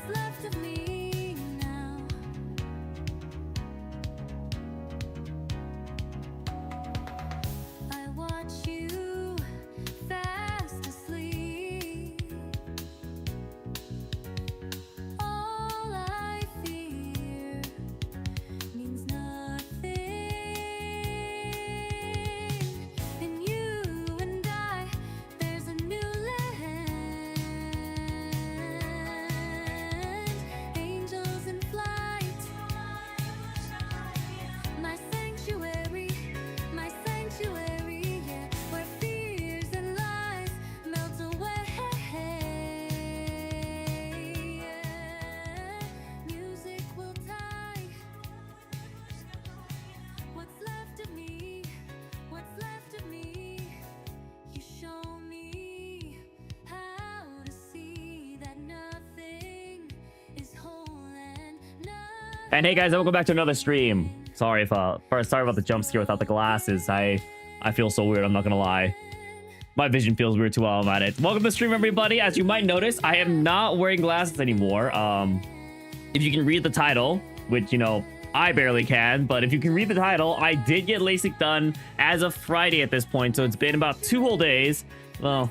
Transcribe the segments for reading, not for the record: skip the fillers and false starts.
left of me now? I watch you fast asleep. All I fear means nothing. And you and I, there's a new land. Angels in flight. My sanctuary, yeah, where fears and lies melt away. Yeah. Music will tie what's left of me, what's left of me. You show me how to see that nothing is whole and nothing. And hey guys, welcome back to another stream. Sorry about the jump scare without the glasses. I feel so weird, I'm not gonna lie. My vision feels weird too while I'm at it. Welcome to the stream, everybody. As you might notice, I am not wearing glasses anymore. If you can read the title, which, you know, I barely can, but if you can read the title, I did get LASIK done as of Friday at this point, so it's been about 2 whole days. Well,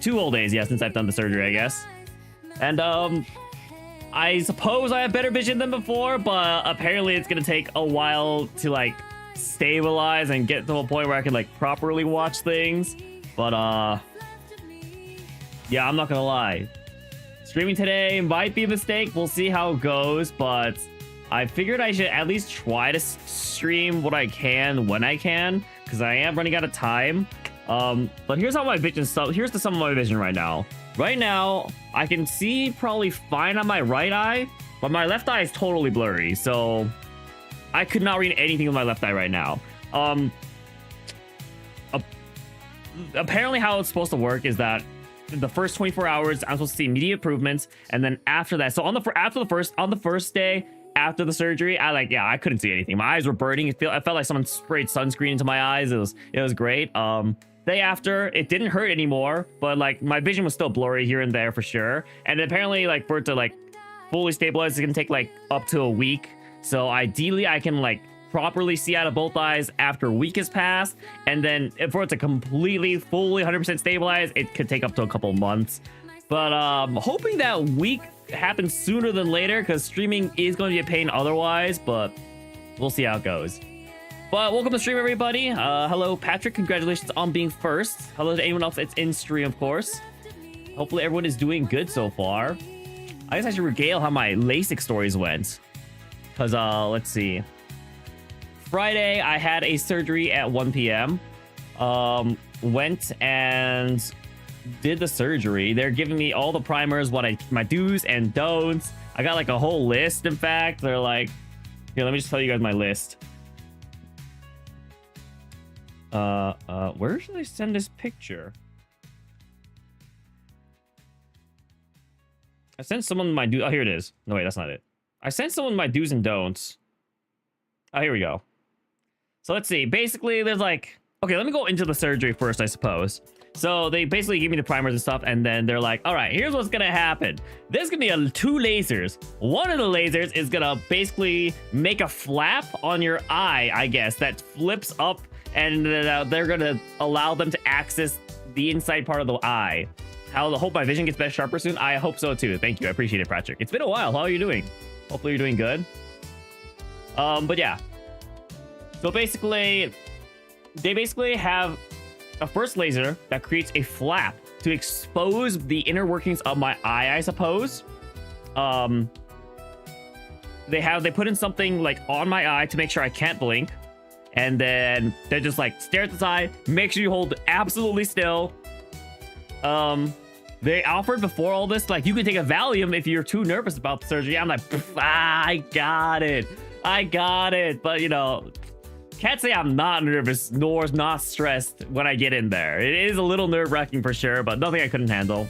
2 whole days, yeah, since I've done the surgery, I guess. And, I suppose I have better vision than before, but apparently it's gonna take a while to, like, stabilize and get to a point where I can, like, properly watch things. But, yeah, I'm not gonna lie. Streaming today might be a mistake. We'll see how it goes, but I figured I should at least try to stream what I can when I can, because I am running out of time. But here's how my vision, here's the sum of my vision right now. Right now, I can see probably fine on my right eye, but my left eye is totally blurry, so I could not read anything with my left eye right now. Apparently how it's supposed to work is that the first 24 hours, I'm supposed to see immediate improvements, and then after that, so on the first day after the surgery, I couldn't see anything. My eyes were burning. I felt like someone sprayed sunscreen into my eyes. It was great. Day after, it didn't hurt anymore, but like my vision was still blurry here and there for sure. And apparently, like, for it to like fully stabilize, it's gonna take like up to a week. So ideally, I can like properly see out of both eyes after a week has passed, and then for it to completely, fully, 100% stabilize, it could take up to a couple months. But hoping that week happens sooner than later, because streaming is going to be a pain otherwise. But we'll see how it goes. But welcome to stream, everybody. Hello, Patrick. Congratulations on being first. Hello to anyone else that's in stream, of course. Hopefully everyone is doing good so far. I guess I should regale how my LASIK stories went. Because, let's see. Friday, I had a surgery at 1 p.m. Went and did the surgery. They're giving me all the primers, my do's and don'ts. I got like a whole list, in fact. They're like, here, let me just tell you guys my list. Where should I send this picture? I sent someone my do. Oh, here it is. No, wait, that's not it. I sent someone my do's and don'ts. Oh, here we go. So let's see. Basically, there's like, okay, let me go into the surgery first, I suppose. So they basically give me the primers and stuff, and then they're like, all right, here's what's gonna happen. There's gonna be 2 lasers. One of the lasers is gonna basically make a flap on your eye, I guess, that flips up, and they're gonna allow them to access the inside part of the eye. I hope my vision gets better, sharper soon. I hope so too. Thank you. I appreciate it, Patrick. It's been a while. How are you doing? Hopefully you're doing good. But yeah. So basically, they basically have a first laser that creates a flap to expose the inner workings of my eye, I suppose. They put in something like on my eye to make sure I can't blink. And then they just like stare at the side, make sure you hold absolutely still. They offered before all this, like, you can take a Valium if you're too nervous about the surgery. I'm like, I got it. But, you know, can't say I'm not nervous nor not stressed when I get in there. It is a little nerve-wracking for sure, but nothing I couldn't handle.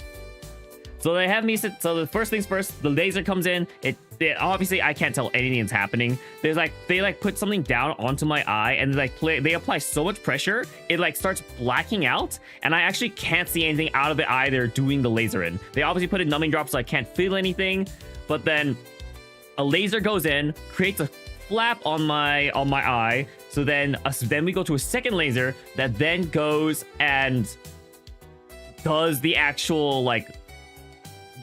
So they have me sit. So the first things first, the laser comes in. It obviously I can't tell anything's happening. There's like they like put something down onto my eye and like they apply so much pressure it like starts blacking out, and I actually can't see anything out of the eye they're doing the laser in. They obviously put in numbing drops so I can't feel anything, but then a laser goes in, creates a flap on my eye. So then we go to a second laser that then goes and does the actual like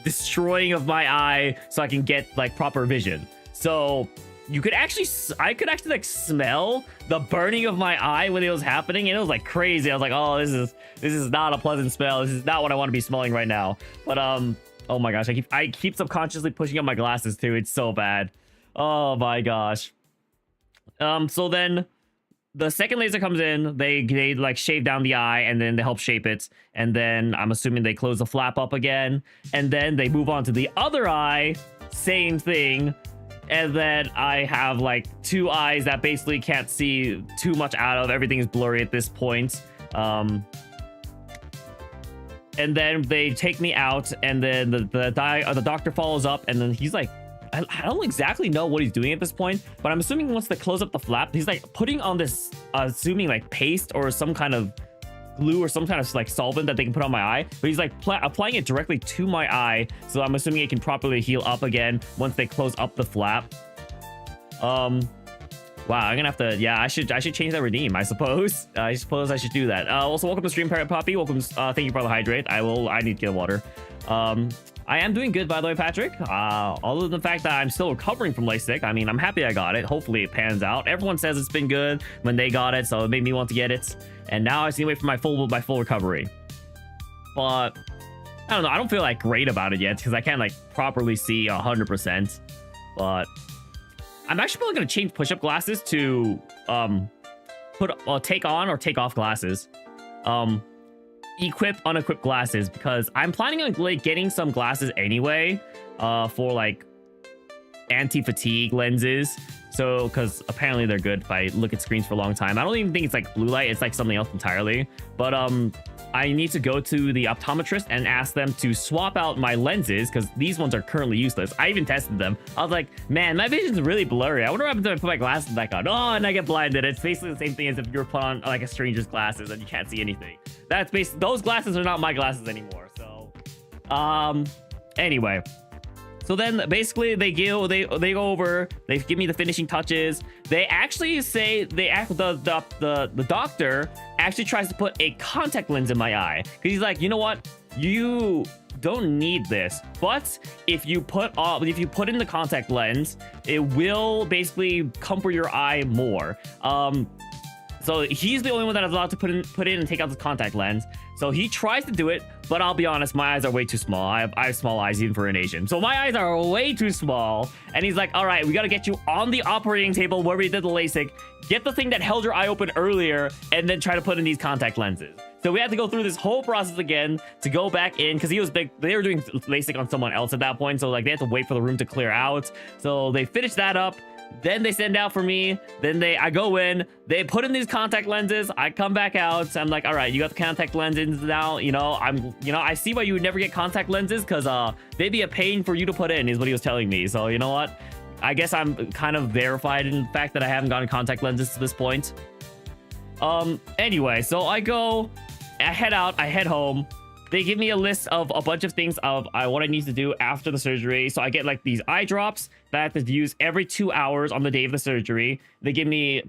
destroying of my eye so I can get like proper vision. So I could actually like smell the burning of my eye when it was happening, and it was like crazy. I was like, oh, this is not a pleasant smell. This is not what I want to be smelling right now. But oh my gosh, I keep subconsciously pushing up my glasses too. It's so bad. Oh my gosh. So then the second laser comes in, they like shave down the eye and then they help shape it, and then I'm assuming they close the flap up again, and then they move on to the other eye, same thing, and then I have like two eyes that basically can't see too much out of. Everything is blurry at this point. And then they take me out, and then the doctor follows up, and then he's like, I don't exactly know what he's doing at this point, but I'm assuming once they close up the flap, he's like putting on this, assuming like paste or some kind of glue or some kind of like solvent that they can put on my eye. But he's like applying it directly to my eye, so I'm assuming it can properly heal up again once they close up the flap. Wow, I'm gonna have to. Yeah, I should change that redeem. I suppose. I suppose I should do that. Also, welcome to stream, Parrot Poppy. Welcome. Thank you for the hydrate. I need to get water. I am doing good, by the way, Patrick. Other than the fact that I'm still recovering from LASIK, I mean, I'm happy I got it. Hopefully it pans out. Everyone says it's been good when they got it, so it made me want to get it. And now I just need to wait for my full recovery. But I don't know. I don't feel like great about it yet because I can't like properly see 100%. But I'm actually probably gonna change push-up glasses to take on or take off glasses. Equip, unequip glasses, because I'm planning on like getting some glasses anyway, for like anti-fatigue lenses. So, because apparently they're good if I look at screens for a long time. I don't even think it's like blue light, it's like something else entirely. But I need to go to the optometrist and ask them to swap out my lenses because these ones are currently useless. I even tested them. I was like, man, my vision's really blurry. I wonder what happens if I put my glasses back on. Oh, and I get blinded. It's basically the same thing as if you're put on like a stranger's glasses and you can't see anything. That's basically, those glasses are not my glasses anymore. So, anyway. So then basically they go over, they give me the finishing touches. They actually say the doctor actually tries to put a contact lens in my eye because he's like, you know what, you don't need this, but if you put in the contact lens, it will basically comfort your eye more. So he's the only one that is allowed to put in and take out the contact lens. So he tries to do it, but I'll be honest, my eyes are way too small. I have small eyes even for an Asian. So my eyes are way too small. And he's like, all right, we got to get you on the operating table where we did the LASIK, get the thing that held your eye open earlier, and then try to put in these contact lenses. So we had to go through this whole process again to go back in because they were doing LASIK on someone else at that point. So like they had to wait for the room to clear out. So they finished that up. Then they send out for me. Then I go in. They put in these contact lenses. I come back out. I'm like, all right, you got the contact lenses now. I see why you would never get contact lenses because they'd be a pain for you to put in, is what he was telling me. So you know what? I guess I'm kind of verified in the fact that I haven't gotten contact lenses to this point. Anyway, so I head out. I head home. They give me a list of a bunch of things of what I need to do after the surgery. So I get like these eye drops that I have to use every 2 hours on the day of the surgery. They give me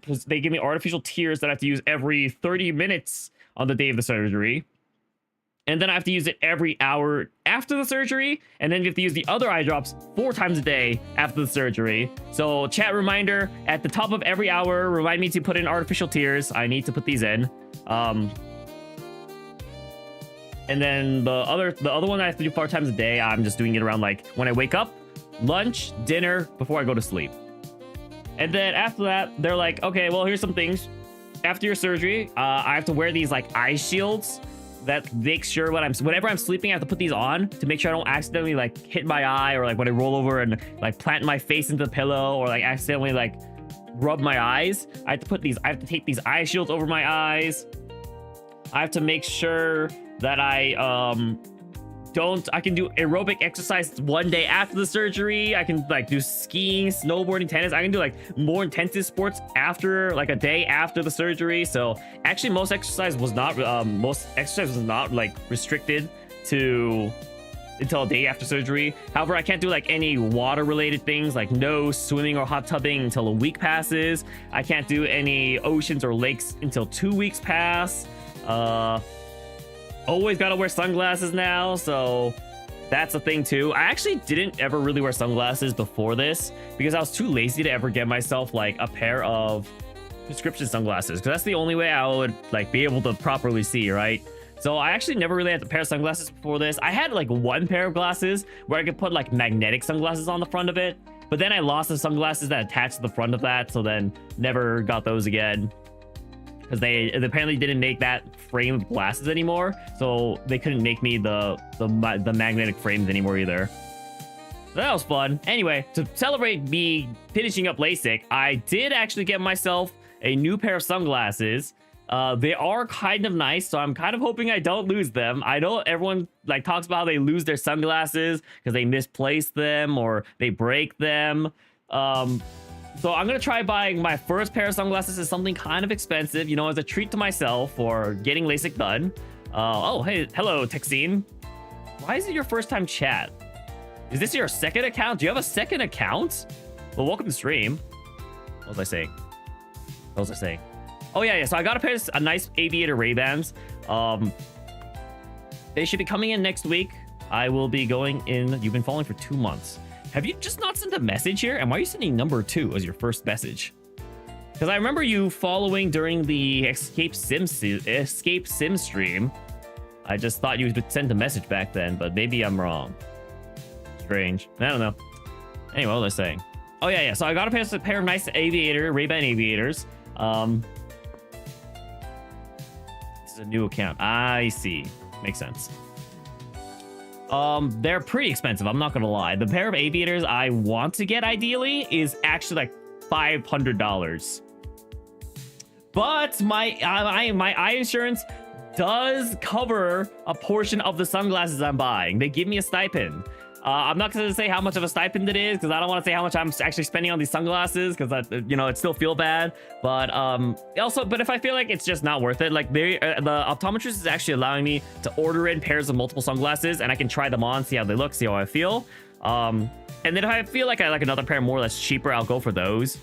artificial tears that I have to use every 30 minutes on the day of the surgery. And then I have to use it every hour after the surgery. And then you have to use the other eye drops 4 times a day after the surgery. So chat reminder, at the top of every hour, remind me to put in artificial tears. I need to put these in. And then the other one I have to do 4 times a day, I'm just doing it around like when I wake up, lunch, dinner, before I go to sleep. And then after that, they're like, okay, well, here's some things. After your surgery, I have to wear these like eye shields that make sure whenever I'm sleeping, I have to put these on to make sure I don't accidentally like hit my eye, or like when I roll over and like plant my face into the pillow, or like accidentally like rub my eyes. I have to take these eye shields over my eyes. I have to make sure that I I can do aerobic exercise one day after the surgery. I can like do skiing, snowboarding, tennis. I can do like more intensive sports after like a day after the surgery. So actually most exercise was not like restricted to until a day after surgery. However, I can't do like any water related things, like no swimming or hot tubbing until a week passes. I can't do any oceans or lakes until 2 weeks pass. Always gotta wear sunglasses now, so that's a thing too. I actually didn't ever really wear sunglasses before this because I was too lazy to ever get myself like a pair of prescription sunglasses, because that's the only way I would like be able to properly see, right? So I actually never really had a pair of sunglasses before this. I had like one pair of glasses where I could put like magnetic sunglasses on the front of it, but then I lost the sunglasses that attached to the front of that, so then never got those again. Because they apparently didn't make that frame of glasses anymore, so they couldn't make me the magnetic frames anymore either. So that was fun. Anyway, to celebrate me finishing up LASIK, I did actually get myself a new pair of sunglasses. They are kind of nice, so I'm kind of hoping I don't lose them. I know everyone like talks about how they lose their sunglasses because they misplace them or they break them. So I'm gonna try buying my first pair of sunglasses as something kind of expensive, you know, as a treat to myself for getting LASIK done. Oh, hey, hello, Texine. Why is it your first time chat? Is this your second account? Do you have a second account? Well, welcome to stream. What was I saying? Oh yeah. So I got a nice aviator Ray-Bans. They should be coming in next week. I will be going in. You've been following for 2 months. Have you just not sent a message here? And why are you sending number 2 as your first message? Because I remember you following during the Escape Sim stream. I just thought you would send a message back then, but maybe I'm wrong. Strange. I don't know. Anyway, what was I saying? Oh yeah. So I got a pair of nice Ray-Ban aviators. This is a new account. I see. Makes sense. They're pretty expensive, I'm not gonna lie. The pair of aviators I want to get ideally is actually like $500. But my eye insurance does cover a portion of the sunglasses I'm buying. They give me a stipend. I'm not going to say how much of a stipend it is because I don't want to say how much I'm actually spending on these sunglasses because it still feel bad. But but if I feel like it's just not worth it, like the optometrist is actually allowing me to order in pairs of multiple sunglasses and I can try them on, see how they look, see how I feel. And then if I feel like I like another pair more that's cheaper, I'll go for those.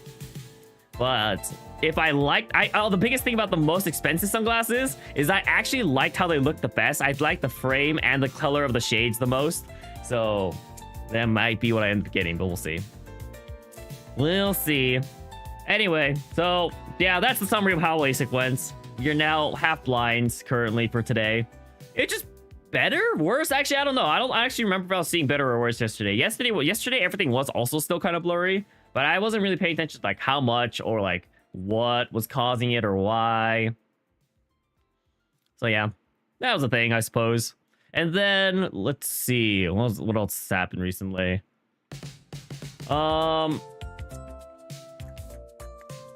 But if I liked, the biggest thing about the most expensive sunglasses is I actually liked how they looked the best. I liked the frame and the color of the shades the most. So that might be what I end up getting, but we'll see. We'll see. Anyway, so yeah, that's the summary of how LASIK went. You're now half blind currently for today. It's just better, worse. Actually, I don't know. I don't actually remember if I was seeing better or worse yesterday. Yesterday, everything was also still kind of blurry, but I wasn't really paying attention to like how much or like what was causing it or why. So yeah, that was a thing, I suppose. And then let's see what else has happened recently.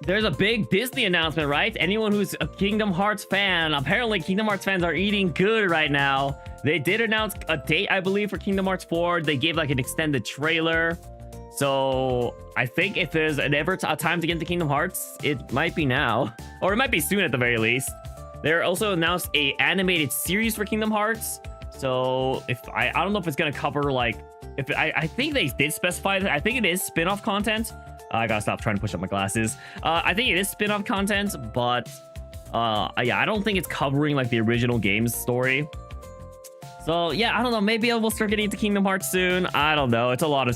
There's a big Disney announcement, right? Anyone who's a Kingdom Hearts fan, apparently Kingdom Hearts fans are eating good right now. They did announce a date, I believe, for Kingdom Hearts 4. They gave like an extended trailer. So I think if there's ever a time to get into Kingdom Hearts, it might be now, or it might be soon at the very least. They also announced a animated series for Kingdom Hearts. So if I don't know if it's gonna cover like I think they did specify that. I think it is spin-off content. I gotta stop trying to push up my glasses. I think it is spin-off content, but yeah, I don't think it's covering like the original game's story. So yeah, I don't know. Maybe I will start getting into Kingdom Hearts soon. I don't know. It's a lot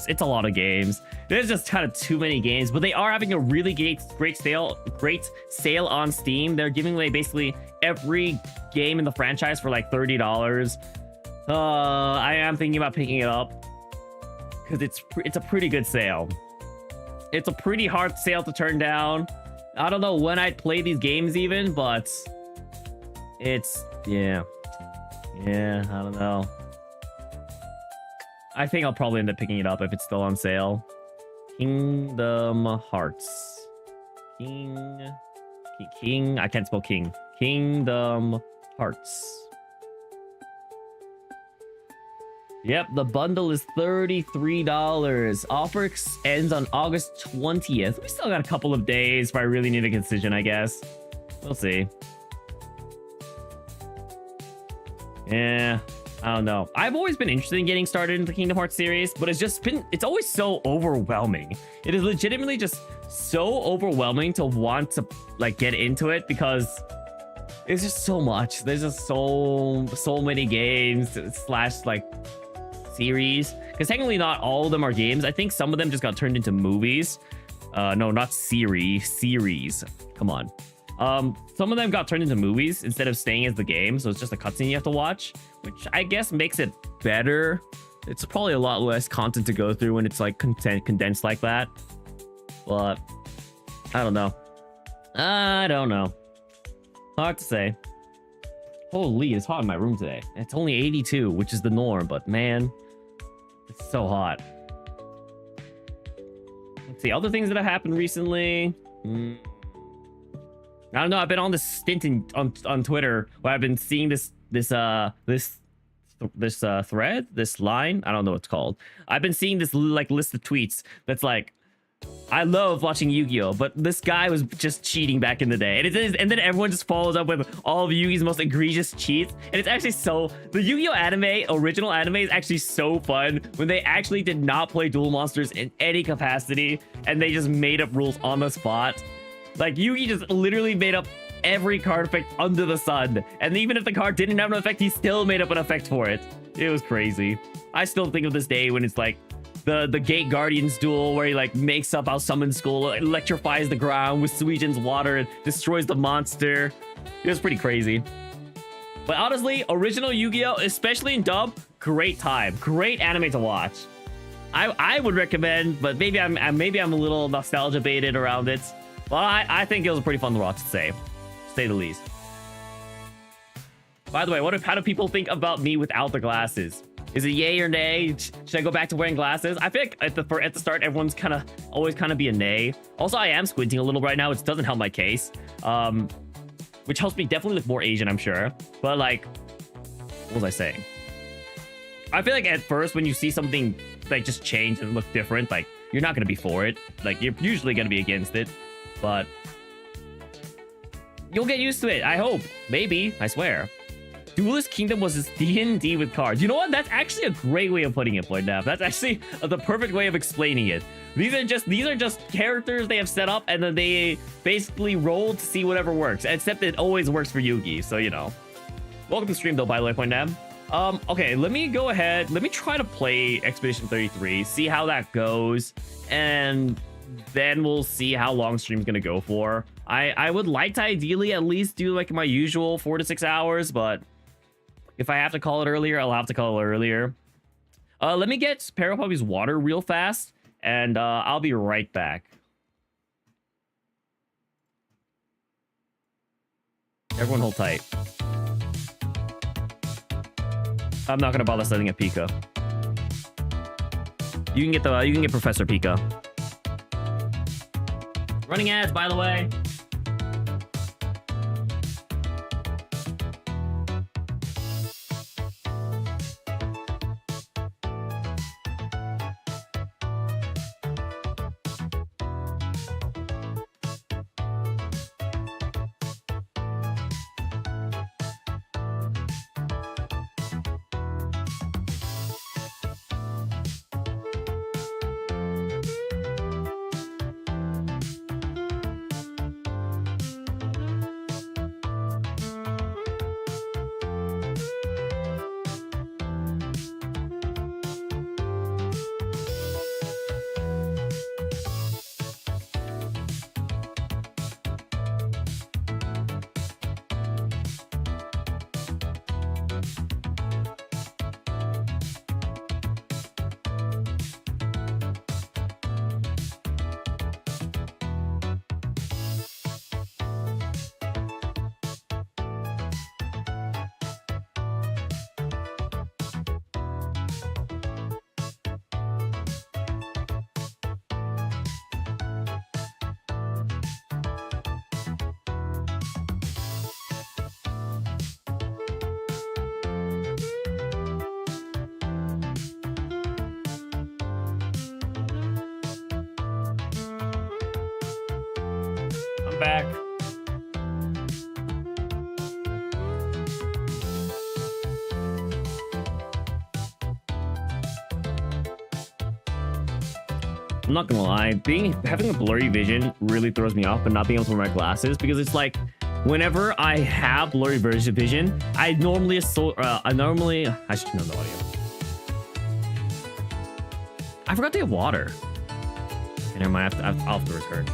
of games. There's just kind of too many games, but they are having a really great sale on Steam. They're giving away basically every game in the franchise for like $30. I am thinking about picking it up because it's a pretty good sale. It's a pretty hard sale to turn down. I don't know when I'd play these games even, but it's yeah, I don't know. I think I'll probably end up picking it up if it's still on sale. Kingdom Hearts. King. I can't spell king. Kingdom Hearts. Yep, the bundle is $33. Offer ends on August 20th. We still got a couple of days if I really need a decision, I guess. We'll see. Yeah, I don't know. I've always been interested in getting started in the Kingdom Hearts series, but it's always so overwhelming. It is legitimately just so overwhelming to want to like get into it because it's just so much. There's just so many games slash like series, because technically not all of them are games. I think some of them just got turned into movies. No, not series. Come on. Some of them got turned into movies instead of staying as the game, so it's just a cutscene you have to watch, which I guess makes it better. It's probably a lot less content to go through when it's like condensed like that. But I don't know. Hard to say. Holy, it's hot in my room today. It's only 82, which is the norm, but man, it's so hot. Let's see, other things that have happened recently. I don't know. I've been on this stint on Twitter where I've been seeing this thread, this line. I don't know what it's called. I've been seeing this like list of tweets that's like, I love watching Yu-Gi-Oh, but this guy was just cheating back in the day. And then everyone just follows up with all of Yugi's most egregious cheats. And it's actually the Yu-Gi-Oh original anime is actually so fun when they actually did not play Duel Monsters in any capacity and they just made up rules on the spot. Like, Yugi just literally made up every card effect under the sun. And even if the card didn't have an effect, he still made up an effect for it. It was crazy. I still think of this day when it's like the Gate Guardians duel where he like makes up how Summon Skull electrifies the ground with Suijin's water and destroys the monster. It was pretty crazy. But honestly, original Yu-Gi-Oh, especially in dub, great time. Great anime to watch. I would recommend, but maybe I'm a little nostalgia baited around it. But I think it was a pretty fun watch to say the least. By the way, how do people think about me without the glasses? Is it yay or nay? Should I go back to wearing glasses? I feel like at the start, everyone's always be a nay. Also, I am squinting a little right now, which doesn't help my case. Which helps me definitely look more Asian, I'm sure. But like, what was I saying? I feel like at first when you see something like just change and look different, like you're not gonna be for it. Like you're usually gonna be against it. But you'll get used to it, I hope. Maybe, I swear. Duelist Kingdom was his D&D with cards. You know what? That's actually a great way of putting it, Poindap. That's actually the perfect way of explaining it. These are just characters they have set up, and then they basically roll to see whatever works. Except it always works for Yugi, so you know. Welcome to the stream, though, by the way, Poindap. Okay, let me go ahead. Let me try to play Expedition 33, see how that goes, and then we'll see how long stream's gonna go for. I would like to ideally at least do like my usual 4 to 6 hours, but if I have to call it earlier, I'll have to call it earlier. Let me get Parapuppy's water real fast, and I'll be right back. Everyone hold tight. I'm not gonna bother setting up Pika. You can get Professor Pika. Running ads, by the way. I'm back. I'm not gonna lie, having a blurry vision really throws me off, but not being able to wear my glasses, because it's like whenever I have blurry vision, I should know the audio. I forgot to get water. Okay, never mind. I'll have to return.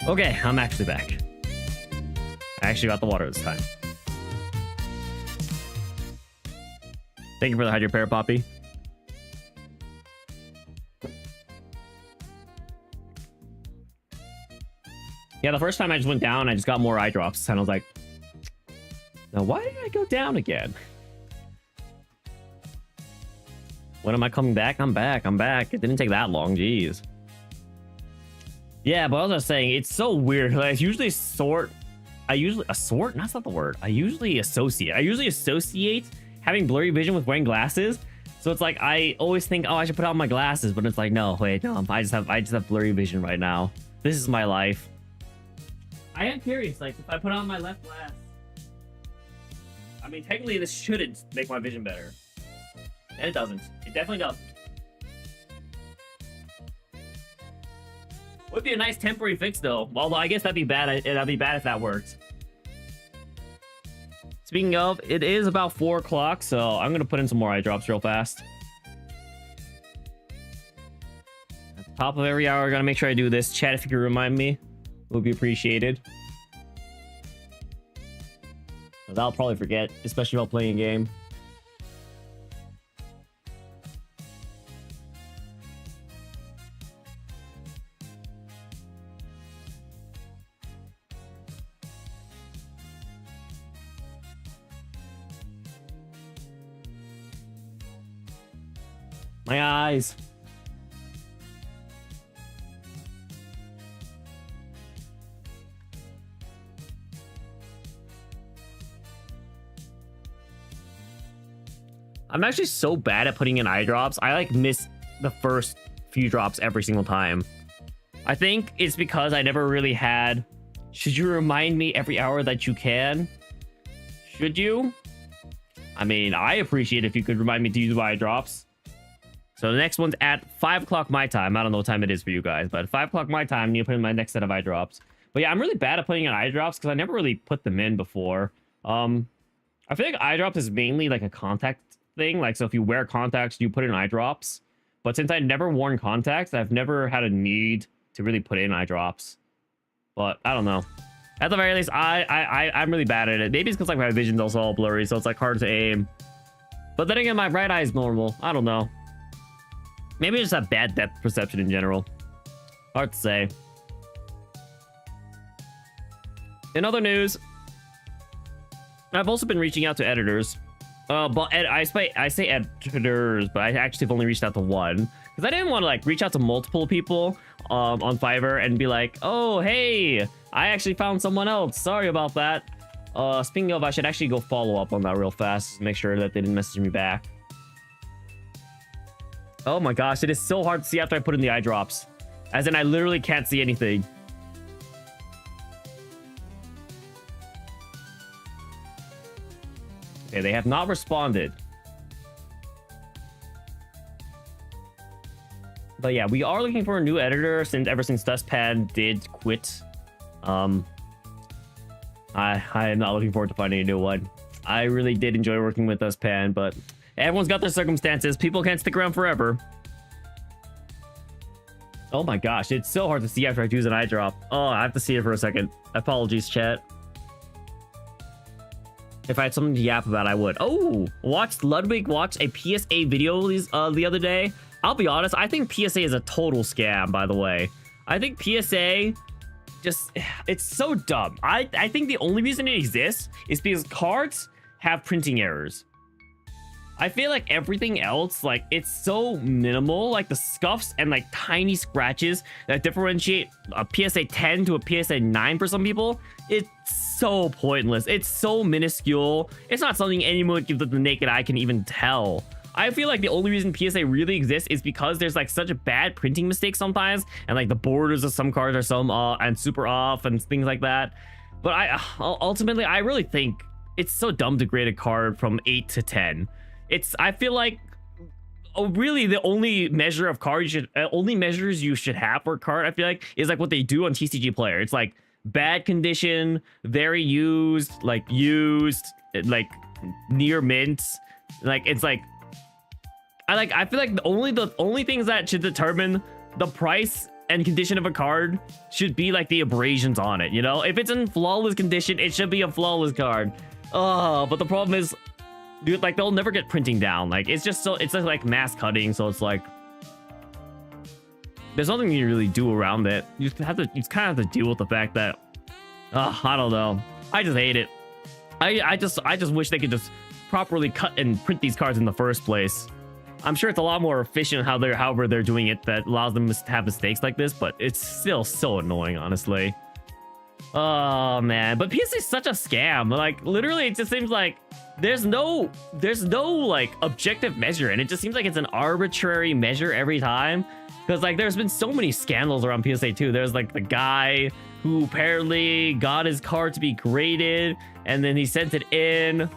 Okay, I'm actually back. I actually got the water this time. Thank you for the Hydro Pear Poppy. Yeah, the first time I just went down, I just got more eye drops, and I was like, now why did I go down again? When am I coming back? I'm back. It didn't take that long, jeez. Yeah, but as I was saying, it's so weird. Like, I usually associate having blurry vision with wearing glasses. So it's like I always think, oh, I should put on my glasses, but it's like, no, wait, no, I just have blurry vision right now. This is my life. I am curious, like, if I put on my left glass, I mean, technically this shouldn't make my vision better, and it doesn't. It definitely doesn't. Would be a nice temporary fix, though. Although I guess that'd be bad. That'd be bad if that worked. Speaking of, it is about 4 o'clock, so I'm gonna put in some more eye drops real fast. At the top of every hour, I gotta make sure I do this. Chat, if you could remind me, would be appreciated. Because I'll probably forget, especially while playing a game. My eyes. I'm actually so bad at putting in eye drops. I like miss the first few drops every single time. I think it's because I never really had, should you remind me every hour that you can? Should you? I mean, I appreciate if you could remind me to use eye drops. So the next one's at 5 o'clock my time. I don't know what time it is for you guys, but at 5 o'clock my time, I need to put in my next set of eye drops. But yeah, I'm really bad at putting in eye drops because I never really put them in before. I feel like eye drops is mainly like a contact thing. Like, so if you wear contacts, you put in eye drops. But since I never worn contacts, I've never had a need to really put in eye drops. But I don't know. At the very least, I'm really bad at it. Maybe it's because like my vision's also all blurry, so it's like hard to aim. But then again, my right eye is normal. I don't know. Maybe I just have bad depth perception in general. Hard to say. In other news, I've also been reaching out to editors. But I say editors, but I actually have only reached out to one. Because I didn't want to like reach out to multiple people on Fiverr and be like, oh, hey, I actually found someone else. Sorry about that. Speaking of, I should actually go follow up on that real fast. Make sure that they didn't message me back. Oh my gosh, it is so hard to see after I put in the eye drops. As in, I literally can't see anything. Okay, they have not responded. But yeah, we are looking for a new editor ever since Dustpad did quit. I am not looking forward to finding a new one. I really did enjoy working with Dustpad, but everyone's got their circumstances. People can't stick around forever. Oh my gosh, it's so hard to see after I choose an eye drop. Oh, I have to see it for a second. Apologies, chat. If I had something to yap about, I would. Oh, watched Ludwig watch a PSA video the other day. I'll be honest, I think PSA is a total scam, by the way. I think PSA just, it's so dumb. I think the only reason it exists is because cards have printing errors. I feel like everything else, like, it's so minimal, like the scuffs and like tiny scratches that differentiate a PSA 10 to a PSA 9 for some people. It's so pointless. It's so minuscule. It's not something anyone with the naked eye can even tell. I feel like the only reason PSA really exists is because there's like such a bad printing mistakes sometimes, and like the borders of some cards are some and super off and things like that. But ultimately, I really think it's so dumb to grade a card from 8 to 10. I feel like really the only measure of card only measures you should have for a card, I feel like, is like what they do on TCG Player. It's like bad condition, very used, like near mint. Like it's like I feel like the only things that should determine the price and condition of a card should be like the abrasions on it, you know? If it's in flawless condition, it should be a flawless card. Oh, but the problem is, dude, like they'll never get printing down. Like it's just like mass cutting, so it's like there's nothing you really do around it. You kind of have to deal with the fact that I don't know. I just hate it. I just wish they could just properly cut and print these cards in the first place. I'm sure it's a lot more efficient however they're doing it that allows them to have mistakes like this, but it's still so annoying, honestly. Oh man, but PSA is such a scam. Like literally, it just seems like there's no like objective measure, and it just seems like it's an arbitrary measure every time. Because like there's been so many scandals around PSA 2. There's like the guy who apparently got his card to be graded, and then he sent it in,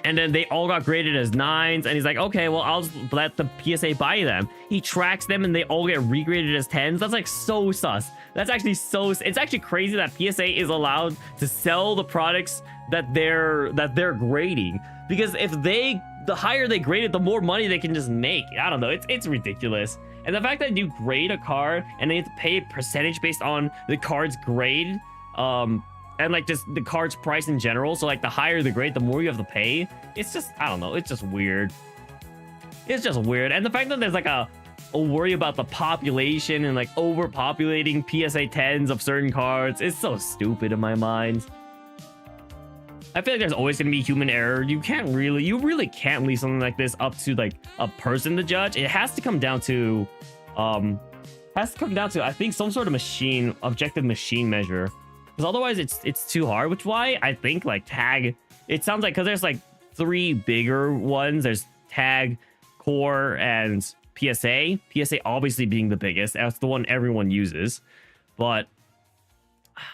and then they all got graded as 9s, and he's like, okay, well, I'll just let the PSA buy them. He tracks them and they all get regraded as 10s. That's like so sus. That's actually so, it's actually crazy that PSA is allowed to sell the products that they're grading, because if the higher they grade it, the more money they can just make. I don't know, it's ridiculous. And the fact that you grade a card and they have to pay a percentage based on the card's grade, and like just the card's price in general, so like the higher the grade, the more you have to pay. It's just, I don't know, it's just weird. It's just weird. And the fact that there's like a worry about the population and like overpopulating PSA 10s of certain cards is so stupid in my mind. I feel like there's always going to be human error. You really can't leave something like this up to like a person to judge. It has to come down to I think some sort of objective machine measure, because otherwise it's too hard. Which why I think like tag, it sounds like, because there's like 3 bigger ones. There's tag, core, and PSA obviously being the biggest. That's the one everyone uses, but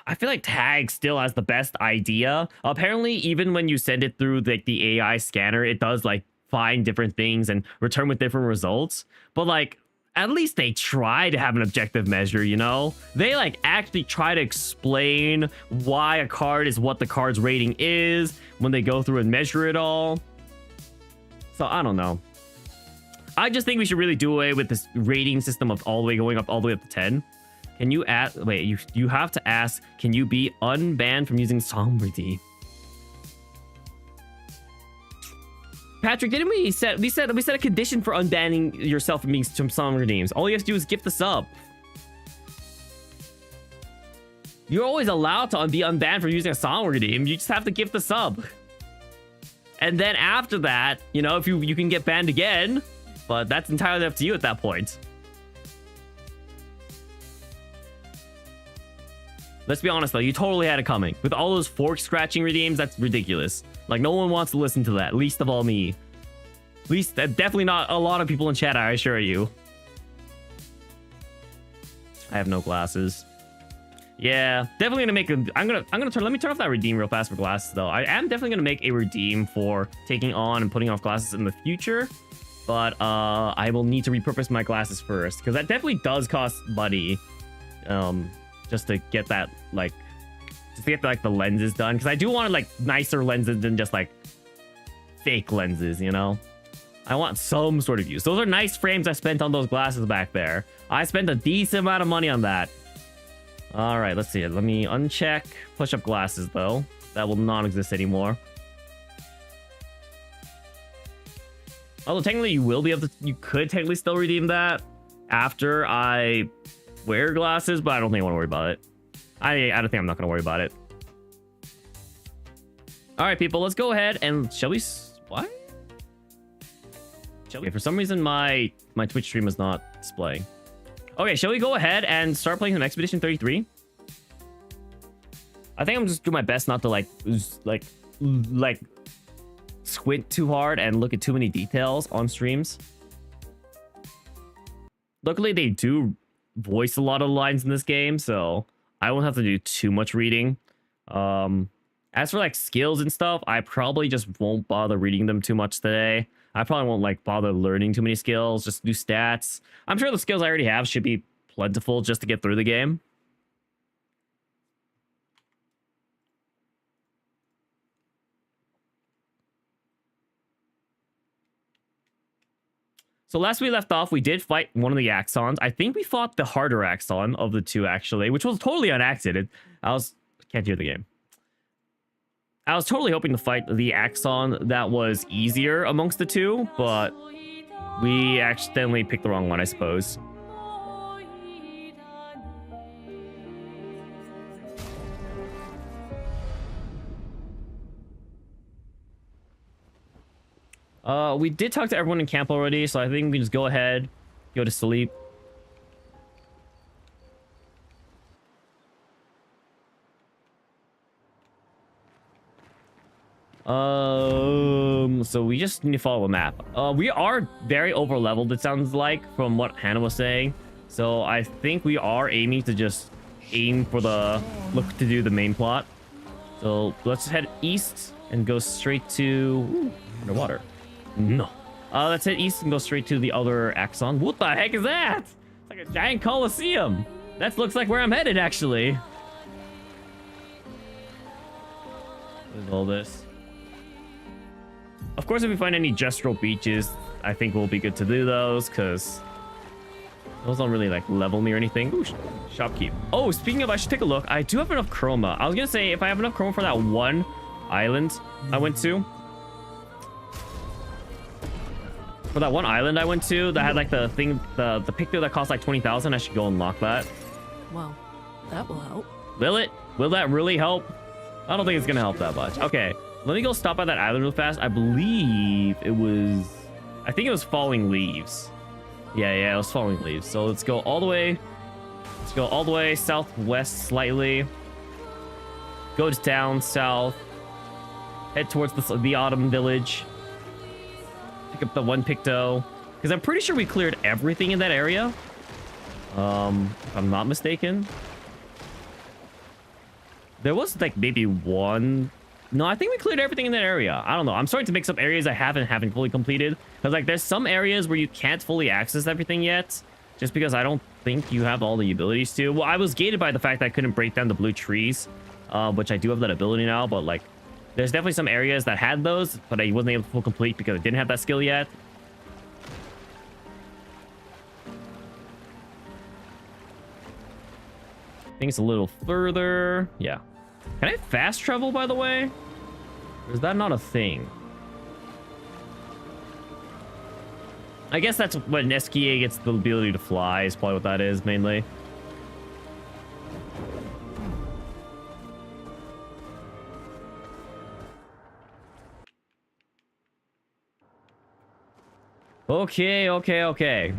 I feel like tag still has the best idea. Apparently, even when you send it through like the AI scanner, it does like find different things and return with different results. But like, at least they try to have an objective measure, you know? They like actually try to explain why a card is what the card's rating is when they go through and measure it all. So I don't know. I just think we should really do away with this rating system of all the way up to 10. Can you ask? Wait, you have to ask. Can you be unbanned from using Sombreity? Patrick, didn't we set a condition for unbanning yourself from being from song redeems? All you have to do is gift the sub. You're always allowed to be unbanned from using a song redeem. You just have to gift the sub. And then after that, you know, if you can get banned again, but that's entirely up to you at that point. Let's be honest though, you totally had it coming. With all those fork scratching redeems, that's ridiculous. Like, no one wants to listen to that, least of all me. Definitely not a lot of people in chat, I assure you. I have no glasses. Yeah, definitely gonna make a. I'm gonna turn. Let me turn off that redeem real fast for glasses though. I am definitely gonna make a redeem for taking on and putting off glasses in the future, but I will need to repurpose my glasses first because that definitely does cost money, just to get that like, just to get like the lenses done because I do want like nicer lenses than just like fake lenses, you know. I want some sort of use. Those are nice frames I spent on those glasses back there. I spent a decent amount of money on that. All right, let's see it. Let me uncheck push-up glasses, though. That will not exist anymore. Although technically you will be able to, you could technically still redeem that after I wear glasses, but I don't think I want to worry about it. I don't think I'm not going to worry about it. All right, people, let's go ahead and shall we? What? Shall we? For some reason, my Twitch stream is not displaying. Okay, shall we go ahead and start playing some Expedition 33? I think I'm just doing my best not to like squint too hard and look at too many details on streams. Luckily, they do voice a lot of lines in this game, so I won't have to do too much reading. As for like skills and stuff, I probably just won't bother reading them too much today. I probably won't like bother learning too many skills, just do stats. I'm sure the skills I already have should be plentiful just to get through the game. So last we left off, we did fight one of the Axons. I think we fought the harder Axon of the two, actually, which was totally on accident. Can't hear the game. I was totally hoping to fight the Axon that was easier amongst the two, but we accidentally picked the wrong one, I suppose. We did talk to everyone in camp already, so I think we can just go ahead, go to sleep. So we just need to follow the map. We are very over leveled, it sounds like, from what Hannah was saying. So I think we are aiming to just aim for look to do the main plot. So let's head east and go straight to underwater. No. Let's head east and go straight to the other Axon. What the heck is that? It's like a giant coliseum. That looks like where I'm headed, actually. What is all this? Of course, if we find any gestural beaches, I think we'll be good to do those, because those don't really, like, level me or anything. Ooh, shopkeep. Oh, speaking of, I should take a look. I do have enough chroma. I was going to say, if I have enough chroma for that one island I went to. For that one island I went to that had, like, the thing, the picture that cost, like, 20,000, I should go unlock that. Well, that will help. Will it? Will that really help? I don't think it's going to help that much. Okay. Let me go stop by that island real fast. I believe it was... I think it was Falling Leaves. Yeah, it was Falling Leaves. So let's go all the way... Let's go all the way southwest slightly. Go down south. Head towards the Autumn Village. Pick up the one Picto. Because I'm pretty sure we cleared everything in that area. If I'm not mistaken. There was like maybe one... No, I think we cleared everything in that area. I don't know. I'm starting to mix up areas I haven't fully completed. Because, like, there's some areas where you can't fully access everything yet. Just because I don't think you have all the abilities to. Well, I was gated by the fact that I couldn't break down the blue trees. Which I do have that ability now. But, like, there's definitely some areas that had those. But I wasn't able to full complete because I didn't have that skill yet. I think it's a little further. Yeah. Can I fast travel, by the way? Or is that not a thing? I guess that's when SKA gets the ability to fly, is probably what that is, mainly. Okay.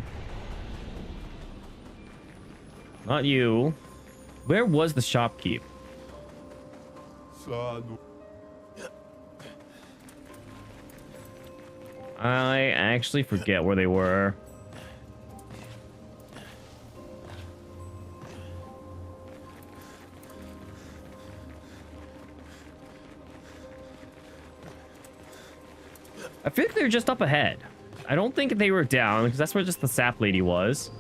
Not you. Where was the shopkeep? I actually forget where they were. I feel like they're just up ahead. I don't think they were down because that's where just the sap lady was.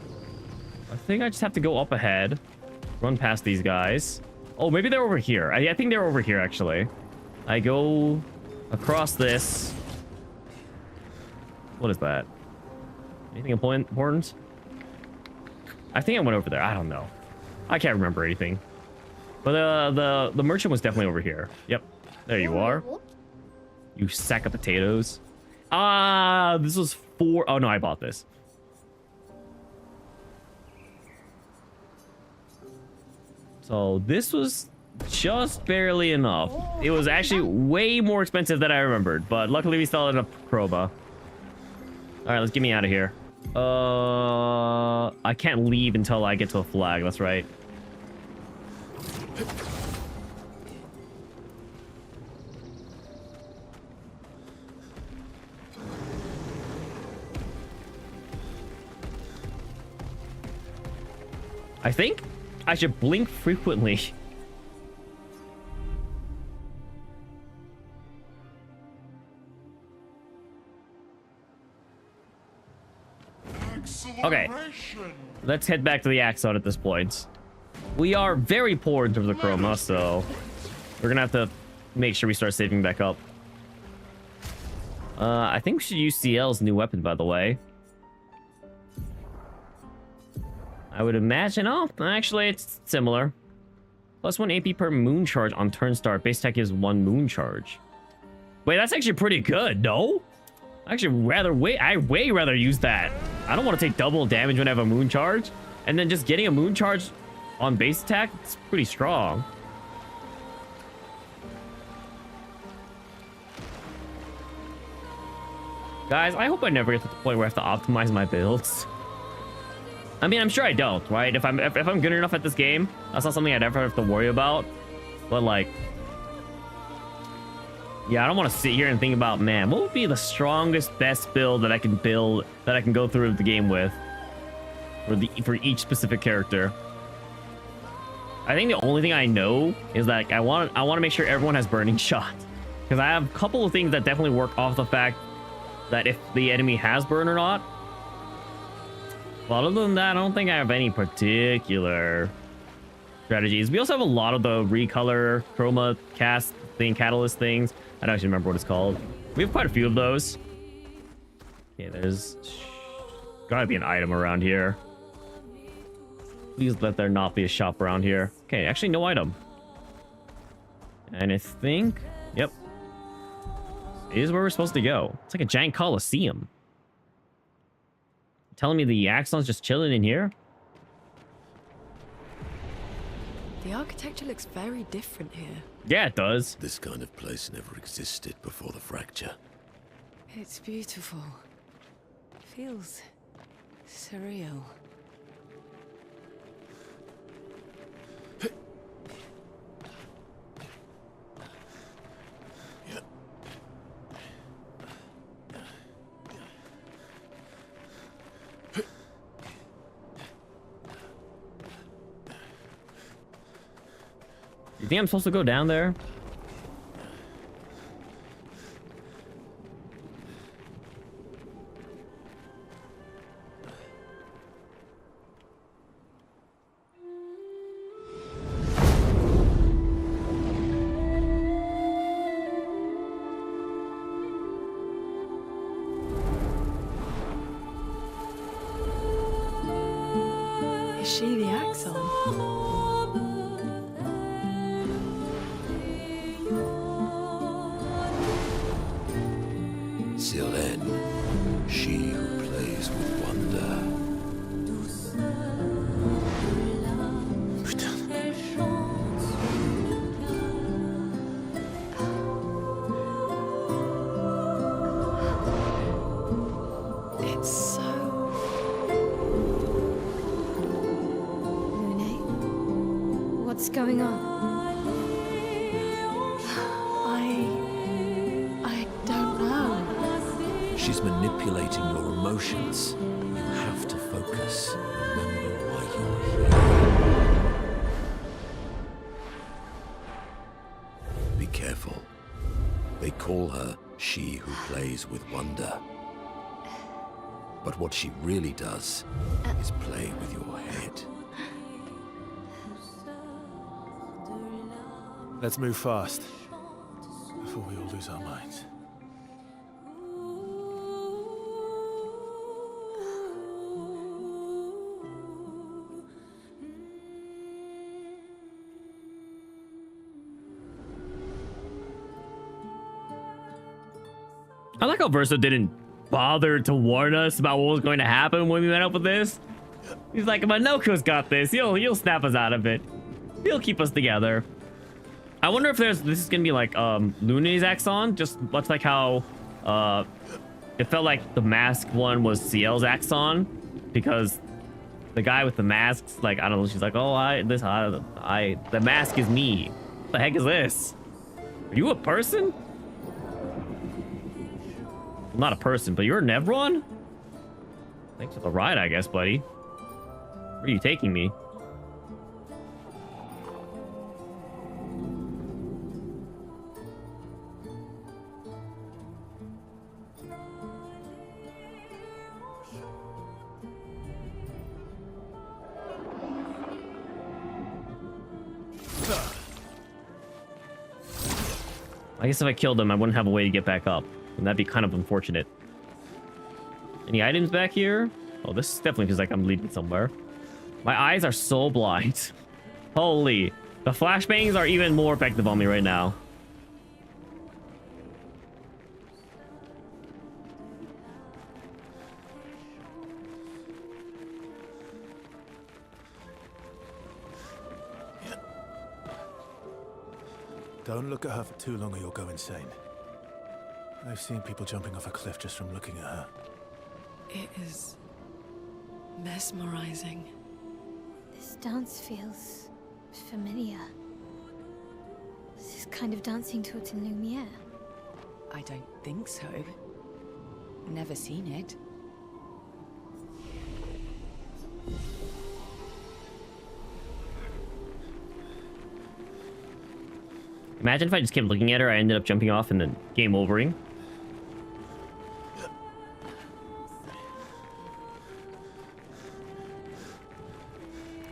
I think I just have to go up ahead, run past these guys. Oh, maybe they're over here. I think they're over here, actually. I go across this. What is that? Anything important? I think I went over there. I don't know. I can't remember anything. But the merchant was definitely over here. Yep. There you are. You sack of potatoes. Ah, this was 4. Oh, no, I bought this. So this was just barely enough. It was actually way more expensive than I remembered, but luckily we still had a chroma. All right, let's get me out of here. I can't leave until I get to a flag. That's right. I think I should blink frequently. Okay, let's head back to the Axon at this point. We are very poor in terms of chroma, so we're gonna have to make sure we start saving back up. I think we should use CL's new weapon, by the way. I would imagine. Oh, actually, it's similar. +1 AP per moon charge on turn start. Base tech is 1 moon charge. Wait, that's actually pretty good, no? Actually, I way rather use that. I don't want to take double damage when I have a moon charge. And then just getting a moon charge on base attack, it's pretty strong. Guys, I hope I never get to the point where I have to optimize my builds. I mean, I'm sure I don't, right? If I'm good enough at this game, that's not something I'd ever have to worry about. But like, yeah, I don't want to sit here and think about, man, what would be the strongest, best build that I can build, that I can go through the game with for each specific character. I think the only thing I know is like I want to make sure everyone has burning shot, because I have a couple of things that definitely work off the fact that if the enemy has burn or not. But other than that, I don't think I have any particular strategies. We also have a lot of the recolor, chroma, cast thing, catalyst things. I don't actually remember what it's called. We have quite a few of those. Okay, there's gotta be an item around here. Please let there not be a shop around here. Okay, actually no item. And I think, yep, it is where we're supposed to go. It's like a giant coliseum. Telling me the Axon's just chilling in here? The architecture looks very different here. Yeah, it does. This kind of place never existed before the fracture. It's beautiful. Feels surreal. You think I'm supposed to go down there? Is she the Axon? Sylenne, she who plays with wonder. It's so... Monet? What's going on? I don't know. She's manipulating your emotions. You have to focus. Remember why you're here. Be careful. They call her she who plays with wonder. But what she really does is play with your head. Let's move fast before we all lose our minds. I like how Verso didn't bother to warn us about what was going to happen when we went up with this. He's like, Minoko's got this. He'll snap us out of it. He'll keep us together. I wonder if this is gonna be like Luna's Axon, just much like how it felt like the mask one was CL's Axon, because the guy with the masks, like, I don't know, she's like, oh, the mask is me. What the heck is this? Are you a person? Not a person, but you're a Nevron? Thanks for the ride, I guess, buddy. Where are you taking me? I guess if I killed him, I wouldn't have a way to get back up. And that'd be kind of unfortunate. Any items back here? Oh, this definitely feels like I'm leaving somewhere. My eyes are so blind. Holy. The flashbangs are even more effective on me right now. Don't look at her for too long or you'll go insane. I've seen people jumping off a cliff just from looking at her. It is mesmerizing. This dance feels familiar. This is kind of dancing to it in Lumiere. I don't think so. Never seen it. Imagine if I just kept looking at her, I ended up jumping off and then game overing.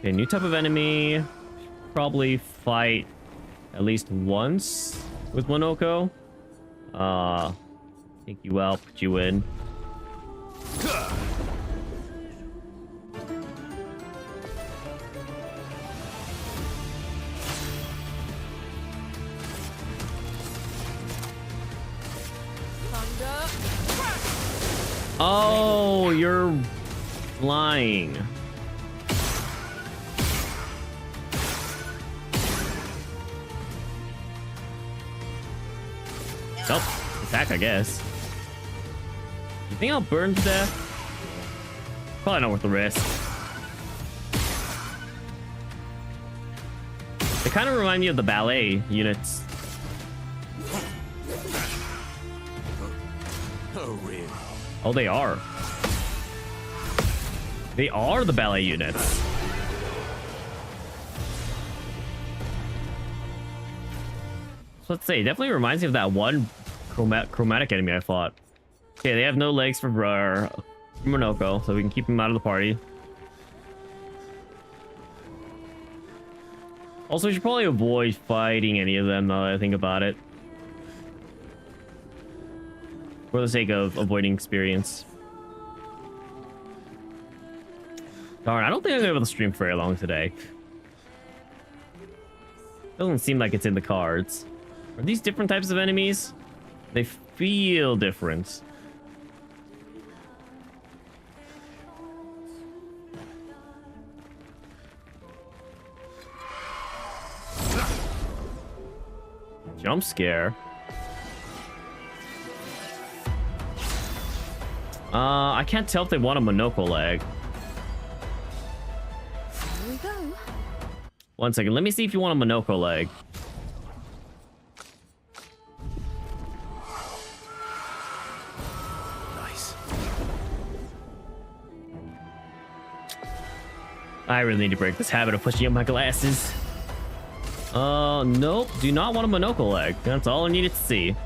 Okay, new type of enemy. Probably fight at least once with Monoko. Take you out, put you in. Oh, you're flying. Oh, attack, I guess. You think I'll burn to death? Probably not worth the risk. They kind of remind me of the ballet units. Oh, really? Oh, they are. They are the ballet units. So let's say, it definitely reminds me of that one chromatic enemy I fought. Okay, they have no legs for Monoko, so we can keep him out of the party. Also, we should probably avoid fighting any of them now that I think about it. For the sake of avoiding experience. Darn, I don't think I'm gonna be able to stream for very long today. Doesn't seem like it's in the cards. Are these different types of enemies? They feel different. Jump scare. I can't tell if they want a Monoko leg. Here we go. One second, let me see if you want a Monoko leg. Nice. I really need to break this habit of pushing up my glasses. Nope, do not want a Monoko leg. That's all I needed to see.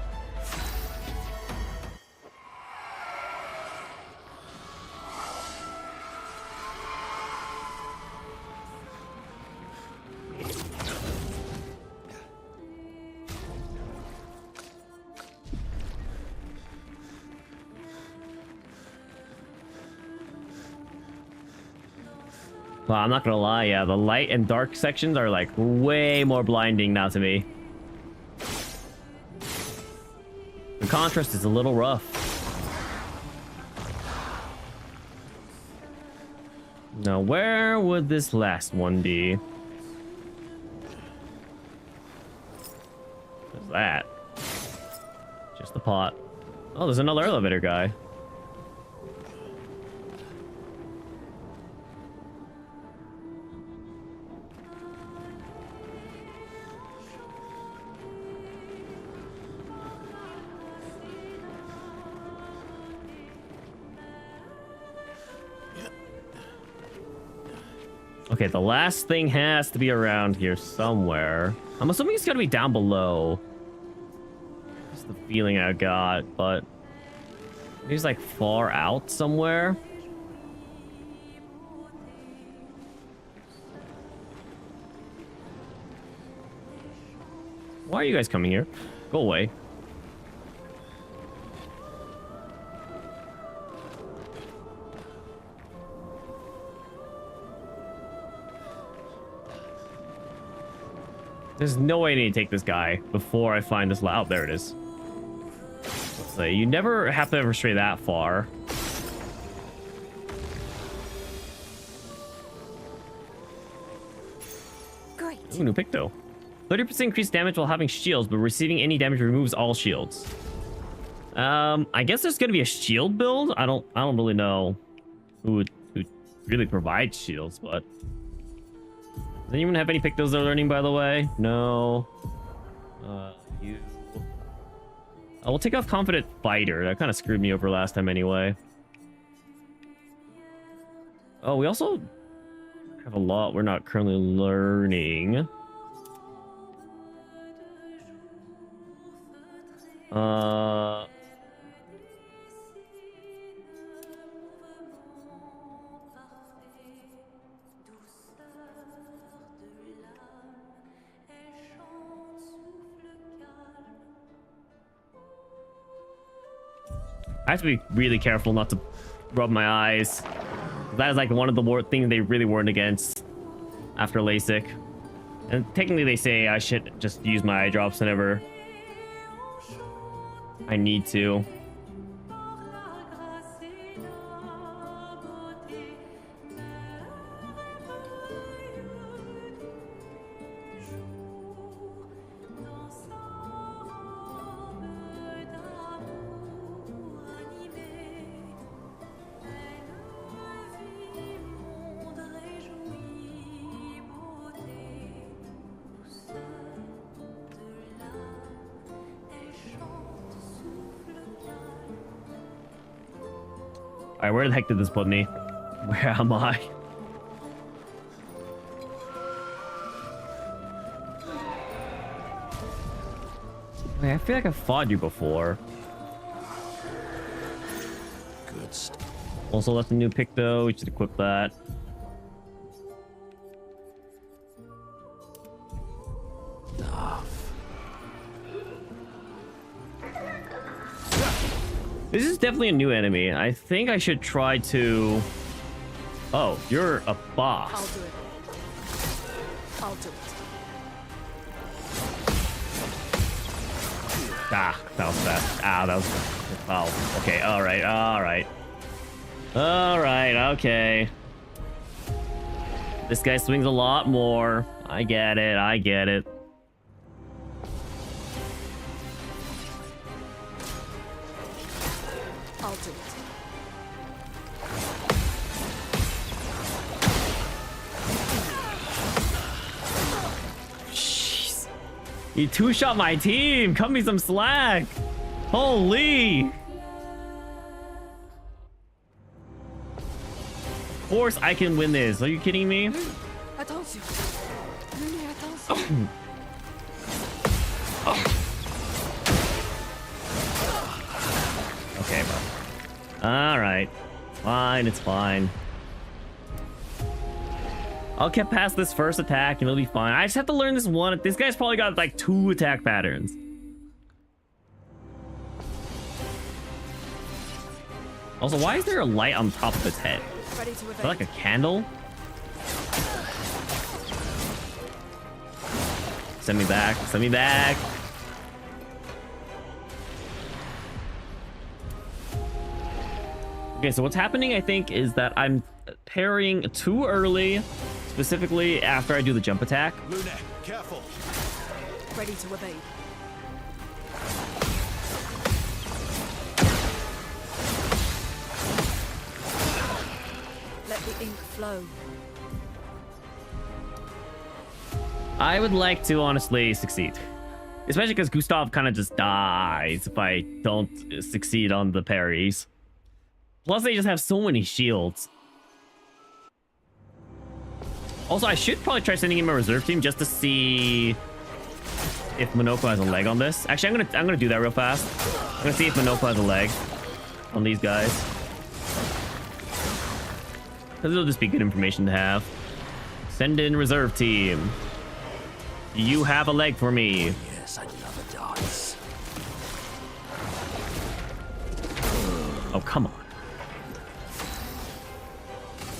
Well, I'm not gonna lie, yeah, the light and dark sections are like way more blinding now to me. The contrast is a little rough. Now, where would this last one be? What's that? Just the pot. Oh, there's another elevator guy. Okay, the last thing has to be around here somewhere. I'm assuming it's gonna be down below. That's the feeling I got, but maybe it's like far out somewhere. Why are you guys coming here? Go away. There's no way I need to take this guy before I find this Oh, there it is. So you never have to ever stray that far. Great. Ooh, new pick though. 30% increased damage while having shields, but receiving any damage removes all shields. I guess there's gonna be a shield build. I don't really know who really provides shields, but does anyone have any pictos they're learning, by the way? No. You. We'll take off Confident Fighter. That kind of screwed me over last time anyway. Oh, we also have a lot we're not currently learning. I have to be really careful not to rub my eyes. That is like one of the things they really warned against after LASIK. And technically they say I should just use my eye drops whenever I need to. Alright, where the heck did this put me? Where am I? Wait, I feel like I've fought you before. Good stuff. Also, that's a new pick though. We should equip that. This is definitely a new enemy. I think I should try to... Oh, you're a boss. I'll do it. I'll do it. Ah, that was fast. Ah, that was... Oh, okay. All right. All right. All right. Okay. This guy swings a lot more. I get it. I get it. I'll do it. Jeez. You two-shot my team. Cut me some slack. Holy. Of course I can win this. Are you kidding me? Attention. Attention. Okay, bro. All right. Fine, it's fine. I'll get past this first attack and it'll be fine. I just have to learn this one. This guy's probably got like 2 attack patterns. Also, why is there a light on top of his head? Ready to Is that evade. like a candle? Send me back. Send me back. Okay, so what's happening, I think, is that I'm parrying too early, specifically after I do the jump attack. Lune, careful. Ready to evade. Let the ink flow. I would like to honestly succeed. Especially because Gustav kind of just dies if I don't succeed on the parries. Plus, they just have so many shields. Also, I should probably try sending in my reserve team just to see if Monoko has a leg on this. Actually, I'm gonna do that real fast. I'm gonna see if Monoko has a leg on these guys. Because it'll just be good information to have. Send in reserve team. Do you have a leg for me? Yes, I love a dance. Oh, come on.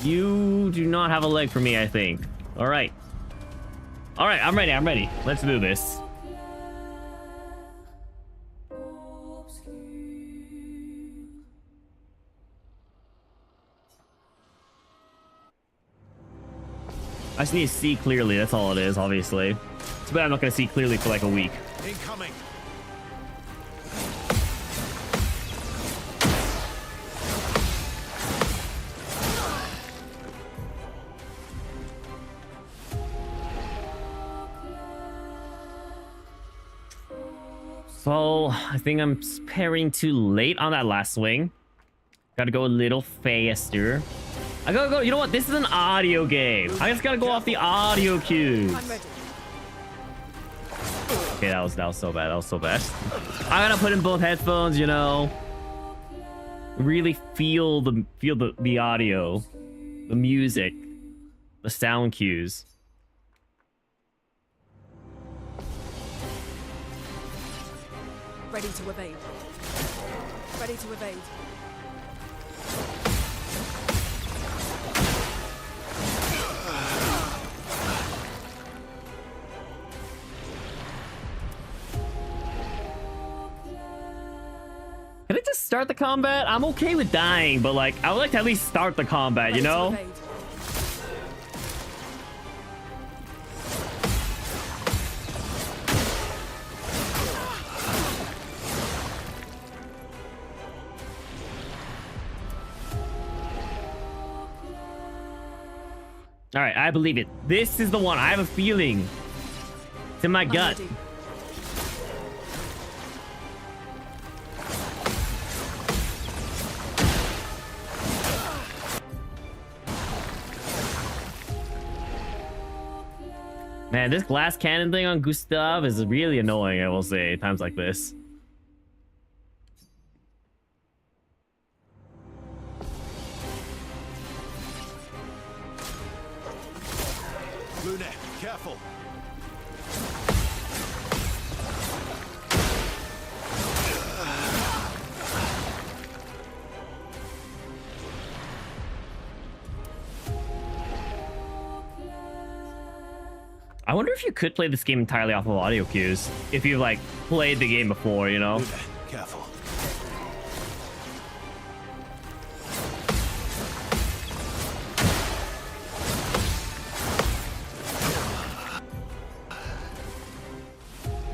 You do not have a leg for me, I think. All right. All right, I'm ready. I'm ready. Let's do this. I just need to see clearly. That's all it is, obviously. Too bad I'm not going to see clearly for like a week. Incoming. So, I think I'm parrying too late on that last swing. Gotta go a little faster. I gotta go. You know what? This is an audio game. I just gotta go off the audio cues. I'm ready. Okay, that was so bad. That was so bad. I gotta put in both headphones, you know. Really feel the audio, the music, the sound cues. Ready to evade. Ready to evade. Can I just start the combat? I'm okay with dying, but like, I would like to at least start the combat, you Ready to know? evade. All right, I believe it. This is the one. I have a feeling. It's in my I'm gut. ready. Man, this glass cannon thing on Gustav is really annoying, I will say, at times like this. Lune, careful. I wonder if you could play this game entirely off of audio cues. If you've, like, played the game before, you know? Lune, careful.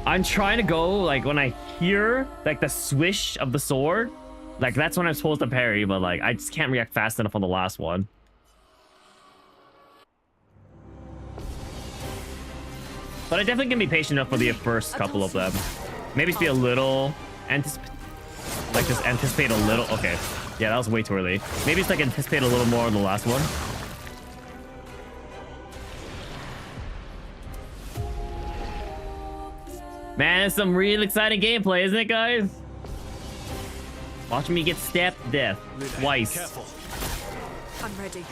I'm trying to go, like, when I hear, like, the swish of the sword, like, that's when I'm supposed to parry, but, like, I just can't react fast enough on the last one. But I definitely can be patient enough for the first couple of them. Maybe just be a little... just anticipate a little... Okay. Yeah, that was way too early. Maybe just, like, anticipate a little more on the last one. Man, it's some real exciting gameplay, isn't it, guys? Watch me get stabbed to death Lune, twice. careful. I'm ready.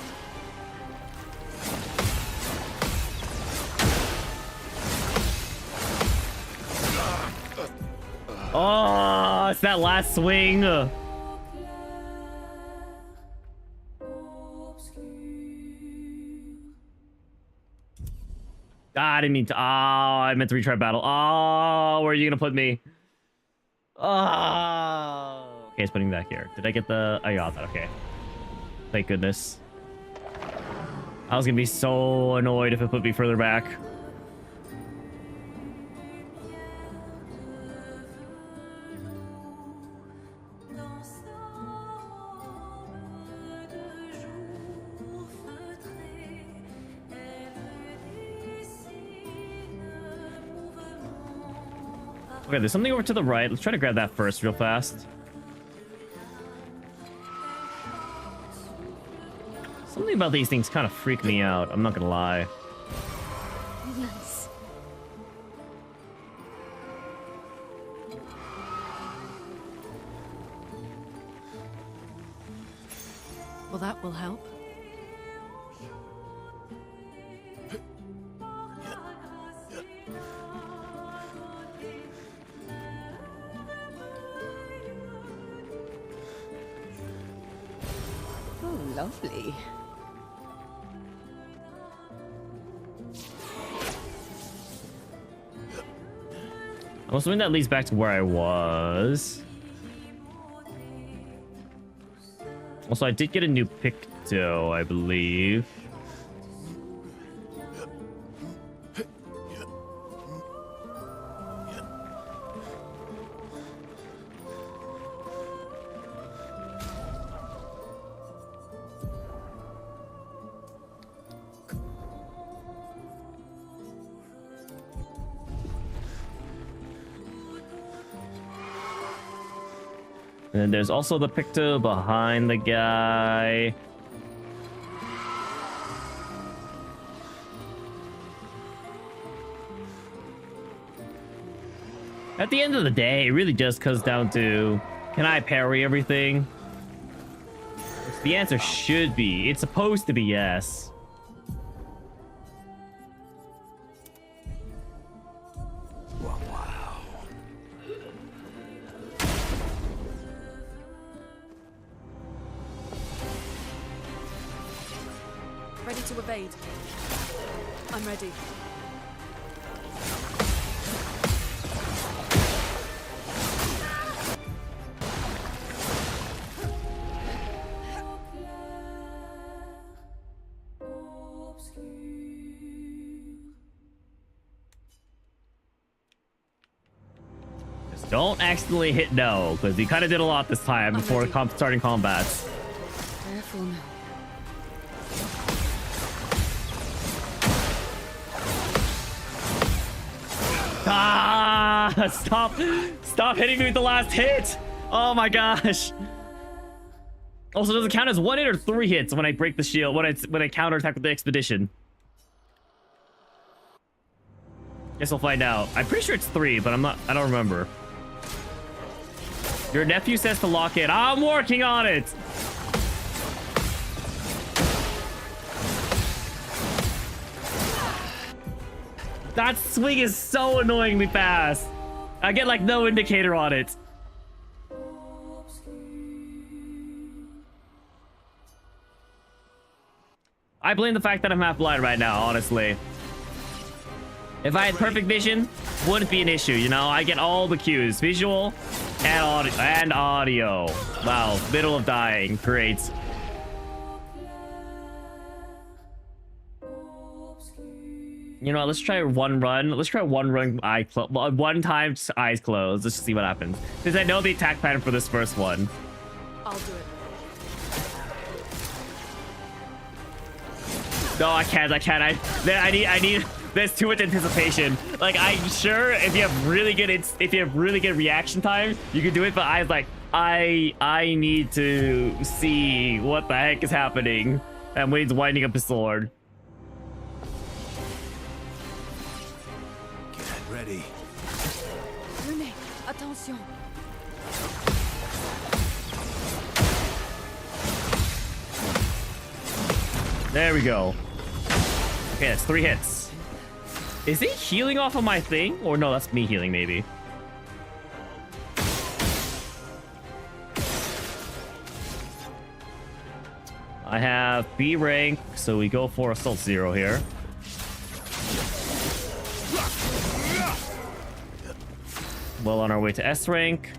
Oh, it's that last swing. Ah, I didn't mean to. Oh, I meant to retry battle. Oh, where are you gonna put me? Oh. Okay, it's putting me back here. Did I get the... I got that. Okay. Thank goodness. I was gonna be so annoyed if it put me further back. Okay, there's something over to the right. Let's try to grab that first real fast. Something about these things kind of freak me out. I'm not gonna lie. Nice. Well, that will help. Oh, lovely. I'm assuming that leads back to where I was. Also, I did get a new Picto, I believe. And then there's also the Picto behind the guy. At the end of the day, it really just comes down to, can I parry everything? The answer should be, it's supposed to be yes. Ready to evade. I'm ready. Just don't accidentally hit no, because he kind of did a lot this time before starting combats. Careful now. Ah! Stop hitting me with the last hit! Oh my gosh! Also, does it count as 1 hit or 3 hits when I break the shield? When I counterattack with the expedition? Guess we'll find out. I'm pretty sure it's 3, but I don't remember. Your nephew says to lock in. I'm working on it! That swing is so annoyingly fast. I get like no indicator on it. I blame the fact that I'm half blind right now, honestly. If I had perfect vision, wouldn't be an issue, you know? I get all the cues, visual and audio. Wow, middle of dying, great. You know what, let's try one run. Let's try one run, one time eyes closed. Let's just see what happens. Because I know the attack pattern for this first one. I'll do it. No, I can't. I need. There's too much anticipation. Like, I'm sure if you have really good reaction time, you can do it. But I need to see what the heck is happening. And Wade's winding up his sword. Ready. Rune, attention. There we go. Okay, that's 3 hits. Is he healing off of my thing? Or no, that's me healing, maybe. I have B rank, so we go for Assault 0 here. well on our way to S rank.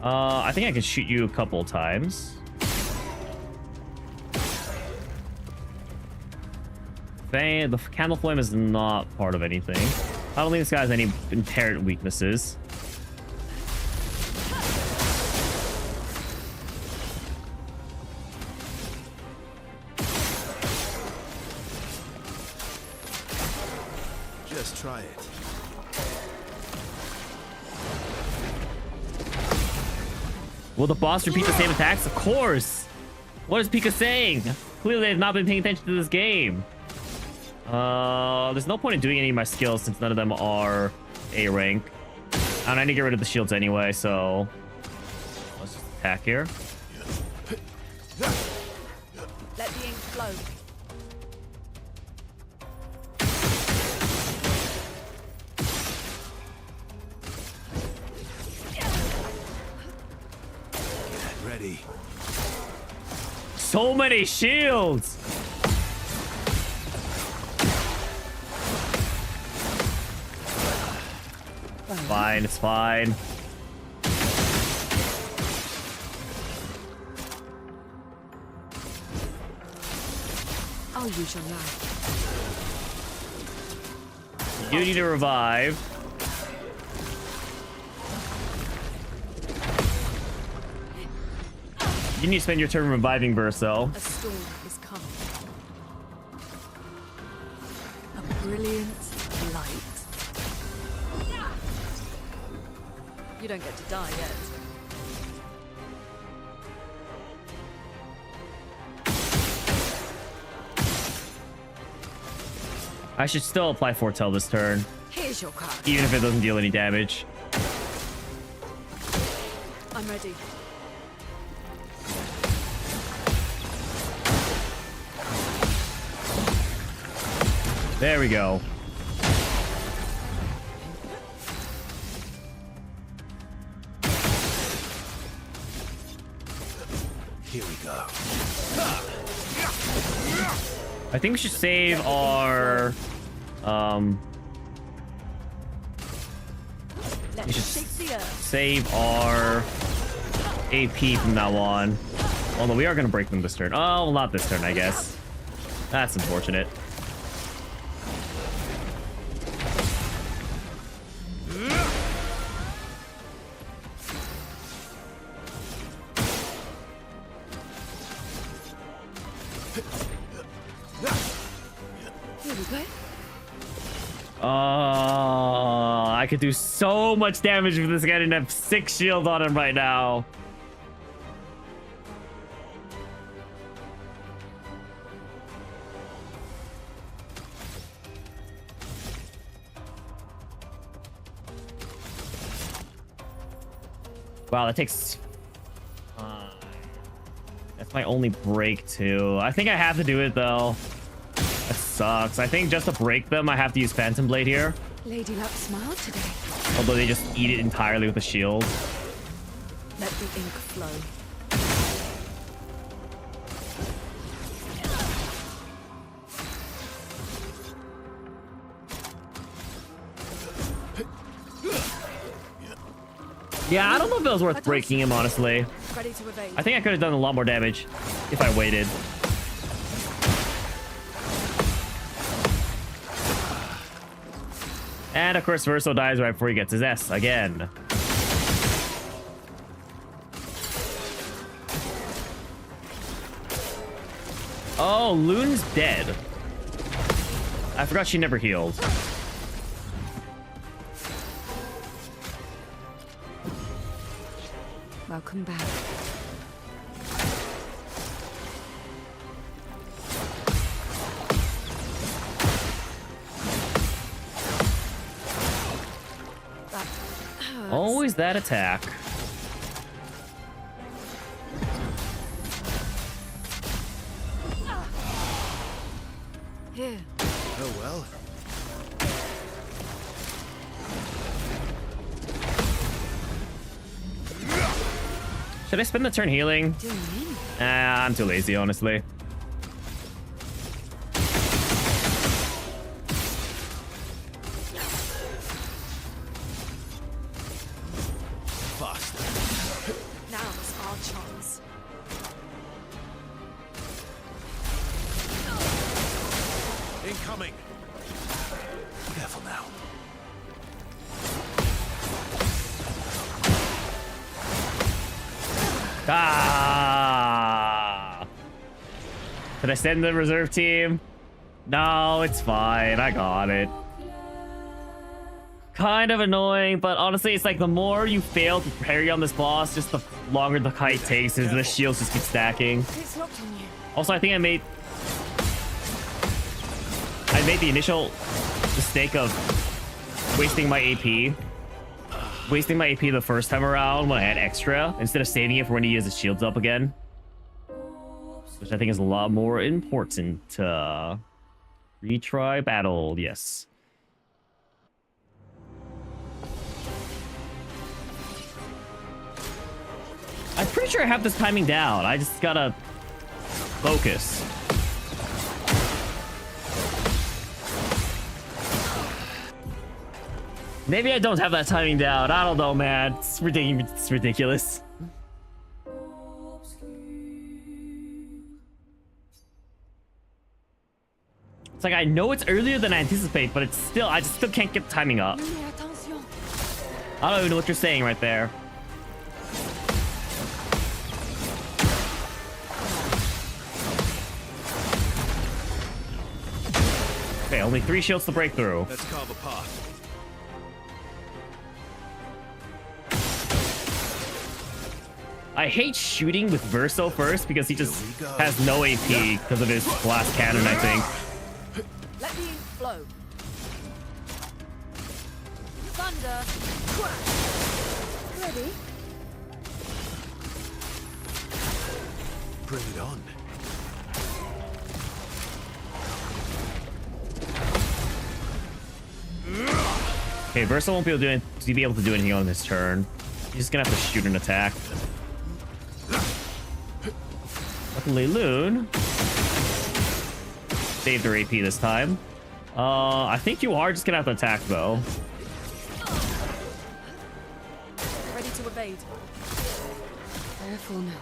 I think I can shoot you a couple times. The candle flame is not part of anything. I don't think this guy has any inherent weaknesses. Just try it. Will the boss repeat the same attacks? Of course! What is Pika saying? Clearly they've not been paying attention to this game. There's no point in doing any of my skills since none of them are A rank. And I need to get rid of the shields anyway, so let's just attack here. Let the ink flow. Ready. So many shields! Fine, it's fine. I'll use your knife. You need to revive. You need to spend your turn reviving Verso. A storm is coming. A brilliant light. You don't get to die yet. I should still apply Foretell this turn, Here's your card. even if it doesn't deal any damage. I'm ready. There we go. Here we go. I think we should save our Let's we should shake the earth. save our AP from now on. Although we are gonna break them this turn. Oh, well, not this turn, I guess. That's unfortunate. Here we go. I could do so much damage with this guy and have 6 shield on him right now. Wow, that takes... that's my only break, too. I think I have to do it, though. That sucks. I think just to break them, I have to use Phantom Blade here. Lady Luck smiled today. Although they just eat it entirely with a shield. Let the ink flow. Yeah, I don't know if it was worth breaking him, honestly. Ready to evade. I think I could have done a lot more damage if I waited. And of course, Verso dies right before he gets his S again. Oh, Loon's dead. I forgot she never healed. Welcome back. That hurts. Always that attack. Here. Oh well. Should I spend the turn healing? Do me. I'm too lazy, honestly. incoming! Careful now. Ah! Did I send the reserve team? No, it's fine. I got it. Kind of annoying, but honestly, it's like the more you fail to parry on this boss, just the longer the kite takes, and the shields just keep stacking. It's locked on you. Also, I think I made the initial mistake of wasting my AP. Wasting my AP the first time around when I had extra, instead of saving it for when he has his shields up again. Which I think is a lot more important. Retry battle, yes. I'm pretty sure I have this timing down. I just gotta focus. Maybe I don't have that timing down. I don't know, man. It's ridiculous. It's ridiculous. It's like I know it's earlier than I anticipate, but it's still, I just still can't get timing up. I don't even know what you're saying right there. Okay, only 3 shields to break through. Let's carve a path. I hate shooting with Verso first because he just has no AP because of his blast cannon, I think. Let the ink flow. Thunder. Ready? Bring it on. Okay, Verso won't be able to do anything on his turn. He's just gonna have to shoot an attack. Luckily, Loon saved her AP this time. I think you are just gonna have to attack though. Ready to evade. Careful now.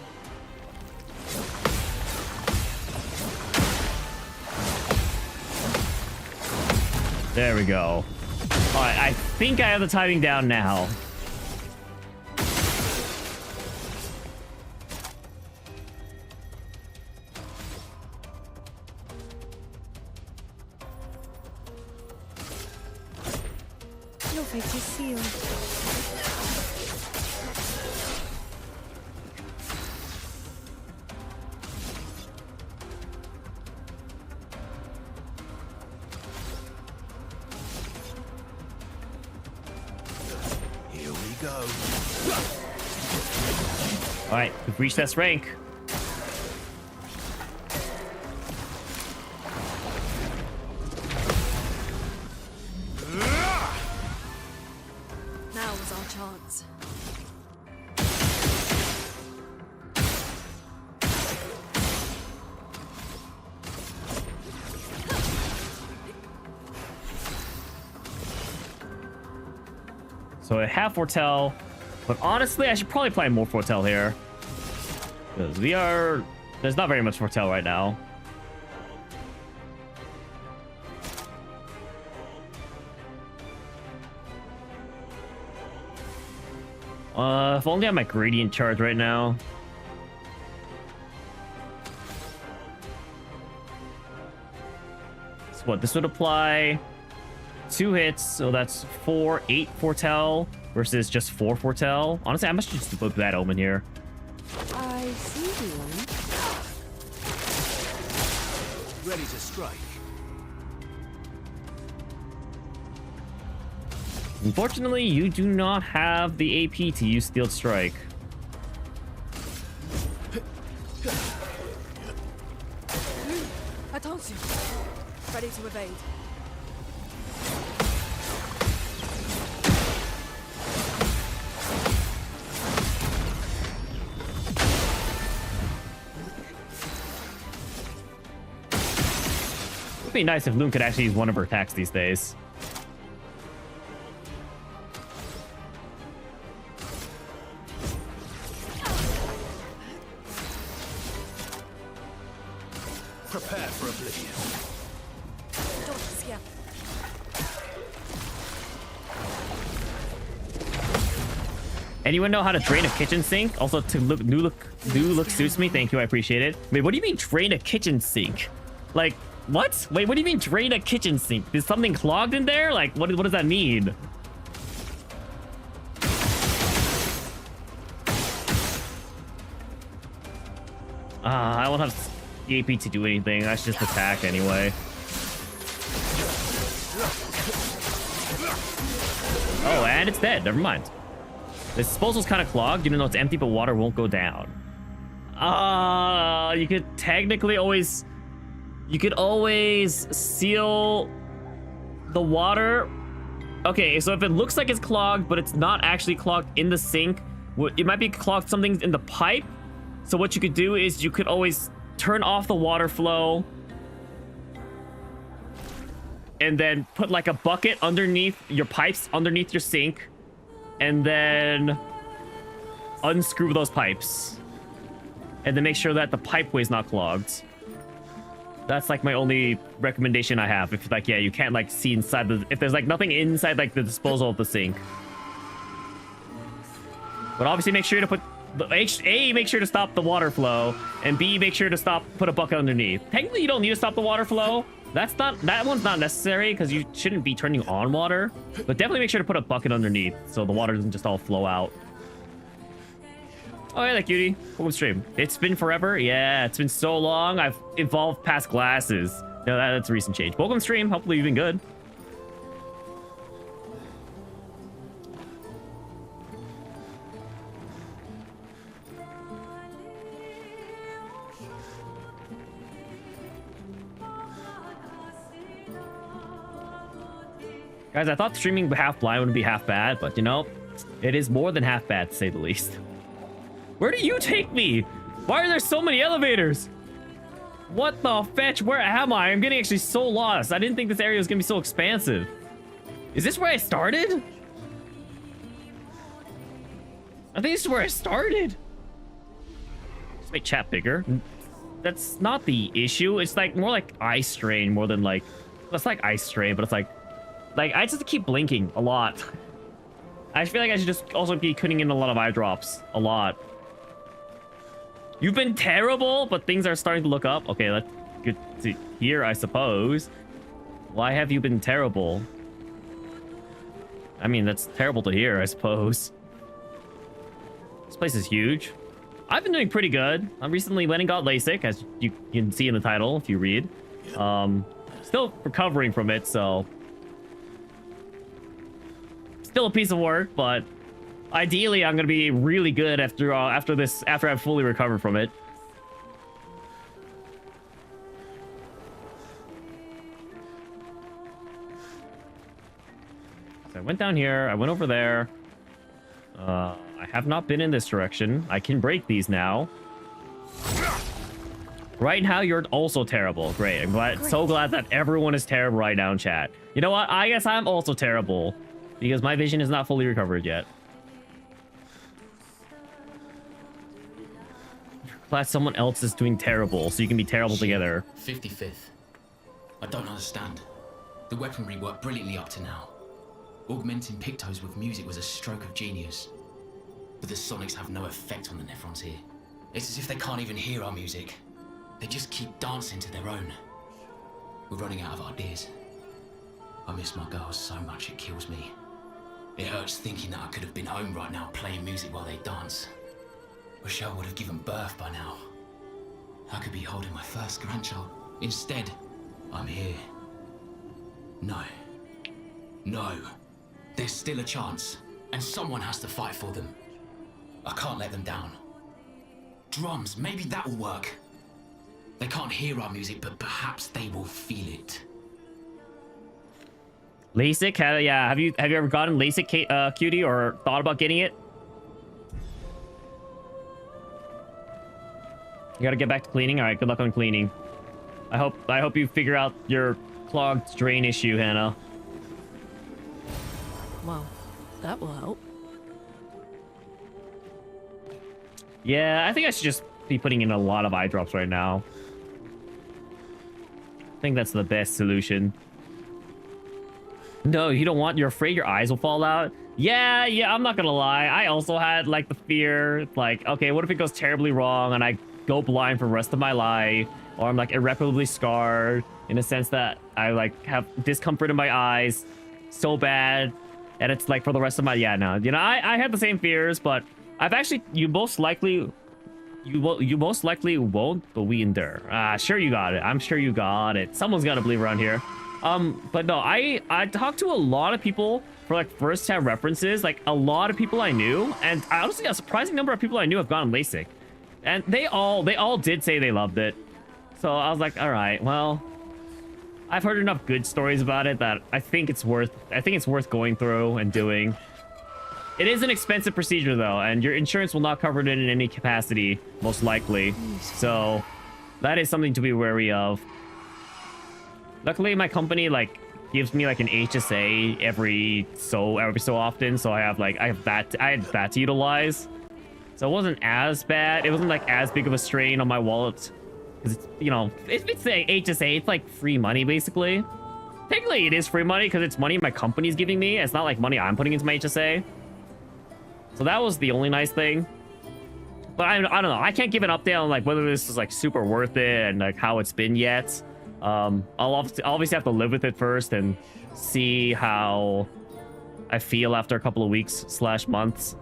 There we go. All right, I think I have the timing down now. Your fate is sealed. Here we go. All right, we've reached S rank. Now is our chance. So I have Foretell, but honestly, I should probably play more Foretell here. Because there's not very much Foretell right now. If only I have my Gradient charge right now. So what, this would apply 2 hits, so that's 8 Foretell versus just 4 Foretell. Honestly, I must just book that Omen here. I see one. Ready to strike. Unfortunately, you do not have the AP to use Steel Strike. Attention. Ready to evade. It would be nice if Loon could actually use one of her attacks these days. Prepare for oblivion. Dodge Yeah. Anyone know how to drain a kitchen sink? Also, to new look suits me. Thank you, I appreciate it. Wait, what do you mean drain a kitchen sink? Like, what? Wait, what do you mean drain a kitchen sink? Is something clogged in there? Like, what does that mean? I won't have AP to do anything. I should just attack anyway. Oh, and it's dead. Never mind. The disposal's kind of clogged, even though it's empty, but water won't go down. You could technically always... You could always seal the water. Okay, so if it looks like it's clogged, but it's not actually clogged in the sink, it might be clogged something in the pipe. So what you could do is you could always turn off the water flow and then put like a bucket underneath your pipes, underneath your sink, and then unscrew those pipes. And then make sure that the pipeway's not clogged. That's like my only recommendation I have. If like, yeah, you can't like see inside if there's like nothing inside like the disposal of the sink. But obviously make sure to put A, make sure to stop the water flow, and B, make sure to put a bucket underneath. Technically, you don't need to stop the water flow. That one's not necessary because you shouldn't be turning on water, but definitely make sure to put a bucket underneath so the water doesn't just all flow out. Oh, yeah, cutie. Welcome stream. It's been forever. Yeah, it's been so long. I've evolved past glasses. No, that's a recent change. Welcome stream. Hopefully you've been good. Guys, I thought streaming half blind wouldn't be half bad, but you know, it is more than half bad, to say the least. Where do you take me? Why are there so many elevators? What the fetch? Where am I? I'm getting actually so lost. I didn't think this area was gonna be so expansive. Is this where I started? I think this is where I started. Let's make chat bigger. That's not the issue. It's like more like eye strain more than like... It's like eye strain, but it's like I just keep blinking a lot. I feel like I should just also be putting in a lot of eye drops. A lot. You've been terrible, but things are starting to look up. Okay, that's good to hear, I suppose. Why have you been terrible? I mean, that's terrible to hear, I suppose. This place is huge. I've been doing pretty good. I recently went and got LASIK, as you can see in the title if you read. Still recovering from it, so... Still a piece of work, but ideally I'm gonna be really good after I've fully recovered from it. So I went down here, I went over there. I have not been in this direction. I can break these now. Right now you're also terrible. Great. I'm glad, so glad that everyone is terrible right now in chat. You know what? I guess I'm also terrible. Because my vision is not fully recovered yet. Glad someone else is doing terrible, so you can be terrible together. 55th. I don't understand. The weaponry worked brilliantly up to now. Augmenting Pictos with music was a stroke of genius. But the sonics have no effect on the Nephrons here. It's as if they can't even hear our music. They just keep dancing to their own. We're running out of ideas. I miss my girls so much it kills me. It hurts thinking that I could have been home right now playing music while they dance. Wish I would have given birth by now. I could be holding my first grandchild. Instead, I'm here. No. No. There's still a chance, and someone has to fight for them. I can't let them down. Drums, maybe that will work. They can't hear our music, but perhaps they will feel it. LASIK? Yeah, have you ever gotten LASIK, cutie, or thought about getting it? You gotta get back to cleaning. All right, good luck on cleaning. I hope you figure out your clogged drain issue, Hannah. Well, that will help. Yeah, I think I should just be putting in a lot of eye drops right now. I think that's the best solution. No, you don't want. You're afraid your eyes will fall out. Yeah, I'm not gonna lie. I also had like the fear, like, okay, what if it goes terribly wrong and I go blind for the rest of my life, or I'm like irreparably scarred in a sense that I like have discomfort in my eyes so bad, and it's like for the rest of my I had the same fears, but I've actually you most likely won't, but we endure. Sure you got it. I'm sure you got it. Someone's got to believe around here. But no, I talked to a lot of people for like first-hand references, like a lot of people I knew, and honestly a surprising number of people I knew have gotten LASIK, and they all did say they loved it. So I was like, all right, well, I've heard enough good stories about it that I think it's worth going through and doing. It is an expensive procedure though, and your insurance will not cover it in any capacity, most likely. So that is something to be wary of. Luckily, my company like gives me like an HSA every so often, so I had that to utilize. So it wasn't as bad. It wasn't like as big of a strain on my wallet, because it's, you know, it's like HSA, it's like free money basically. Technically, it is free money because it's money my company's giving me. It's not like money I'm putting into my HSA. So that was the only nice thing. But I don't know. I can't give an update on like whether this is like super worth it and like how it's been yet. I'll obviously have to live with it first and see how I feel after a couple of weeks / months.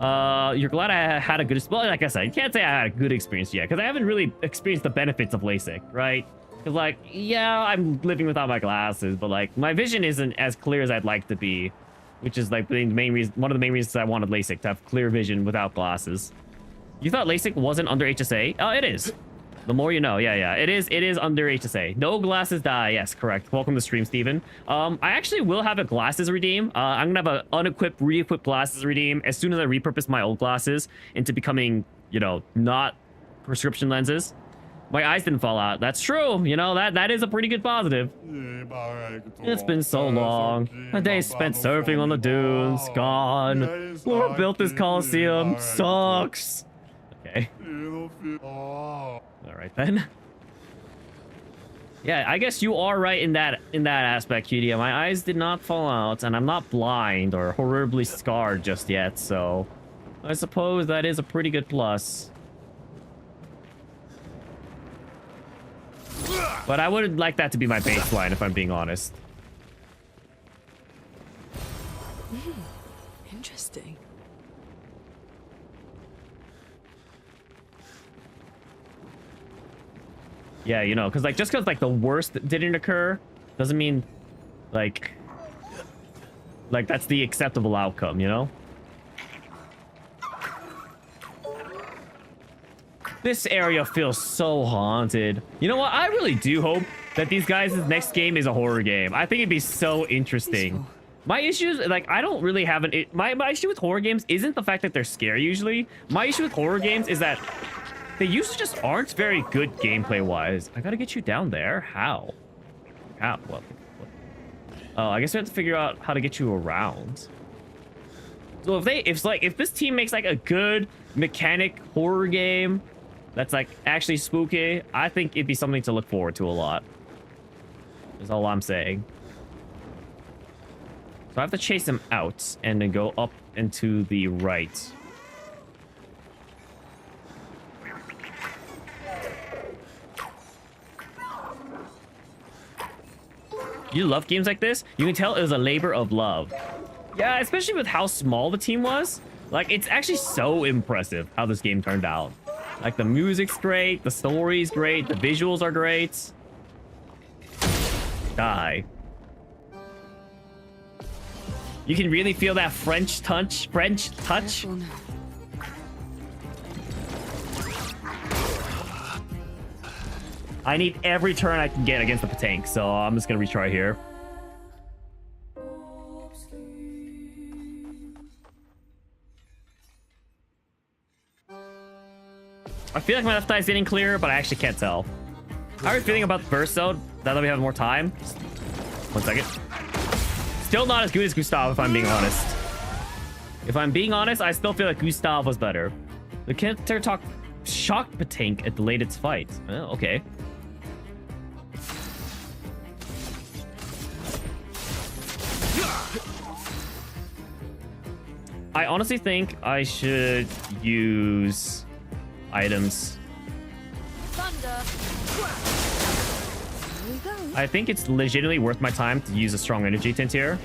You're glad I had a good, well, like I said, you can't say I had a good experience yet, because I haven't really experienced the benefits of LASIK, right? Because like, yeah, I'm living without my glasses, but like my vision isn't as clear as I'd like to be, which is like the main reason, one of the main reasons I wanted LASIK, to have clear vision without glasses. You thought LASIK wasn't under HSA? Oh, it is. The more you know. Yeah. It is under HSA. No glasses die. Yes, correct. Welcome to stream, Steven. I actually will have a glasses redeem. I'm gonna have an unequipped, re-equipped glasses redeem as soon as I repurpose my old glasses into becoming, you know, not prescription lenses. My eyes didn't fall out. That's true. You know, that is a pretty good positive. It's been so long. A day spent surfing on the dunes. Gone. Whoever built this Coliseum sucks. Okay. All right then. Yeah, I guess you are right in that aspect, Cutie. My eyes did not fall out, and I'm not blind or horribly scarred just yet, so I suppose that is a pretty good plus. But I would like that to be my baseline, if I'm being honest. Interesting. Yeah, you know, because like just because like the worst didn't occur doesn't mean like that's the acceptable outcome, you know? This area feels so haunted. You know what? I really do hope that these guys' next game is a horror game. I think it'd be so interesting. My issues, like, I don't really have my issue with horror games isn't the fact that they're scary usually. My issue with horror games is that they usually just aren't very good gameplay wise. I gotta get you down there. How? What? Oh, I guess we have to figure out how to get you around. So if this team makes like a good mechanic horror game that's like actually spooky, I think it'd be something to look forward to a lot. Is all I'm saying. So I have to chase him out and then go up and to the right. You love games like this? You can tell it was a labor of love. Yeah, especially with how small the team was. Like, it's actually so impressive how this game turned out. Like, the music's great, the story's great, the visuals are great. Die. You can really feel that French touch. Careful now. I need every turn I can get against the tank, so I'm just gonna retry here. I feel like my left eye's getting clearer, but I actually can't tell. How are you feeling about the burst though? Now that we have more time? 1 second. Still not as good as Gustav, if I'm being honest. If I'm being honest, I still feel like Gustav was better. The character talk shocked the tank at delayed its fight. Oh, okay. I honestly think I should use items. Thunder. Here we go. I think it's legitimately worth my time to use a strong energy tint here.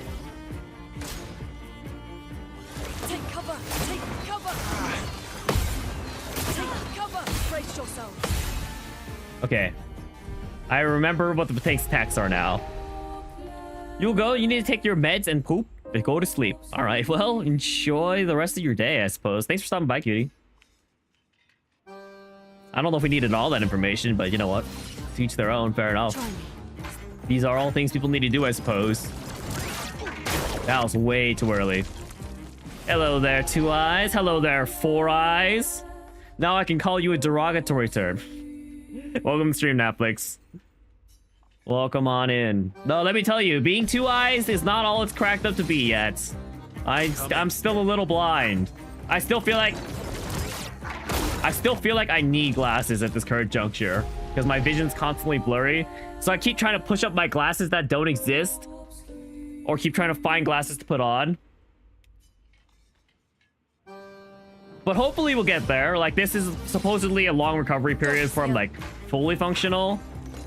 Take cover. Take cover. Take cover. Brace yourself. Okay. I remember what the takes attacks are now. You'll go. You need to take your meds and poop and go to sleep. All right. Well, enjoy the rest of your day, I suppose. Thanks for stopping by, cutie. I don't know if we needed all that information, but you know what? To each their own. Fair enough. Try me. These are all things people need to do, I suppose. That was way too early. Hello there, 2 eyes. Hello there, 4 eyes. Now I can call you a derogatory term. Welcome to stream, Netflix. Welcome on in. No, let me tell you, being 2 eyes is not all it's cracked up to be yet. I'm still a little blind. I still feel like I need glasses at this current juncture because my vision's constantly blurry. So I keep trying to push up my glasses that don't exist, or keep trying to find glasses to put on. But hopefully we'll get there. Like, this is supposedly a long recovery period from like fully functional.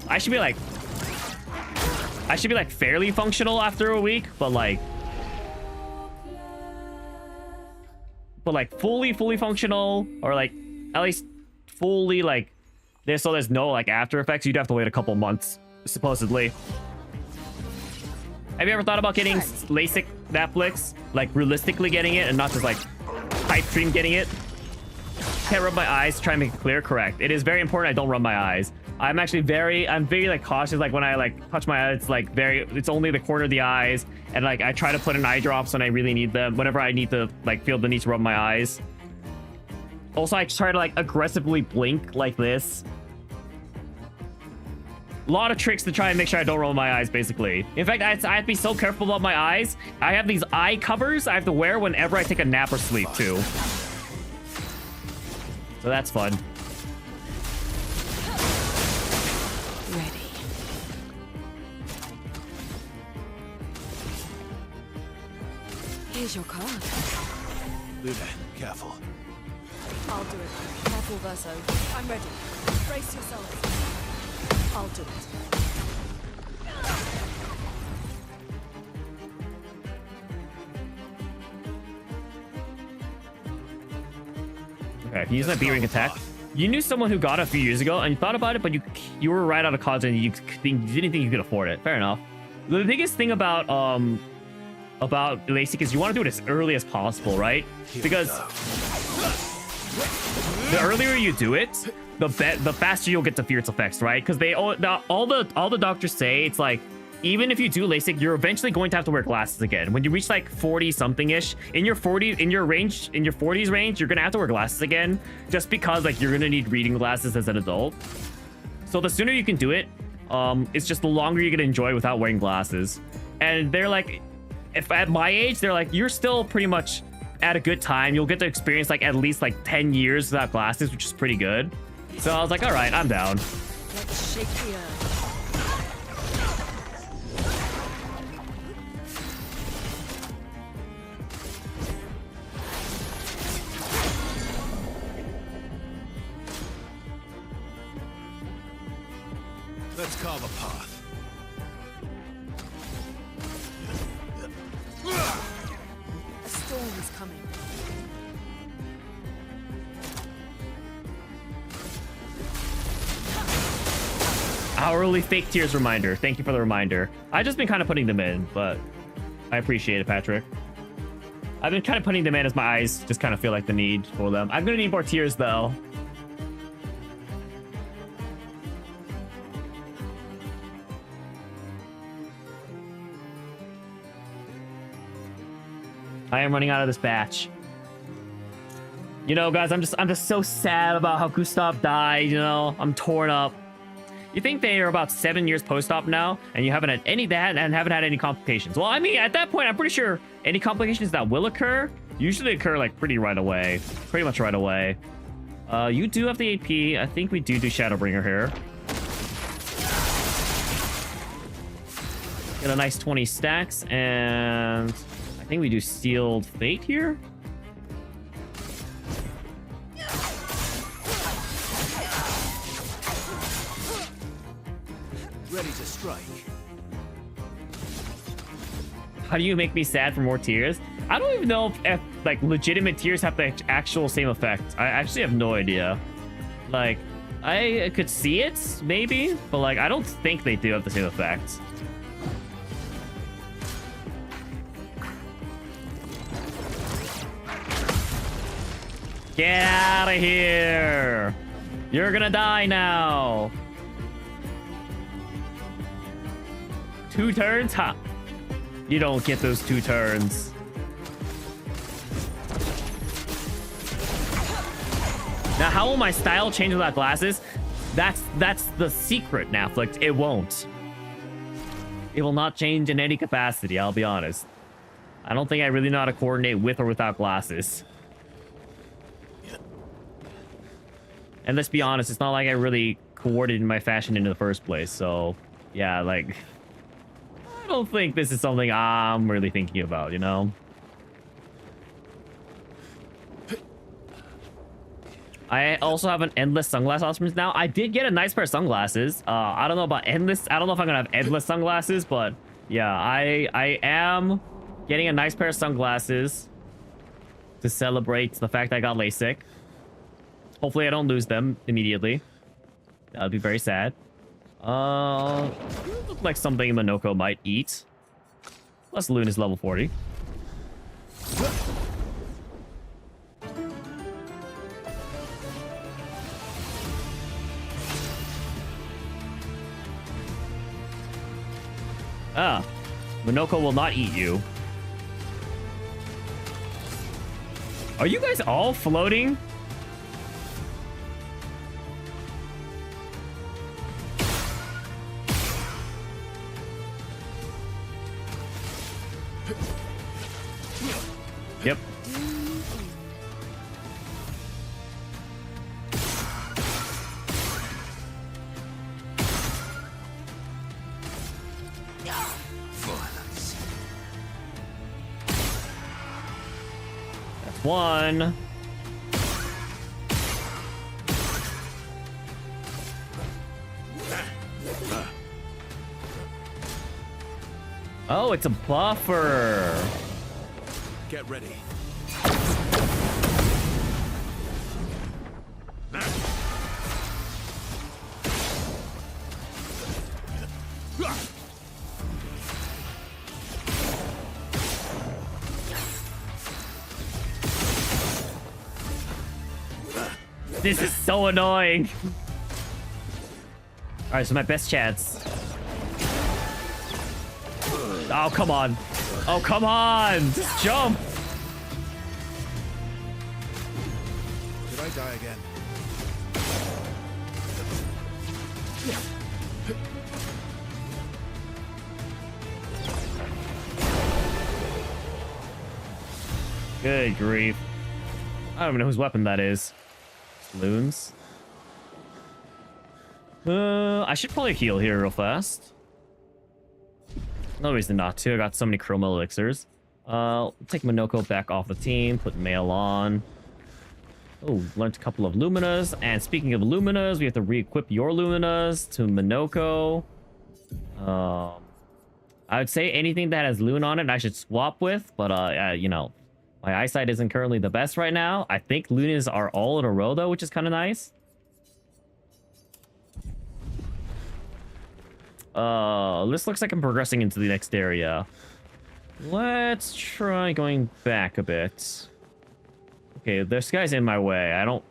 I should be like fairly functional after a week, but like fully functional, or like at least fully like this, so there's no like after effects. You'd have to wait a couple months supposedly. Have you ever thought about getting LASIK Netflix, like realistically getting it and not just like pipe dream getting it? Can't rub my eyes, try and make it clear. Correct. It is very important I don't rub my eyes. I'm very like cautious. Like when I like touch my eyes, it's only the corner of the eyes, and like I try to put in eye drops when I really need them, whenever I need to like feel the need to rub my eyes. Also, I try to like aggressively blink like this. A lot of tricks to try and make sure I don't roll my eyes, basically. In fact, I have to be so careful about my eyes. I have these eye covers I have to wear whenever I take a nap or sleep, too. So that's fun. Ready. Here's your card. Luna, careful. I'll do it. Careful, Verso. I'm ready. Brace yourself. I'll do it. Okay, if you use that B-Ring attack. You knew someone who got it a few years ago and you thought about it, but you were right out of college and you didn't think you could afford it. Fair enough. The biggest thing about LASIK is you want to do it as early as possible, right? Because the earlier you do it, the faster you'll get to feel its effects, right? Because all the doctors say, it's like, even if you do LASIK, you're eventually going to have to wear glasses again. When you reach like 40 something ish, in your 40s range, you're gonna have to wear glasses again, just because like you're gonna need reading glasses as an adult. So the sooner you can do it, it's just the longer you can enjoy without wearing glasses. And they're like, if at my age, they're like, you're still pretty much at a good time. You'll get to experience like at least like 10 years without glasses, which is pretty good. So I was like, all right, I'm down. Let's shake the earth. Let's carve a path. A storm is coming. Hourly fake tears reminder. Thank you for the reminder. I've just been kind of putting them in, but I appreciate it, Patrick. I've been kind of putting them in as my eyes just kind of feel like the need for them. I'm gonna need more tears though. I am running out of this batch. You know, guys, I'm just so sad about how Gustav died, you know? I'm torn up. You think they are about 7 years post-op now, and you haven't had any complications. Well, I mean, at that point, I'm pretty sure any complications that will occur usually occur like pretty much right away. You do have the AP. I think we do Shadowbringer here. Get a nice 20 stacks, and I think we do Sealed Fate here. Ready to strike. How do you make me sad for more tears? I don't even know if like legitimate tears have the actual same effect. I actually have no idea. Like, I could see it maybe, but like I don't think they do have the same effect. Get out of here! You're gonna die now. 2 turns? Ha! You don't get those 2 turns. Now, how will my style change without glasses? That's the secret, Netflix. It won't. It will not change in any capacity, I'll be honest. I don't think I really know how to coordinate with or without glasses. And let's be honest, it's not like I really coordinated my fashion in the first place. So, yeah, like, I don't think this is something I'm really thinking about, you know? I also have an endless sunglass options now. I did get a nice pair of sunglasses. I don't know about endless. I don't know if I'm gonna have endless sunglasses, but yeah, I am getting a nice pair of sunglasses to celebrate the fact I got LASIK. Hopefully I don't lose them immediately. That would be very sad. Look like something Minoko might eat. Plus Loon is level 40. Ah, Minoko will not eat you. Are you guys all floating? Yep. That's one. Oh, it's a buffer. Get ready. This is so annoying. All right, so my best chance. Oh, come on. Oh, come on. Just jump. Did I die again? Good grief. I don't even know whose weapon that is. Loons. I should probably heal here real fast. No reason not to. I got so many chroma elixirs. Take Minoko back off the team. Put Mail on. Oh, learned a couple of Luminas. And speaking of Luminas, we have to re-equip your Luminas to Minoko. I would say anything that has Loon on it, I should swap with. But, you know, my eyesight isn't currently the best right now. I think Lunas are all in a row, though, which is kind of nice. This looks like I'm progressing into the next area. Let's try going back a bit. Okay, this guy's in my way. I don't...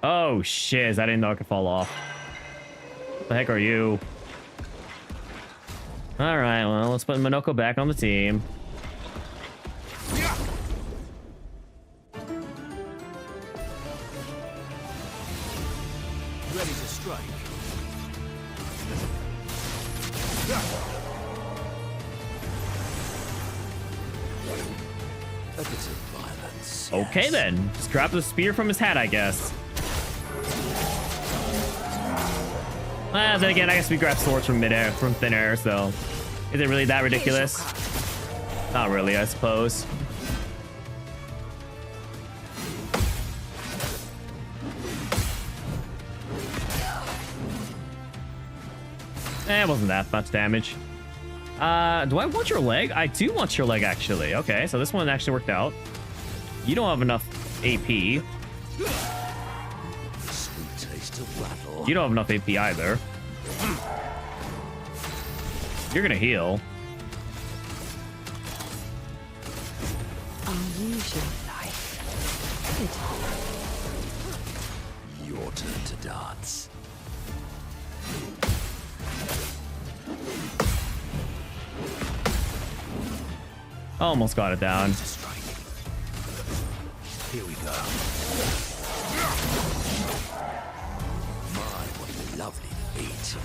Oh, shiz. I didn't know I could fall off. What the heck are you? Alright, well, let's put Minoko back on the team. Ready to strike. A bit of violence. Okay, then. Just grab the spear from his hat, I guess. Then again, I guess we grab swords from midair, from thin air, so... Is it really that ridiculous? Not really, I suppose. It wasn't that much damage. Do I want your leg? I do want your leg, actually. Okay, so this one actually worked out. You don't have enough AP. Sweet taste of rattle. You don't have enough AP either. You're gonna heal. Unusual life. Good. Your turn to dance. Almost got it down. Here we go. My, what a lovely feat.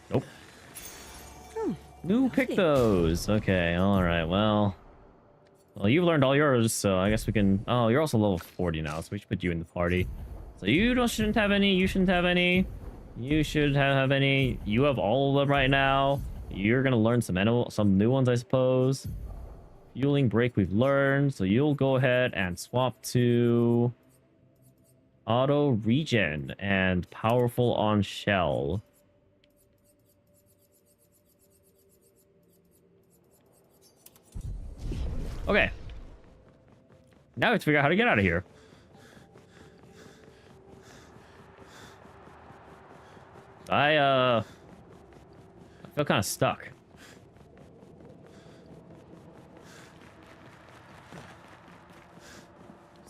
Nope. Who picked those? Okay, alright, well, you've learned all yours, so I guess we can... Oh, you're also level 40 now, so we should put you in the party. So you shouldn't have any, you shouldn't have any, you should have any, you have all of them right now. You're gonna learn some new ones, I suppose. Fueling break we've learned, so you'll go ahead and swap to auto regen and powerful on shell. Okay. Now we have to figure out how to get out of here. I feel kind of stuck.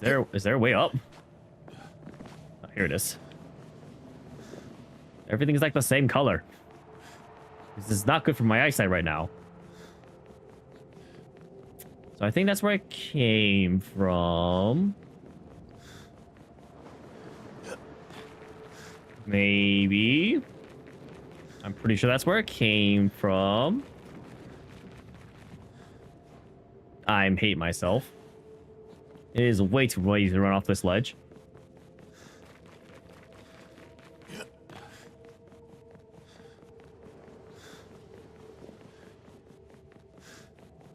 Is there a way up? Oh, here it is. Everything's like the same color. This is not good for my eyesight right now. So I think that's where I came from. Maybe. I'm pretty sure that's where it came from. I hate myself. It is way too easy to run off this ledge.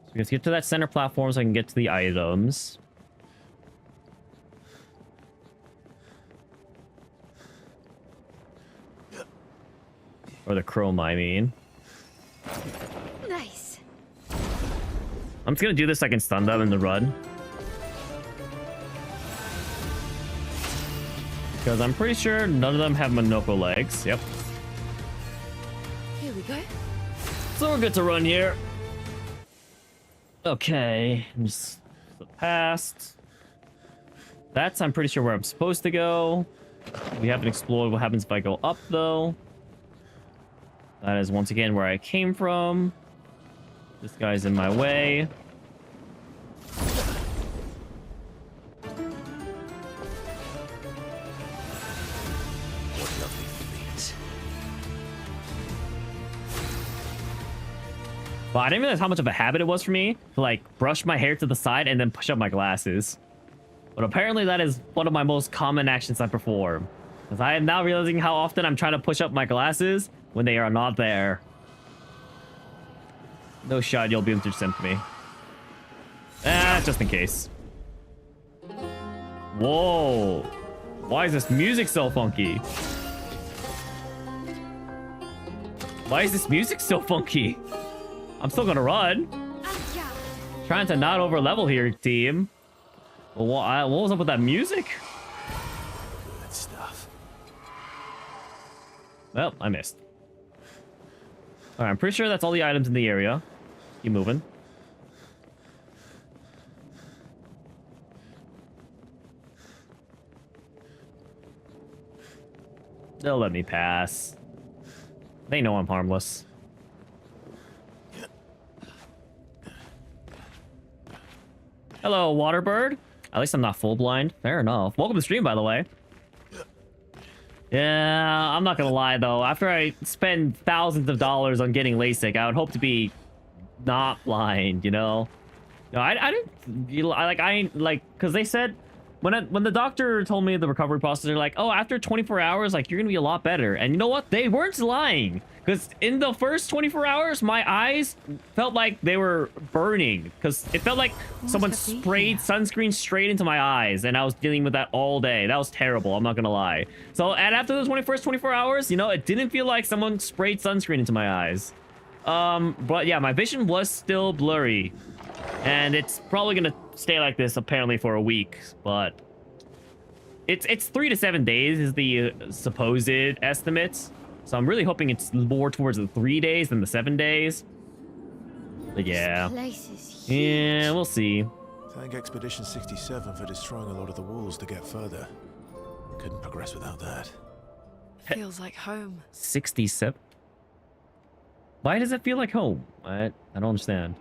So we have to get to that center platform so I can get to the items. Or the chrome, I mean. Nice. I'm just gonna do this so I can stun them in the run. Because I'm pretty sure none of them have Monoko legs. Yep. Here we go. So we're good to run here. Okay. Just the past. That's, I'm pretty sure, where I'm supposed to go. We haven't explored what happens if I go up, though. That is, once again, where I came from. This guy's in my way. What lovely feet. Well, I didn't realize how much of a habit it was for me to, like, brush my hair to the side and then push up my glasses. But apparently that is one of my most common actions I perform. Because I am now realizing how often I'm trying to push up my glasses when they are not there. No shot you'll be able to simp me. Just in case. Whoa. Why is this music so funky? Why is this music so funky? I'm still gonna run. Trying to not over level here, team. But what was up with that music? Good stuff. Well, I missed. Alright, I'm pretty sure that's all the items in the area. Keep moving. They'll let me pass. They know I'm harmless. Hello, Waterbird. At least I'm not full blind. Fair enough. Welcome to the stream, by the way. Yeah, I'm not gonna lie though. After I spend thousands of dollars on getting LASIK, I would hope to be not blind. You know? No, I didn't. I ain't like, because they said when the doctor told me the recovery process, they're like, oh, after 24 hours, like you're gonna be a lot better. And you know what? They weren't lying, because in the first 24 hours, my eyes felt like they were burning, because it felt like someone sprayed sunscreen straight into my eyes, and I was dealing with that all day. That was terrible. I'm not gonna lie. So, and after the 24 hours, you know, it didn't feel like someone sprayed sunscreen into my eyes. But yeah, my vision was still blurry, and it's probably gonna stay like this apparently for a week, but it's 3 to 7 days is the supposed estimate. So I'm really hoping it's more towards the 3 days than the 7 days. But yeah. This place is huge. Yeah, we'll see. Thank Expedition 67 for destroying a lot of the walls to get further. Couldn't progress without that. Feels like home. 67. Why does it feel like home? I don't understand.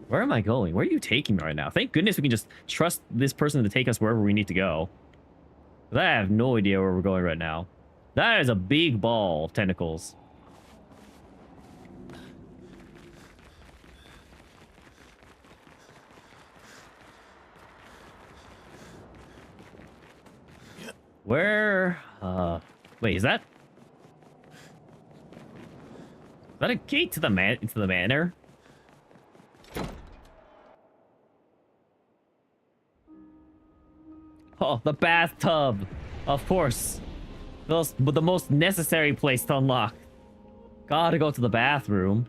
Where am I going? Where are you taking me right now? Thank goodness we can just trust this person to take us wherever we need to go. 'Cause I have no idea where we're going right now. That is a big ball of tentacles. Where? Wait, is that a gate to the manor? Oh, the bathtub. Of course. The most necessary place to unlock. Gotta go to the bathroom.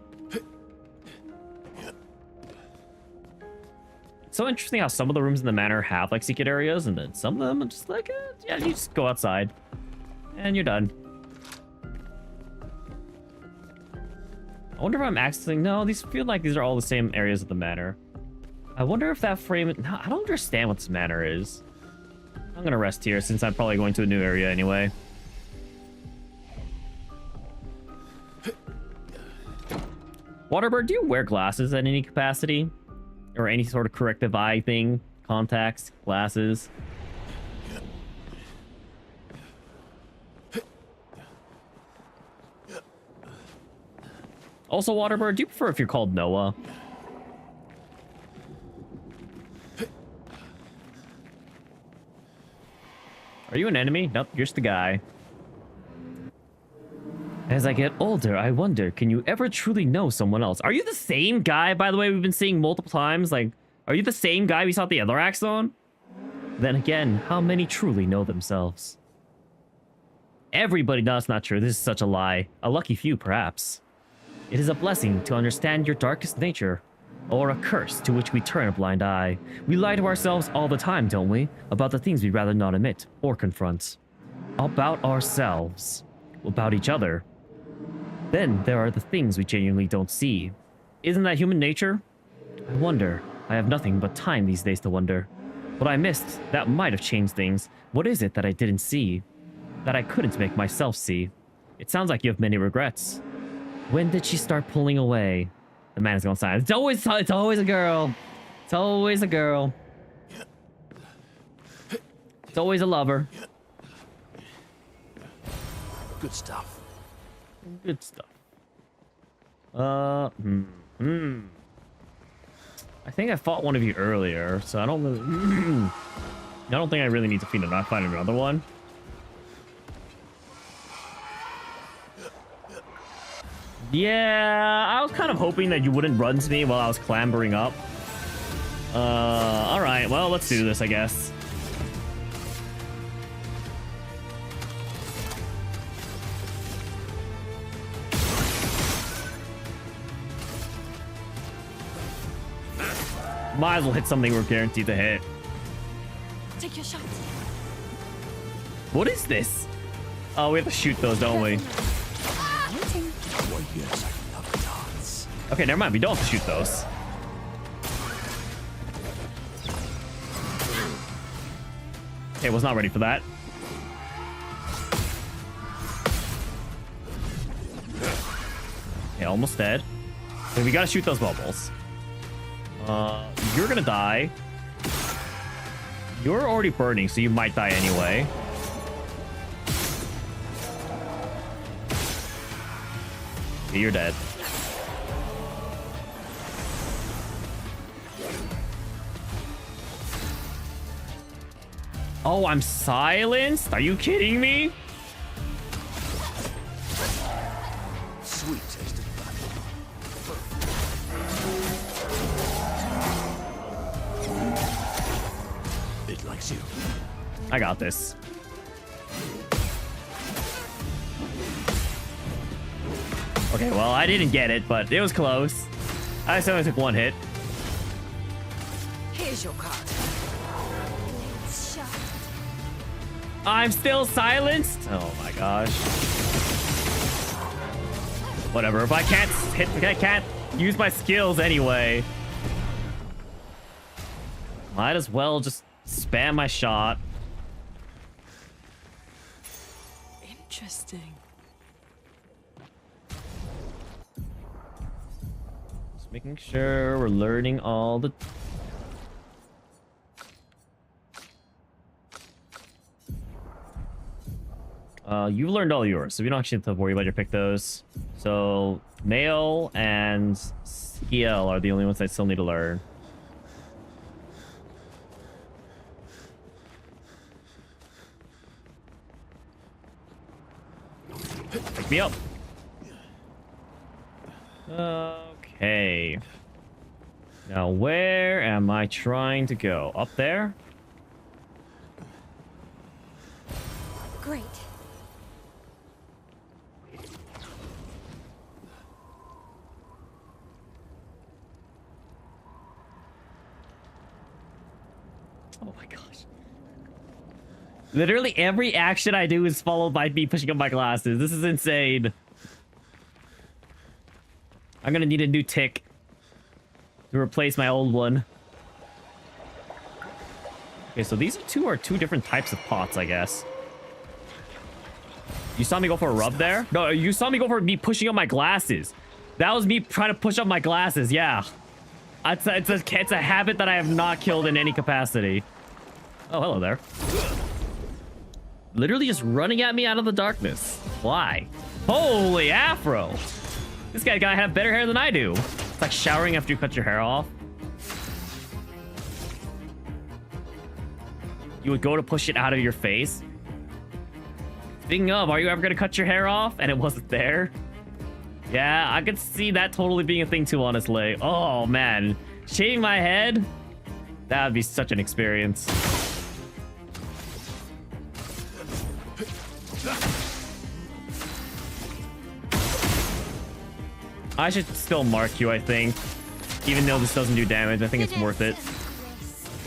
It's so interesting how some of the rooms in the manor have like secret areas, and then some of them are just like, yeah, you just go outside and you're done. I wonder if I'm accessing... No, these feel like these are all the same areas of the manor. I wonder if that frame... No, I don't understand what this manor is. I'm gonna rest here since I'm probably going to a new area anyway. Waterbird, do you wear glasses at any capacity? Or any sort of corrective eye thing? Contacts? Glasses? Also, Waterbird, do you prefer if you're called Noah? Are you an enemy? Nope, you're just the guy. As I get older, I wonder, can you ever truly know someone else? Are you the same guy, by the way, we've been seeing multiple times? Like, are you the same guy we saw at the other Axon? Then again, how many truly know themselves? Everybody, no, that's not true. This is such a lie. A lucky few, perhaps. It is a blessing to understand your darkest nature, or a curse to which we turn a blind eye. We lie to ourselves all the time, don't we? About the things we'd rather not admit or confront. About ourselves. About each other. Then there are the things we genuinely don't see. Isn't that human nature? I wonder. I have nothing but time these days to wonder. What I missed, that might have changed things. What is it that I didn't see? That I couldn't make myself see? It sounds like you have many regrets. When did she start pulling away? The man is going silent. It's always a girl. It's always a girl. It's always a lover. Good stuff. Good stuff. I think I fought one of you earlier, so I don't really... I don't think I really need to find another one. Yeah, I was kind of hoping that you wouldn't run to me while I was clambering up. Alright, well, let's do this, I guess. Might as well hit something we're guaranteed to hit. Take your shot. What is this? Oh, we have to shoot those, don't we? Okay, never mind. We don't have to shoot those. Okay, was not ready for that. Okay, almost dead. Okay, we gotta shoot those bubbles. You're gonna die. You're already burning, so you might die anyway. Okay, you're dead. Oh, I'm silenced? Are you kidding me? Sweet taste of battle. It likes you. I got this. Okay, well, I didn't get it, but it was close. I only took one hit. Here's your card. Shut. I'm still silenced? Oh my gosh. Whatever, if I can't use my skills anyway. Might as well just spam my shot. Interesting. Just making sure we're learning all the... You've learned all yours, so we don't actually have to worry about your pick those. So, Male and Skill are the only ones I still need to learn. Pick me up. Okay. Now, where am I trying to go? Up there? Great. Oh my gosh. Literally every action I do is followed by me pushing up my glasses. This is insane. I'm gonna need a new tick to replace my old one. Okay, so these two are two different types of pots, I guess. You saw me go for a rub there? No, you saw me go for me pushing up my glasses. That was me trying to push up my glasses, yeah. It's a habit that I have not killed in any capacity. Oh, hello there. Literally just running at me out of the darkness. Why? Holy afro! This guy gotta have better hair than I do. It's like showering after you cut your hair off. You would go to push it out of your face. Speaking of, are you ever gonna cut your hair off? And it wasn't there? Yeah, I could see that totally being a thing too, honestly. Oh, man. Shaving my head? That would be such an experience. I should still mark you, I think. Even though this doesn't do damage, I think it's worth it.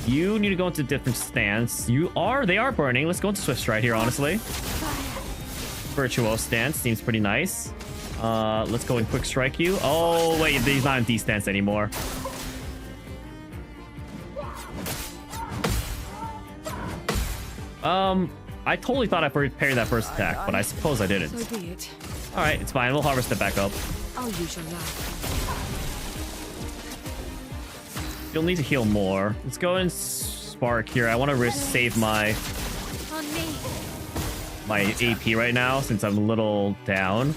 You need to go into a different stance. They are burning. Let's go into Swift Stride here, honestly. Virtuoso stance seems pretty nice. Let's go and quick strike you. Oh, wait, he's not in D stance anymore. I totally thought I parried that first attack, but I suppose I didn't. So be it. All right, it's fine. We'll harvest it back up. I'll use your life. You'll need to heal more. Let's go and spark here. I want to save my AP right now since I'm a little down.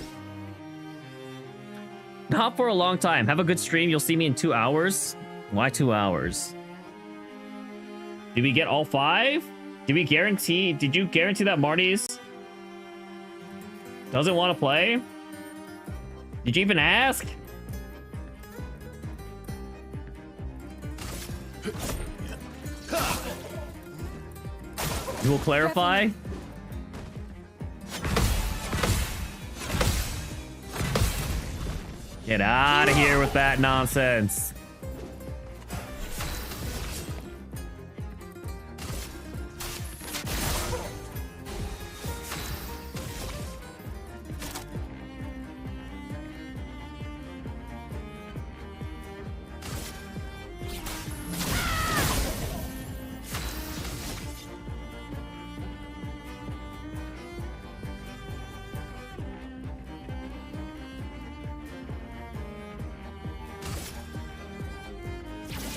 Not for a long time. Have a good stream. You'll see me in 2 hours. Why 2 hours? Did we get all 5? Did you guarantee that Marty's doesn't want to play? Did you even ask? You will clarify? Get out of here with that nonsense.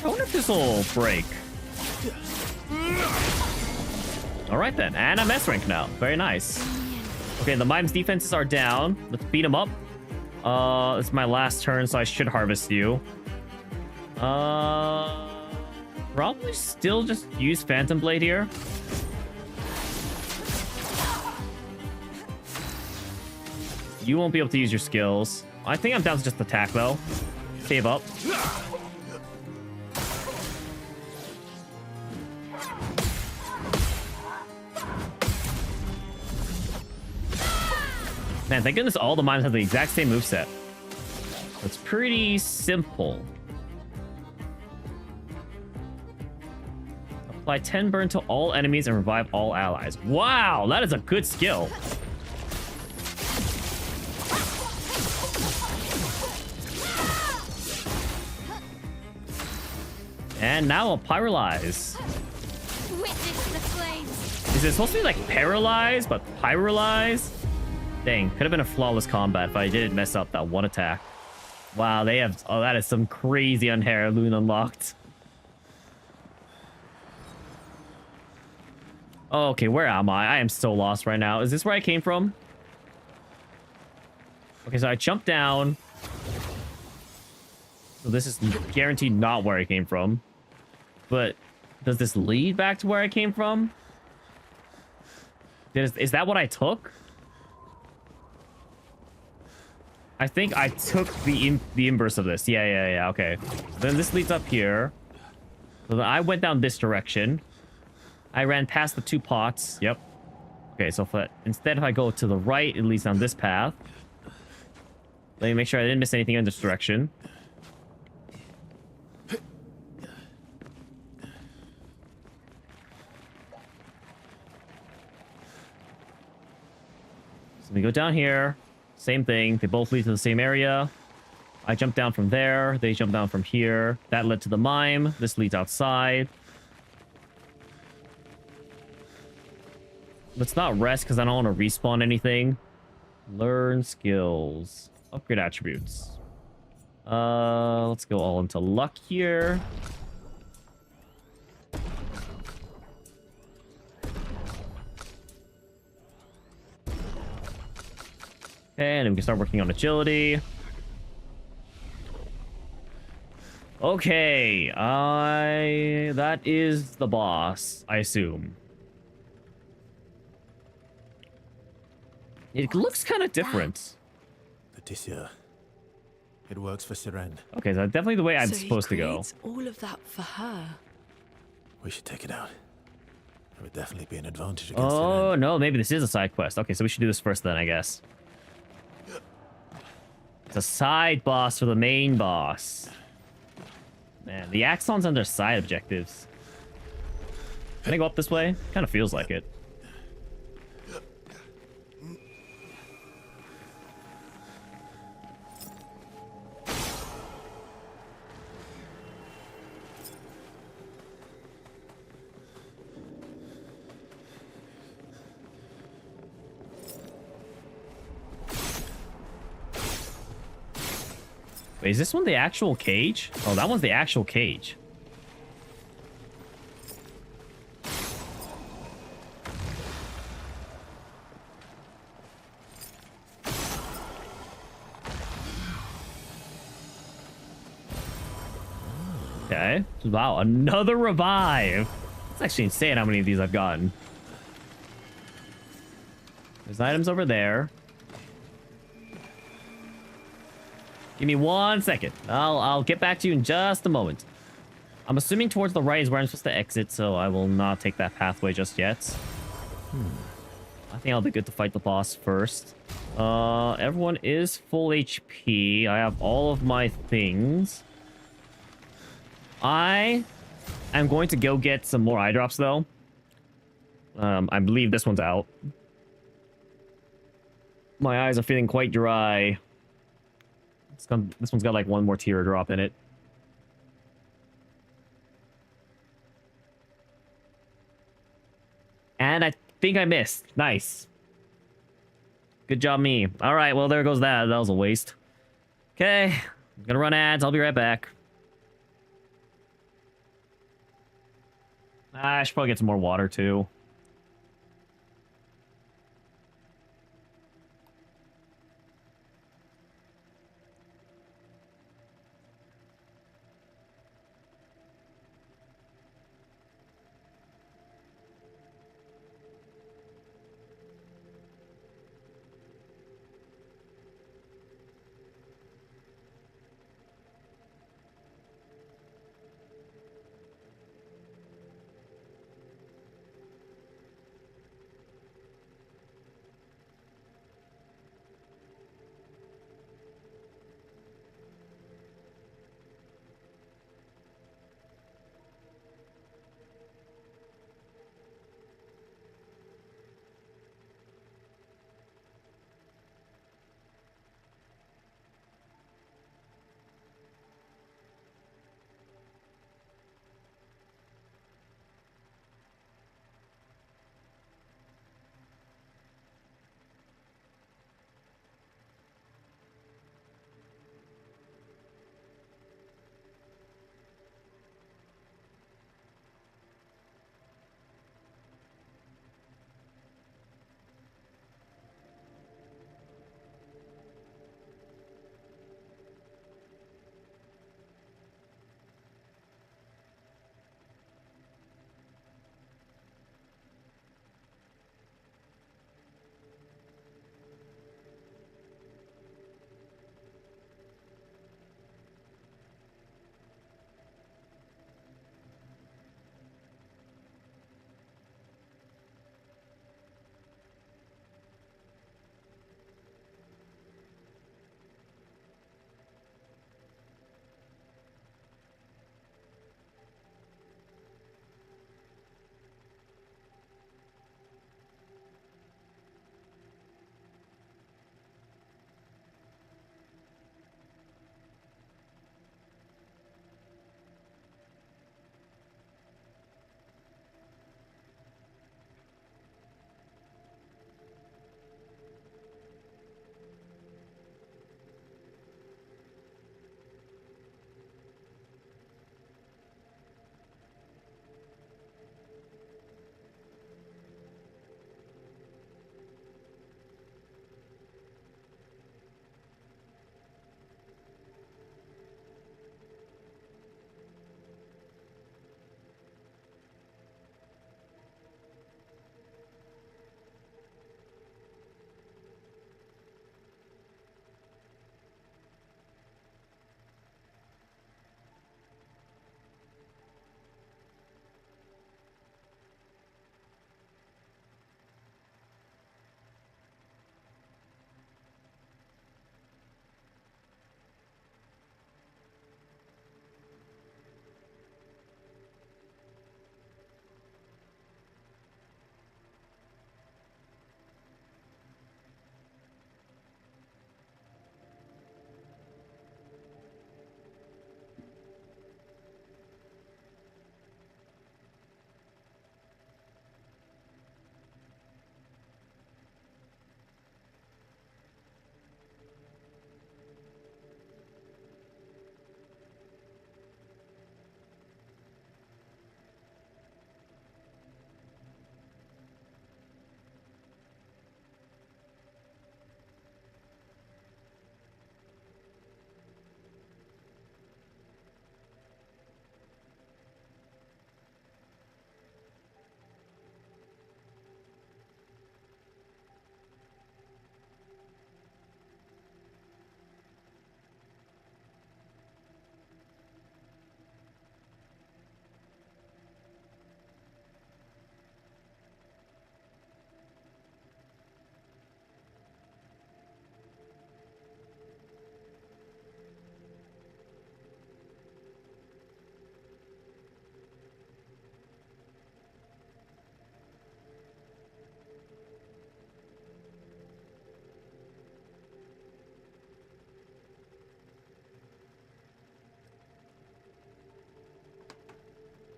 I wonder if this will break. All right then, and I'm S rank now. Very nice. Okay, the Mime's defenses are down. Let's beat him up. It's my last turn, so I should harvest you. Probably still just use Phantom Blade here. You won't be able to use your skills. I think I'm down to just attack, though. Save up. Man, thank goodness all the mimes have the exact same moveset. It's pretty simple. Apply 10 burn to all enemies and revive all allies. Wow, that is a good skill. And now I'll pyrolyze. Witness the flames. Is it supposed to be like paralyze, but pyrolyze? Dang, could have been a flawless combat if I didn't mess up that one attack. Wow, they have... Oh, that is some crazy heirloom unlocked. Oh, okay, where am I? I am so lost right now. Is this where I came from? Okay, so I jumped down. So this is guaranteed not where I came from. But does this lead back to where I came from? Is that what I took? I think I took the inverse of this. Yeah, okay. Then this leads up here. So then I went down this direction. I ran past the two pots. Yep. Okay, so instead if I go to the right, it leads down this path. Let me make sure I didn't miss anything in this direction. So we go down here. Same thing. They both lead to the same area. I jump down from there. They jump down from here. That led to the mime. This leads outside. Let's not rest because I don't want to respawn anything. Learn skills. Upgrade attributes. Let's go all into luck here. And we can start working on agility. Okay, that is the boss, I assume. It looks kind of different. Laetitia. It works for Siren. Okay, so that's definitely the way I'm So he supposed to go. creates all of that for her. We should take it out. It would definitely be an advantage against Oh, Siren. no, maybe this is a side quest. Okay, so we should do this first then, I guess. It's a side boss for the main boss. Man, the Axon's under side objectives. Can I go up this way? Kind of feels like it. Wait, is this one the actual cage? Oh, that one's the actual cage. Okay. Wow, another revive. It's actually insane how many of these I've gotten. There's items over there. Give me 1 second. I'll get back to you in just a moment. I'm assuming towards the right is where I'm supposed to exit, so I will not take that pathway just yet. I think I'll be good to fight the boss first. Everyone is full HP. I have all of my things. I am going to go get some more eye drops, though. I believe this one's out. My eyes are feeling quite dry. This one's got like one more teardrop in it. And I think I missed. Nice. Good job, me. All right, well, there goes that. That was a waste. Okay, I'm gonna run ads. I'll be right back. I should probably get some more water, too.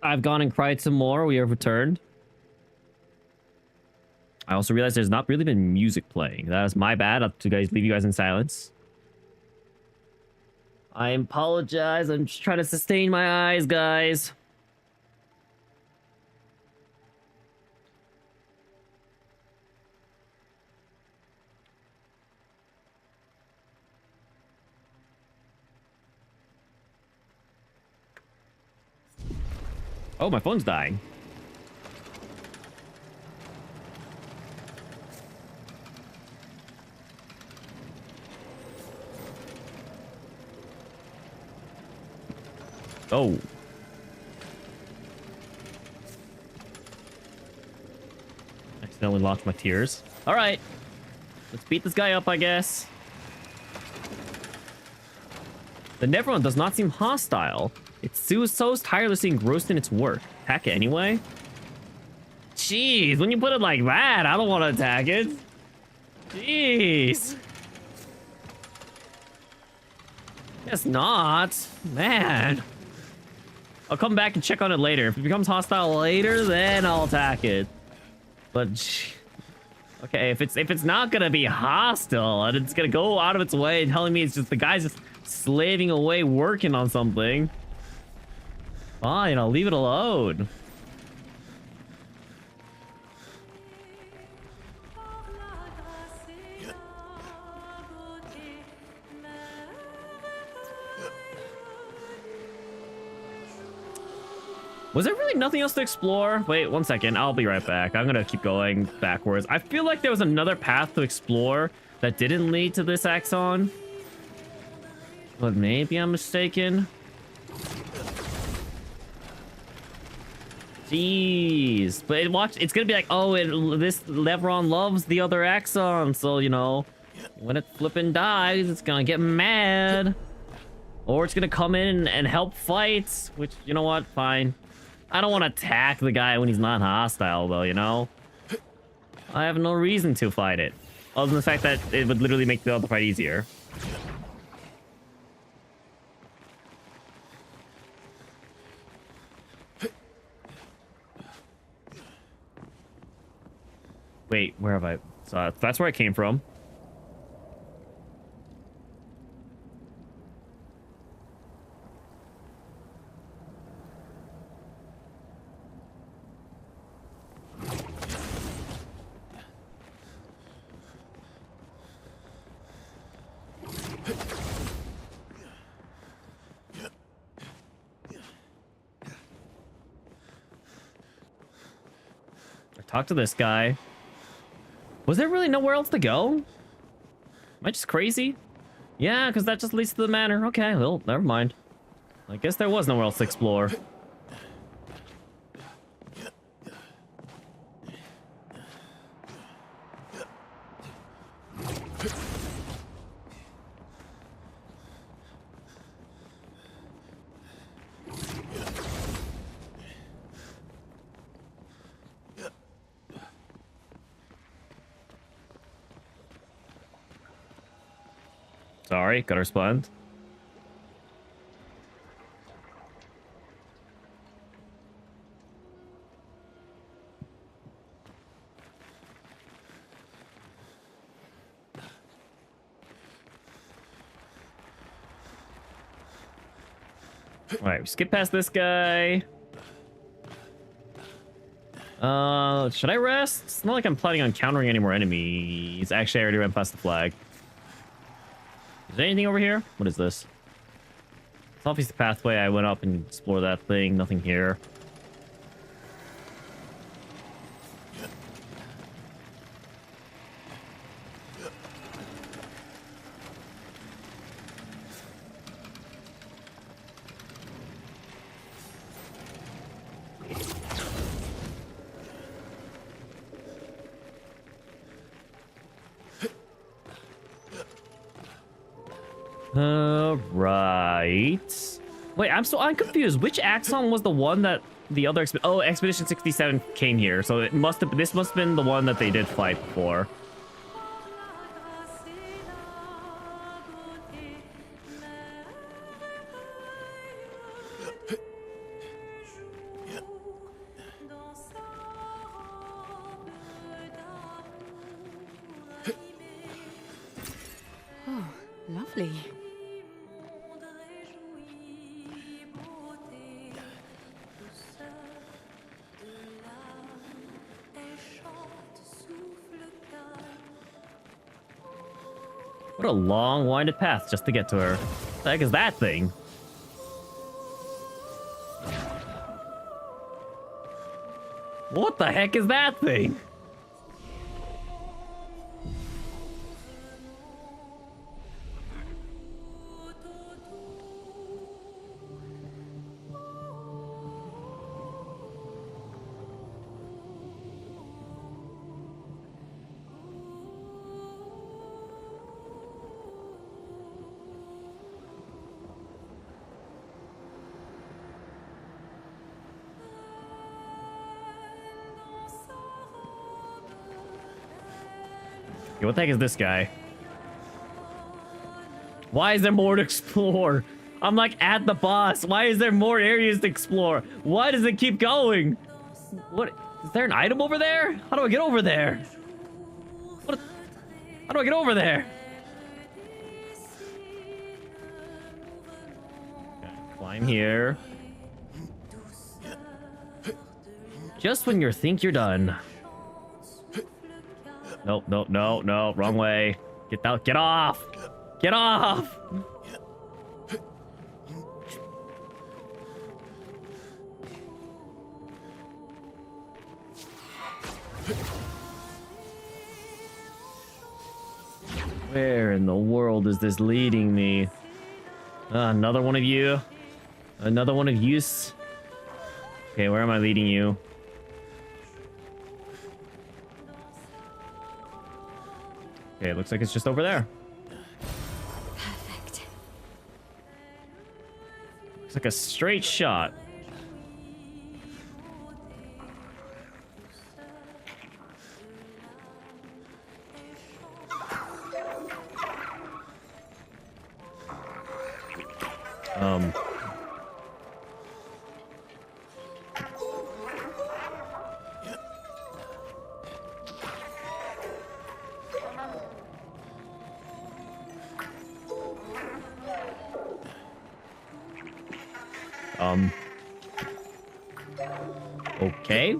I've gone and cried some more. We have returned. I also realized there's not really been music playing. That is my bad. I'll leave you guys in silence. I apologize. I'm just trying to sustain my eyes, guys. Oh, my phone's dying. Oh. Accidentally lost my tears. All right. Let's beat this guy up, I guess. The Neveron does not seem hostile. It's so tirelessly engrossed in its work. Attack it anyway? Jeez, when you put it like that, I don't want to attack it. Jeez. Guess not. Man. I'll come back and check on it later. If it becomes hostile later, then I'll attack it. But okay, if it's not gonna be hostile and it's gonna go out of its way telling me it's just the guy's just slaving away working on something, fine, I'll leave it alone. Was there really nothing else to explore? Wait, 1 second. I'll be right back. I'm gonna keep going backwards. I feel like there was another path to explore that didn't lead to this axon. But maybe I'm mistaken. Jeez. But it's gonna be like, oh, this Neveron loves the other axon. So, you know, when it flipping dies, it's gonna get mad. Or it's gonna come in and help fight. Which, you know what? Fine. I don't want to attack the guy when he's not hostile, though, you know? I have no reason to fight it. Other than the fact that it would literally make the other fight easier. Wait, where have I... So that's where I came from. Talk to this guy. Was there really nowhere else to go? Am I just crazy? Yeah, because that just leads to the manor. Okay, well, never mind. I guess there was nowhere else to explore. Sorry, gotta respond. Alright, we skip past this guy. Should I rest? It's not like I'm planning on countering any more enemies. Actually, I already ran past the flag. Is there anything over here? What is this? It's obviously the pathway. I went up and explored that thing. Nothing here. Right. Wait, I'm confused. Which axon was the one that the other Expedition 67 came here? So this must have been the one that they did fight before. What a long, winded path just to get to her. What the heck is that thing? What the heck is that thing? Okay, what the heck is this guy? Why is there more to explore? I'm like at the boss. Why is there more areas to explore? Why does it keep going? What? Is there an item over there? How do I get over there? What? How do I get over there? Okay, climb here. Just when you think you're done. Nope, nope, no, no, wrong way. Get out, get off! Get off! Where in the world is this leading me? Another one of you? Another one of yous? Okay, where am I leading you? Okay, it looks like it's just over there. Perfect. It's like a straight shot. Okay.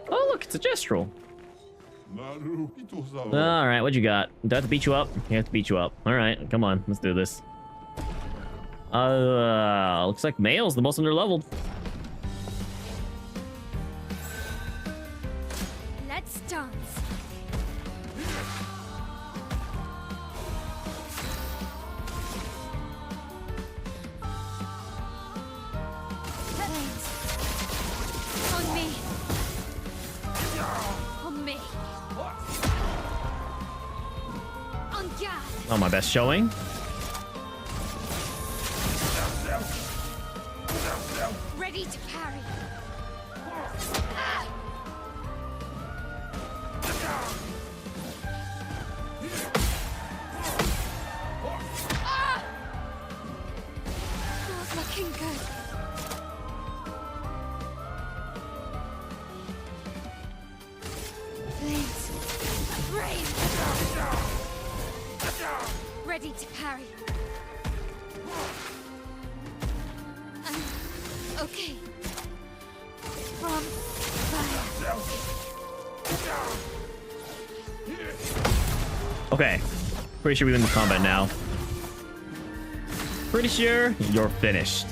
Oh, look, it's a gestural. All right, what you got? Do I have to beat you up? You have to beat you up. All right, come on, let's do this. Looks like male's the most underleveled. Let's dance. On me. On me. On guard. Oh, my best showing. Ready to carry. Not looking good. Flames. Brave. Ready to carry. Okay. From fire. Okay. Pretty sure we win the combat now. Pretty sure you're finished.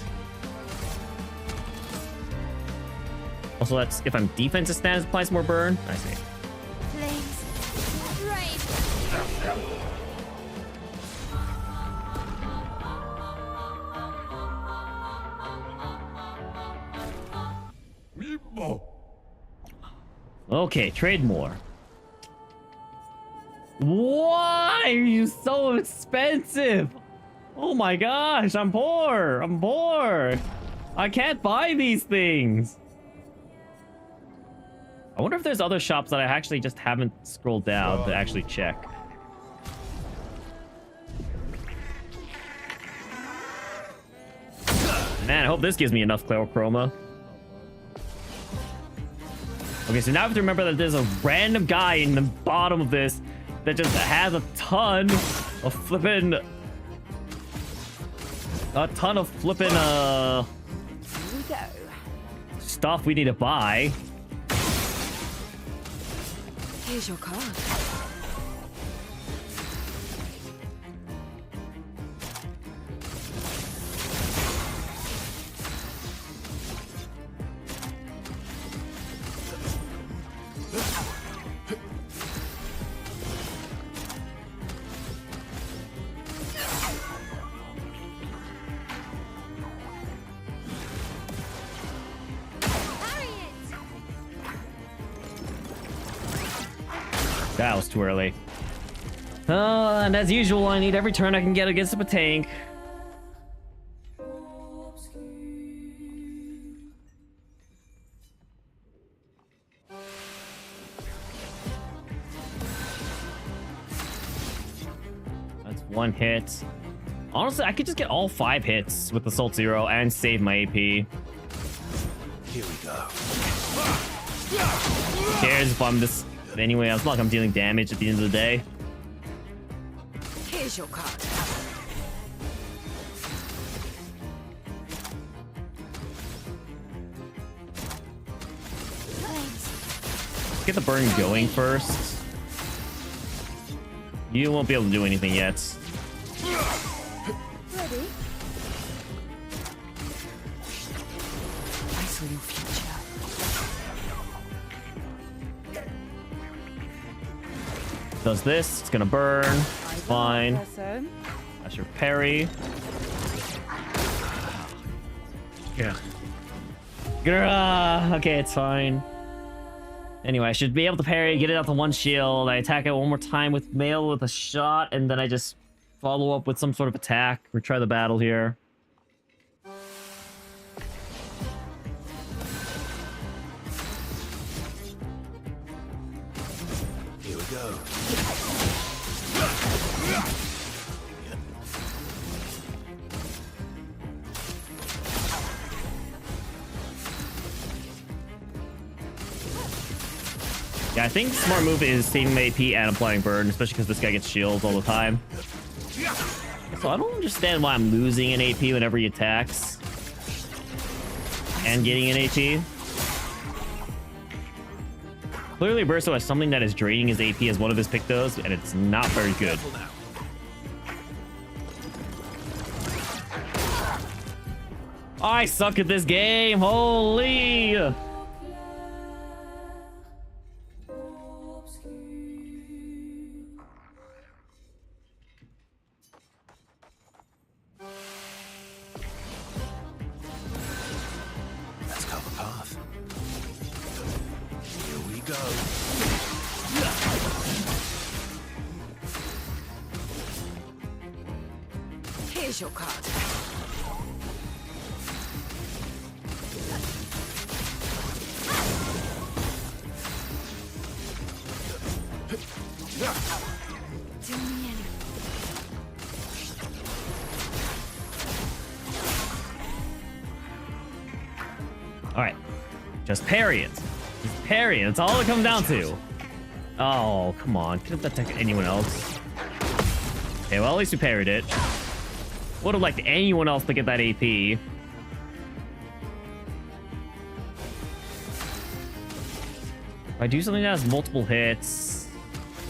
Also, that's if I'm defensive stance applies more burn. I see. Flames. Brave. Okay, trade more. Why are you so expensive? Oh my gosh, I'm poor. I'm poor. I can't buy these things. I wonder if there's other shops that I actually just haven't scrolled down to actually check. Man, I hope this gives me enough chroma. Okay, so now I have to remember that there's a random guy in the bottom of this that just has a ton of flippin'... A ton of flippin', Here we go. stuff we need to buy. Here's your card. That was too early. And as usual, I need every turn I can get against a tank. That's one hit. Honestly, I could just get all 5 hits with Assault Zero and save my AP. Here we go. Who cares if I'm this... Anyway, it's not like I'm dealing damage at the end of the day. Here's your card. Let's get the burn going first. You won't be able to do anything yet. Ready? I saw your future. Does this, it's gonna burn. Fine. That's your parry. Yeah. Okay, it's fine. Anyway, I should be able to parry, get it out to 1 shield. I attack it one more time with mail with a shot, and then I just follow up with some sort of attack. Retry the battle here. Here we go. Yeah, I think smart move is saving my AP and applying burn, especially because this guy gets shields all the time. So I don't understand why I'm losing an AP whenever he attacks. And getting an AP. Clearly Burso has something that is draining his AP as one of his Pictos, and it's not very good. I suck at this game, holy! Let's cover path. Here we go. Here's your card. Do me any. Alright. Just parry it. Just parry it. That's all it comes down to. Oh, come on. Could have attacked anyone else. Okay, well, at least we parried it. Would have liked anyone else to get that AP. If I do something that has multiple hits,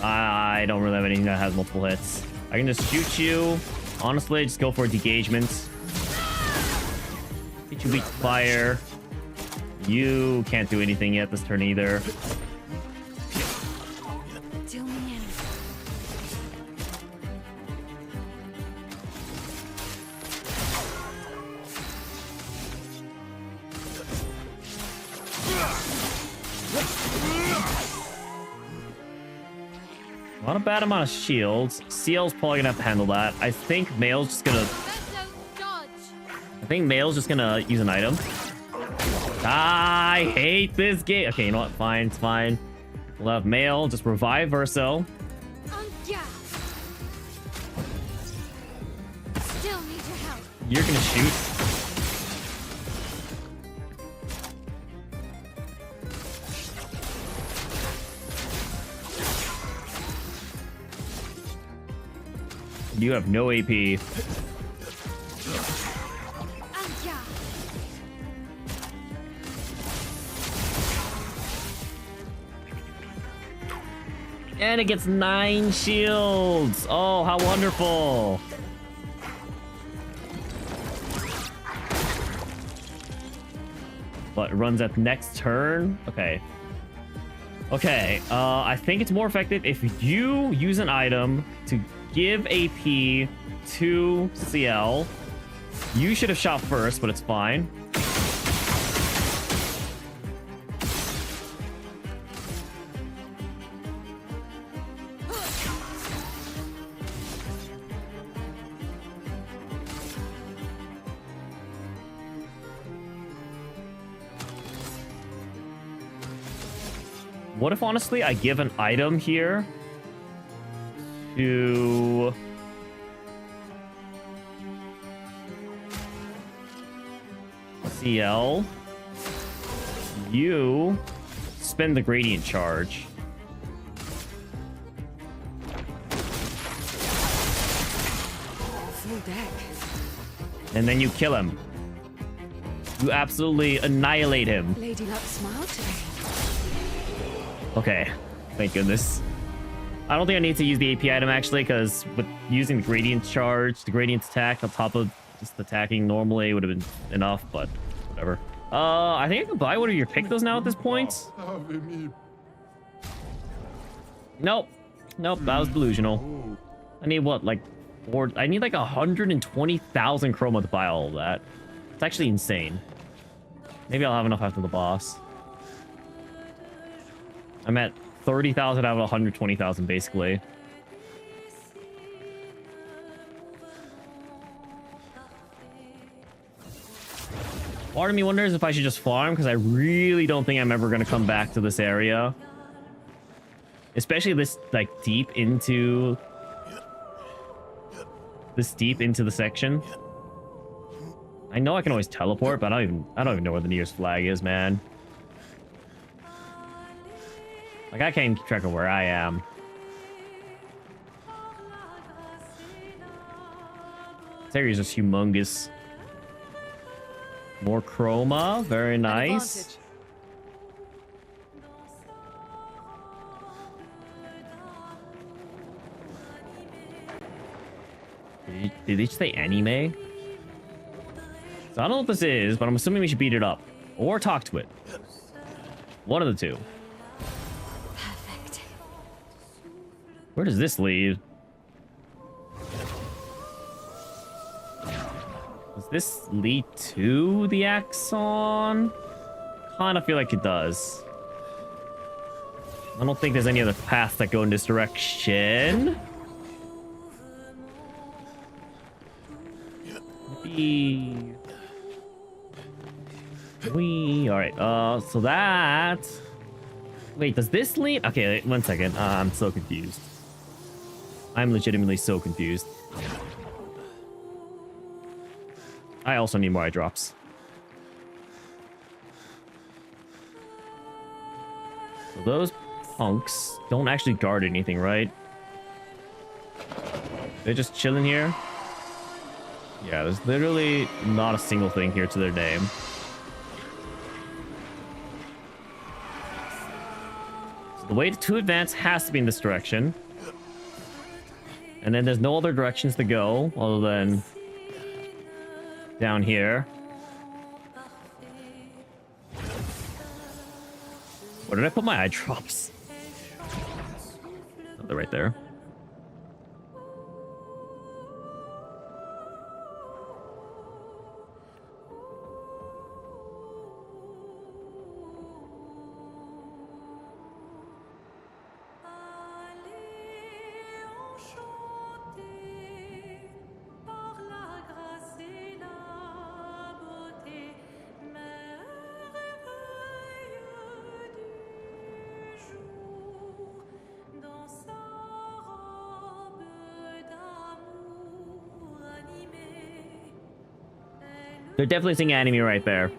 I don't really have anything that has multiple hits. I can just shoot you. Honestly, just go for a degagement. Get you weak to fire. You can't do anything yet this turn either. Do me any. Not a bad amount of shields. CL's probably gonna have to handle that. I think Male's just gonna... I think Male's just gonna use an item. I hate this game. Okay, you know what? Fine, it's fine. We'll have Male just revive Verso. Still need your help. You're gonna shoot. You have no AP. And it gets 9 shields. Oh, how wonderful. But it runs at next turn. Okay. Okay. I think it's more effective if you use an item to give AP to CL. You should have shot first, but it's fine. What if, honestly, I give an item here to... CL? You spend the gradient charge. Full deck. And then you kill him. You absolutely annihilate him. Lady Luck smiled today. Okay, thank goodness. I don't think I need to use the AP item actually, because with using the gradient charge, the gradient attack on top of just attacking normally would have been enough, but whatever. I think I can buy one of your pictos now at this point. Nope. Nope, that was delusional. I need what, like, I need like 120,000 chroma to buy all of that. It's actually insane. Maybe I'll have enough after the boss. I'm at 30,000 out of 120,000 basically. Part of me wonders if I should just farm, because I really don't think I'm ever going to come back to this area. Especially this, like, deep into the section. I know I can always teleport, but I don't even know where the nearest flag is, man. Like, I can't keep track of where I am. This area is just humongous. More chroma, very nice. Did they say anime? So I don't know what this is, but I'm assuming we should beat it up. Or talk to it. One of the two. Perfect. Where does this lead? Does this lead to the Axon? Kind of feel like it does. I don't think there's any other paths that go in this direction. Maybe... Alright, so that... Wait, does this lead? Okay, wait, 1 second. I'm so confused. I'm legitimately so confused. I also need more eye drops. So those punks don't actually guard anything, right? They're just chilling here. Yeah, there's literally not a single thing here to their name. So the way to advance has to be in this direction. And then there's no other directions to go other than down here. Where did I put my eye drops? Oh, they're right there. They're definitely singing anime right there.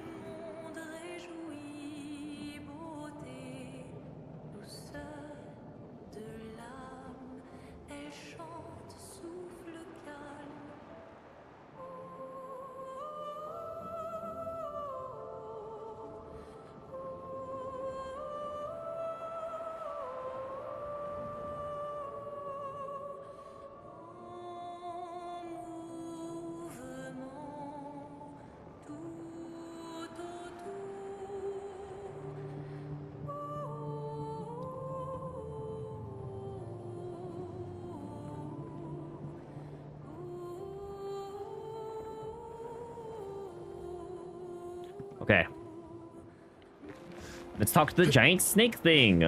Okay. Let's talk to the giant snake thing.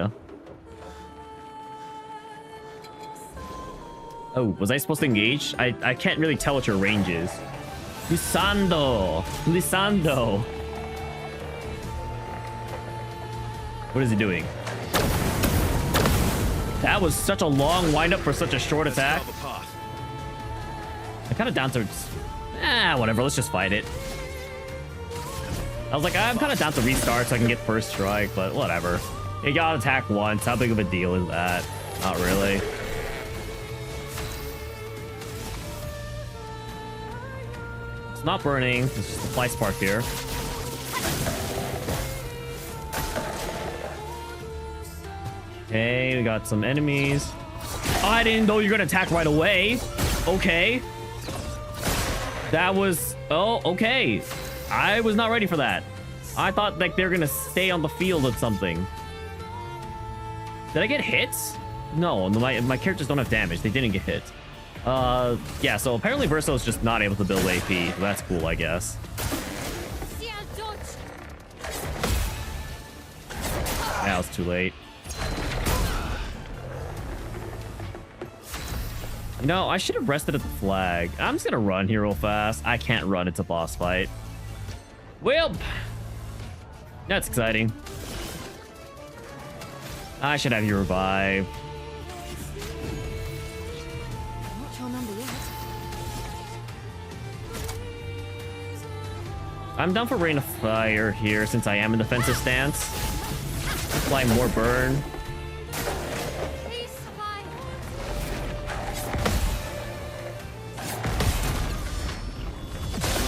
Oh, was I supposed to engage? I can't really tell what your range is. Lisando. Lisando. What is he doing? That was such a long windup for such a short attack. I kind of down to... whatever. Let's just fight it. I was like, I'm kind of down to restart so I can get first strike, but whatever. You got attack once. How big of a deal is that? Not really. It's not burning. It's just a fly spark here. Okay, we got some enemies. Oh, I didn't know you were gonna attack right away. Okay. That was... Oh, okay. I was not ready for that. I thought like they're gonna stay on the field or something. Did I get hits? No, my characters don't have damage. They didn't get hit. Yeah, so apparently Verso is just not able to build AP. So that's cool, I guess. Now it's too late. No, I should have rested at the flag. I'm just gonna run here real fast. I can't run. It's a boss fight. Well, that's exciting. I should have you revive. Not your number yet. I'm down for Rain of Fire here since I am in defensive stance. Apply more burn.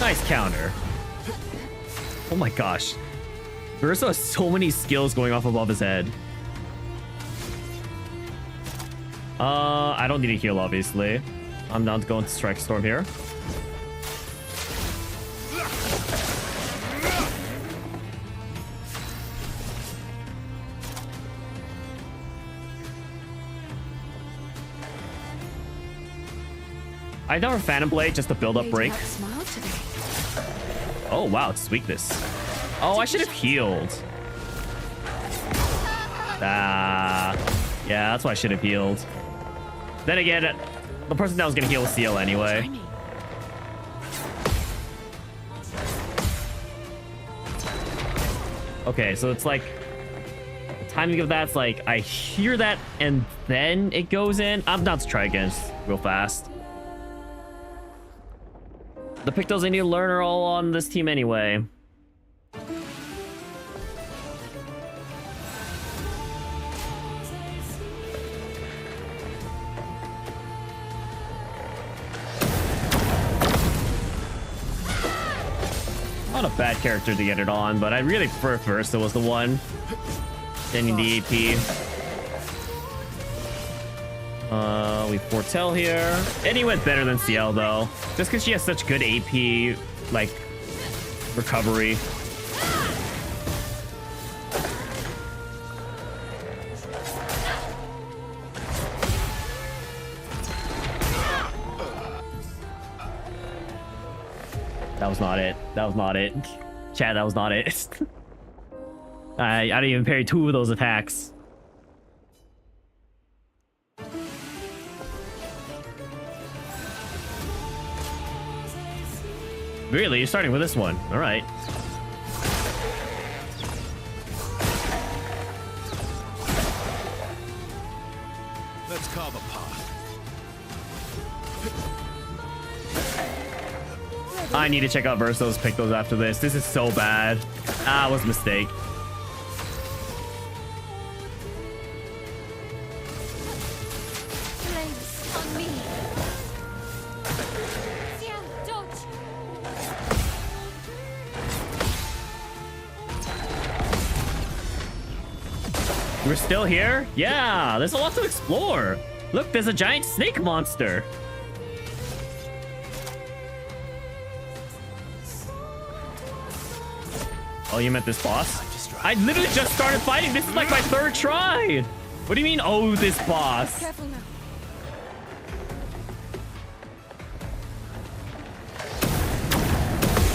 Nice counter. Oh my gosh. Verso has so many skills going off above his head. I don't need a heal, obviously. I'm down to go into Strike Storm here. I never Phantom Blade just to build up break. Oh wow, it's weakness. Oh, I should have healed. Yeah, that's why I should have healed. Then again, the person that was gonna heal was CL anyway. Okay, so it's like the timing of that's like I hear that and then it goes in. I'm down to try again real fast. The Pictos I need to learn are all on this team anyway. Not a bad character to get it on, but I really prefer Versa was the one. Sending the AP. We foretell here. Any went better than CL though. Just because she has such good AP, like, recovery. That was not it. That was not it. Chad, that was not it. I didn't even parry 2 of those attacks. Really? You're starting with this one. All right. Let's carve a path. I need to check out Verso's Pictos after this. This is so bad. Ah, it was a mistake. Flames on me. Ciel, dodge. We're still here? Yeah, there's a lot to explore. Look, there's a giant snake monster. Oh, you meant this boss? I literally just started fighting. This is like my 3rd try. What do you mean, oh, this boss? Careful now.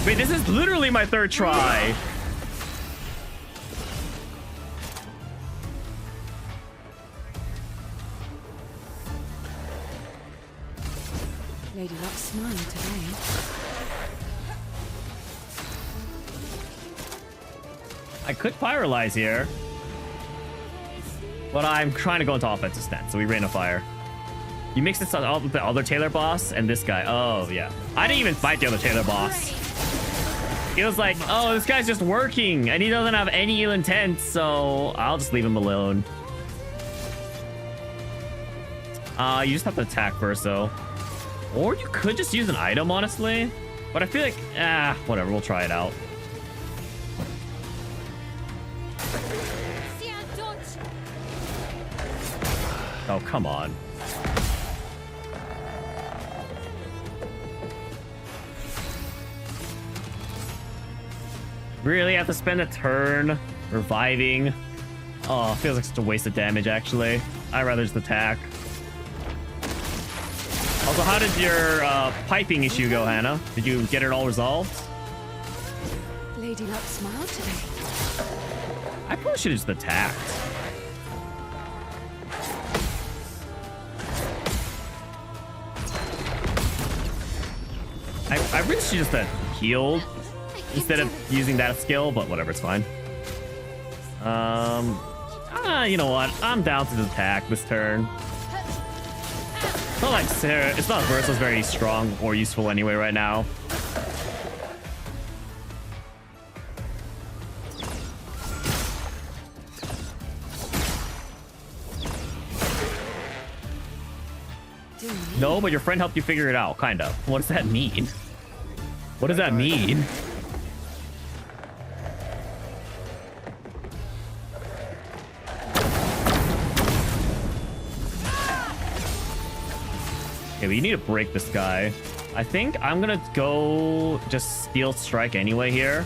Wait, this is literally my 3rd try. Lady Luck's smiling today. I could pyrolyze here. But I'm trying to go into offensive stance, so we rain a fire. You mix this up with the other Taylor boss and this guy. Oh, yeah. I didn't even fight the other Taylor boss. He was like, oh, this guy's just working, and he doesn't have any ill intent, so I'll just leave him alone. You just have to attack first, though. Or you could just use an item, honestly. But I feel like, whatever, we'll try it out. Oh, come on. Really have to spend a turn reviving? Oh, feels like such a waste of damage, actually. I'd rather just attack. Also, how did your piping issue go, Hannah? Did you get it all resolved? Lady Luck smiled today. I probably should have just attacked. I really should just have healed instead of using that skill, but whatever, it's fine. You know what? I'm down to attack this turn. It's not like it's not Versa's very strong or useful anyway right now. No, but your friend helped you figure it out, kind of. What does that mean? What does that mean? Okay, we need to break this guy. I think I'm gonna go just Steel Strike anyway here.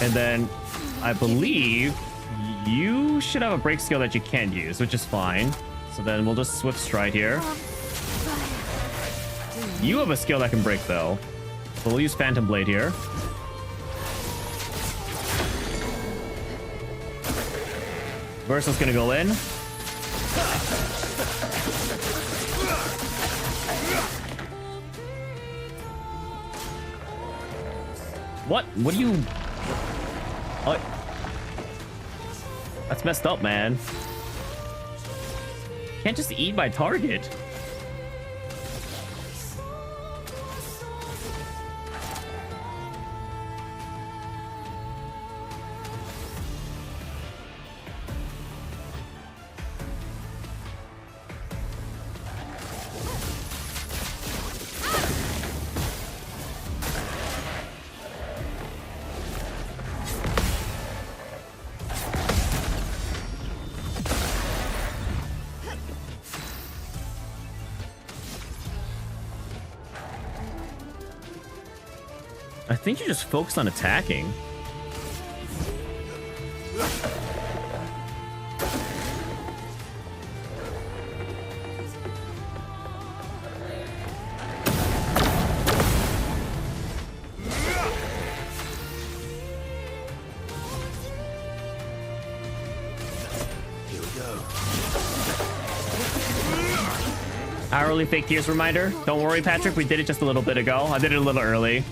And then I believe you should have a break skill that you can use, which is fine. So then we'll just Swift Stride here. You have a skill that can break, though. So we'll use Phantom Blade here. Versa's gonna go in. What? What do you... Oh. That's messed up, man. Can't just eat my target. I think you just focus on attacking. Here we go. Hourly fake tears reminder. Don't worry, Patrick. We did it just a little bit ago. I did it a little early.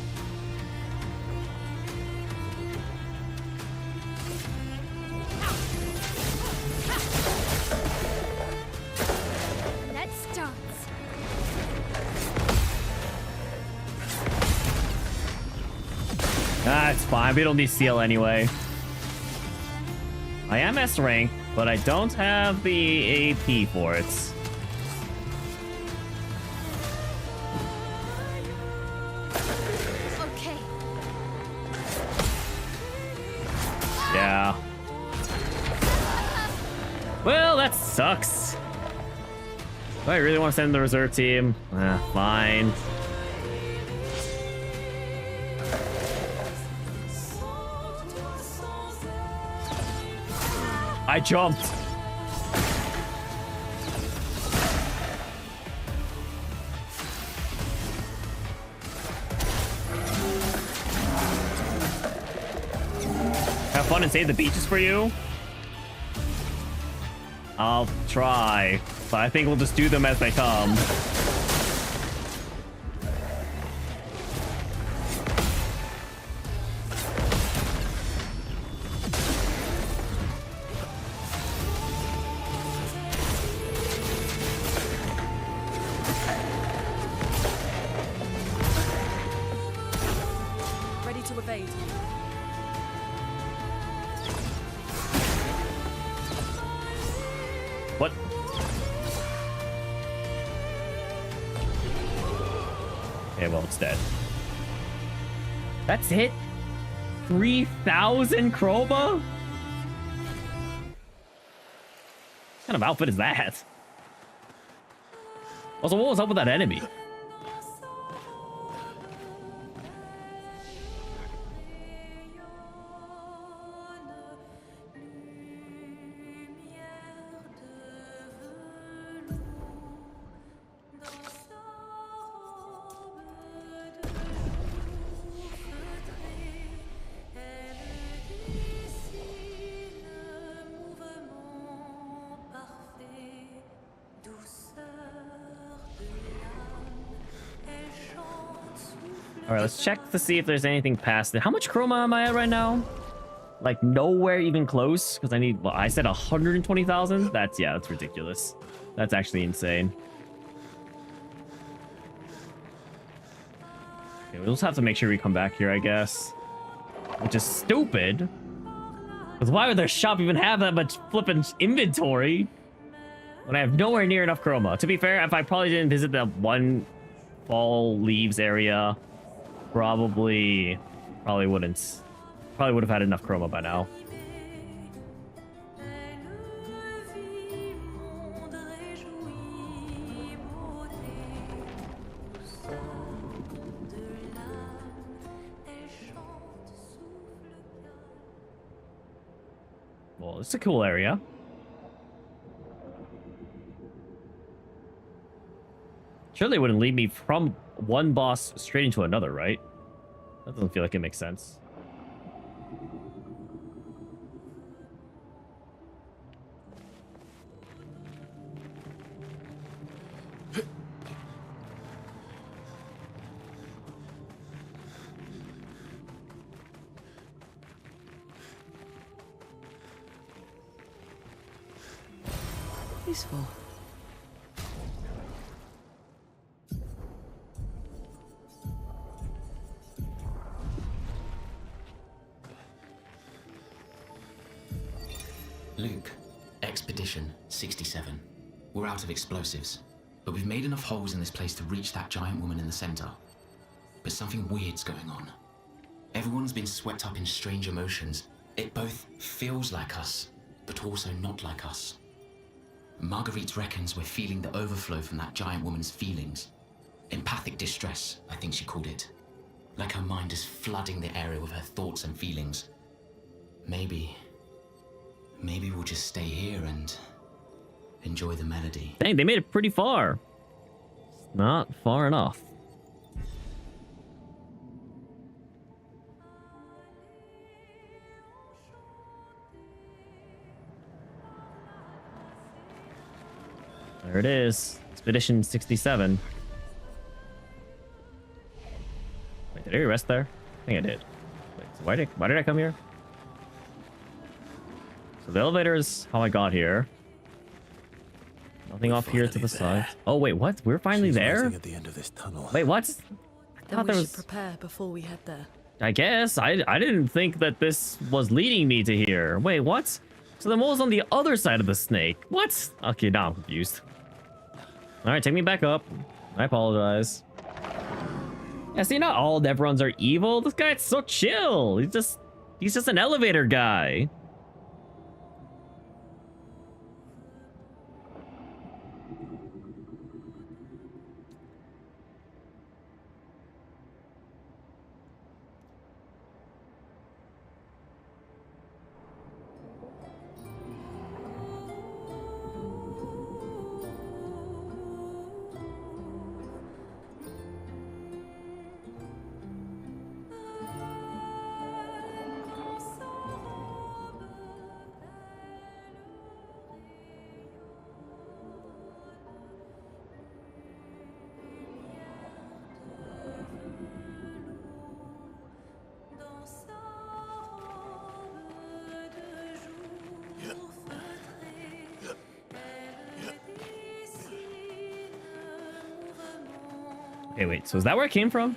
It's fine. We don't need seal anyway. I am S rank, but I don't have the AP for it. Okay. Yeah. Well, that sucks. Do I really want to send the reserve team? Fine. I jumped. Have fun and save the beaches for you. I'll try, but I think we'll just do them as they come. blade. What? Okay, well, it's dead. That's it? 3,000 chroma? What kind of outfit is that? Also, what was up with that enemy? All right, let's check to see if there's anything past it. How much chroma am I at right now? Like nowhere even close, because I need, well, I said 120,000. That's, yeah, that's ridiculous. That's actually insane. Okay, we'll just have to make sure we come back here, I guess. Which is stupid. Because why would their shop even have that much flippin' inventory when I have nowhere near enough chroma? To be fair, if I probably didn't visit the one fall leaves area, probably wouldn't. Probably would have had enough chroma by now. Well, it's a cool area. Surely it wouldn't lead me from one boss straight into another, right? That doesn't feel like it makes sense. Useful. Luke, Expedition 67. We're out of explosives, but we've made enough holes in this place to reach that giant woman in the center. But something weird's going on. Everyone's been swept up in strange emotions. It both feels like us, but also not like us. Marguerite reckons we're feeling the overflow from that giant woman's feelings. Empathic distress, I think she called it. Like her mind is flooding the area with her thoughts and feelings. Maybe we'll just stay here and enjoy the melody. Dang, they made it pretty far. Not far enough. There it is. Expedition 67. Wait, did I rest there? I think I did. Wait, so why did I come here? So the elevator is how I got here. Nothing We're off here to finally the there. side. Oh wait, what? We're finally She's there? rising at the end of this tunnel. Wait, what? I Then thought we there should was. prepare before we head there. I guess I didn't think that this was leading me to here. Wait, what? So the mole's on the other side of the snake. What? Okay, now I'm confused. All right, take me back up. I apologize. Yeah, see, not all Nevrons are evil. This guy's so chill. He's just an elevator guy. Okay, wait, so is that where it came from?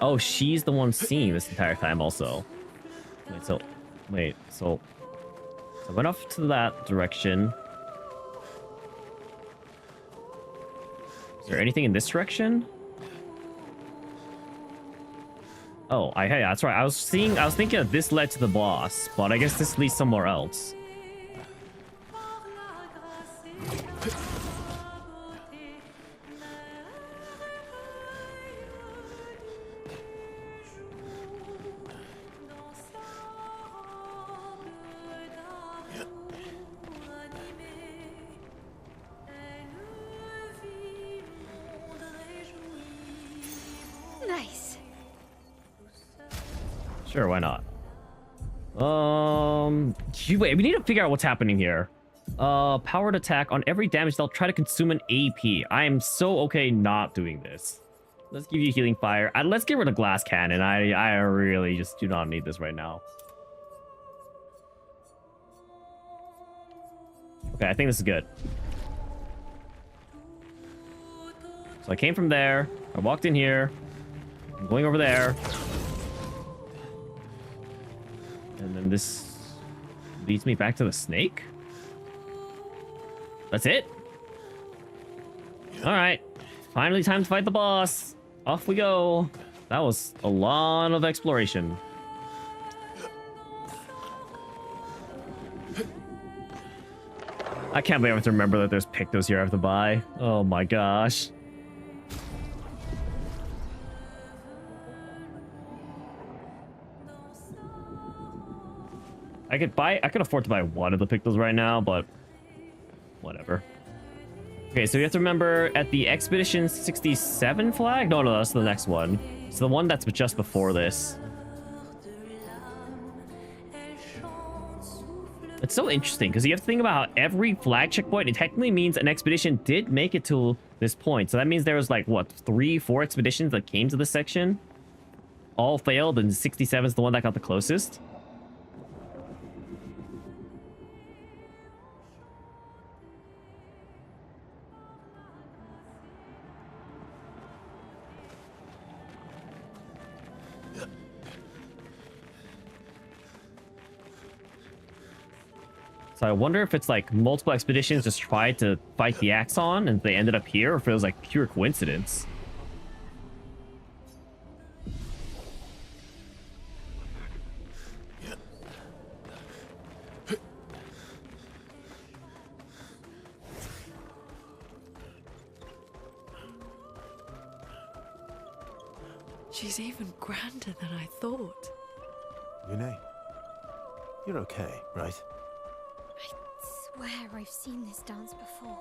Oh, she's the one seeing this entire time also. So I went off to that direction. Is there anything in this direction? Oh, yeah, that's right. I was thinking that this led to the boss, but I guess this leads somewhere else. Nice. Sure, why not? Wait, we need to figure out what's happening here. Powered attack on every damage they'll try to consume an AP. I am so okay not doing this. Let's give you healing fire. Let's get rid of glass cannon. I really just do not need this right now. Okay, I think this is good. So I came from there. I walked in here. I'm going over there. And then this leads me back to the snake. That's it? Alright. Finally time to fight the boss. Off we go. That was a lot of exploration. I can't believe I have to remember that there's pictos here I have to buy. Oh my gosh. I could afford to buy one of the pictos right now, but whatever. Okay, so you have to remember at the Expedition 67 flag? No, that's the next one. It's the one that's just before this. It's so interesting because you have to think about how every flag checkpoint, it technically means an expedition did make it to this point. So that means there was like, what, 3-4 expeditions that came to this section? All failed, and 67 is the one that got the closest. So I wonder if it's like multiple expeditions just tried to fight the Axon and they ended up here, or if it was like pure coincidence. She's even grander than I thought. Yune, you're okay, right? I swear I've seen this dance before.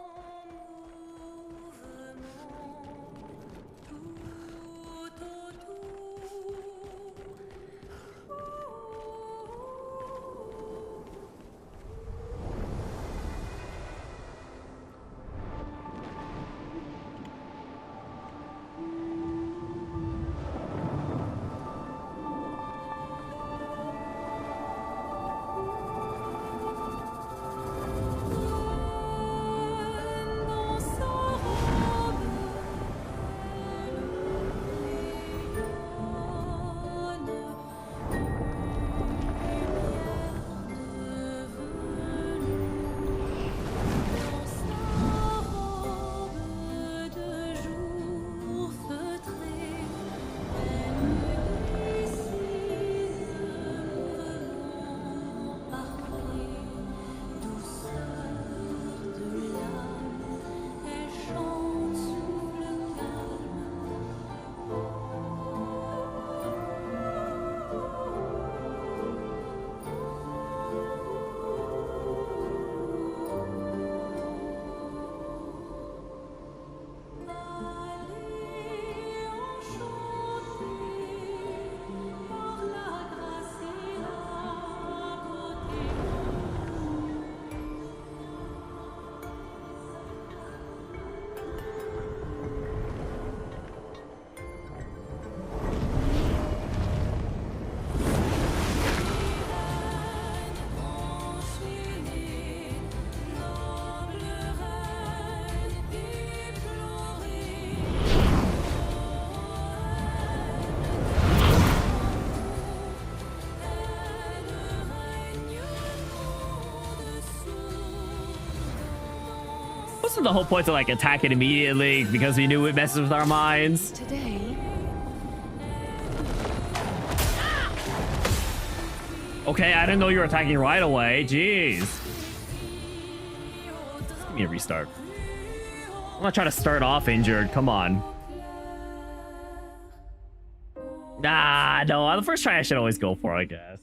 Wasn't the whole point to like attack it immediately because we knew it messes with our minds? Today, Okay, I didn't know you were attacking right away. Jeez. Give me a restart. I'm not trying to start off injured. Come on. Nah, no. On the first try, I should always go for it, I guess.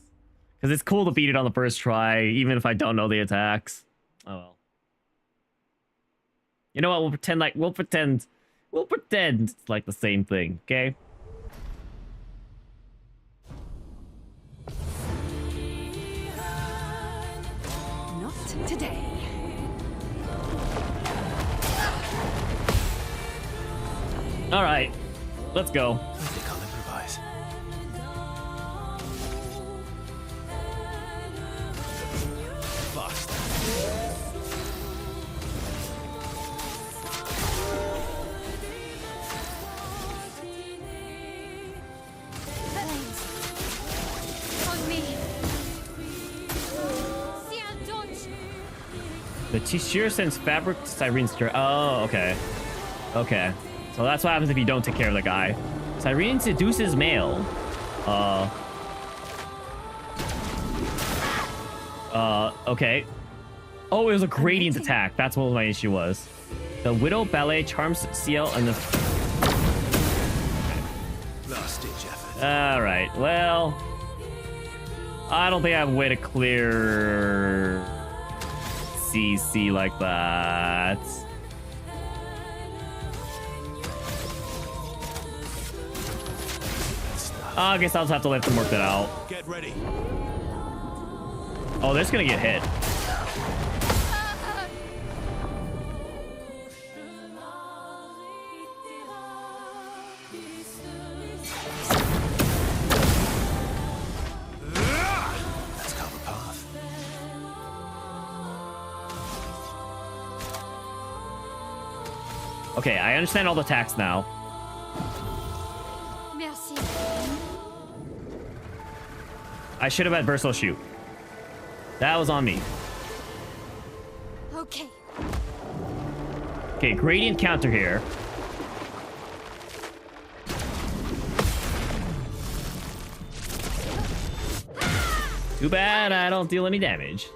Because it's cool to beat it on the first try, even if I don't know the attacks. Oh, well. You know what? We'll pretend it's like the same thing, okay? not today. All right. Let's go. I think I'll improvise. Fast. On me. See, I'll dodge. The T-shirt sends fabric to Cyrene's stir. Oh, okay. Okay. So that's what happens if you don't take care of the guy. Cyrene seduces male. Okay. Oh, it was a gradient attack. That's what my issue was. The Widow Ballet charms CL and the... Last ditch effort. Alright, well... I don't think I have a way to clear... CC like that. I guess I'll just have to let them work that out. Get ready. Oh, they're just gonna get hit. Let's carve a path. Okay, I understand all the attacks now. Merci. I should have had versatile shoot. That was on me. Okay. Okay, gradient counter here. Too bad I don't deal any damage.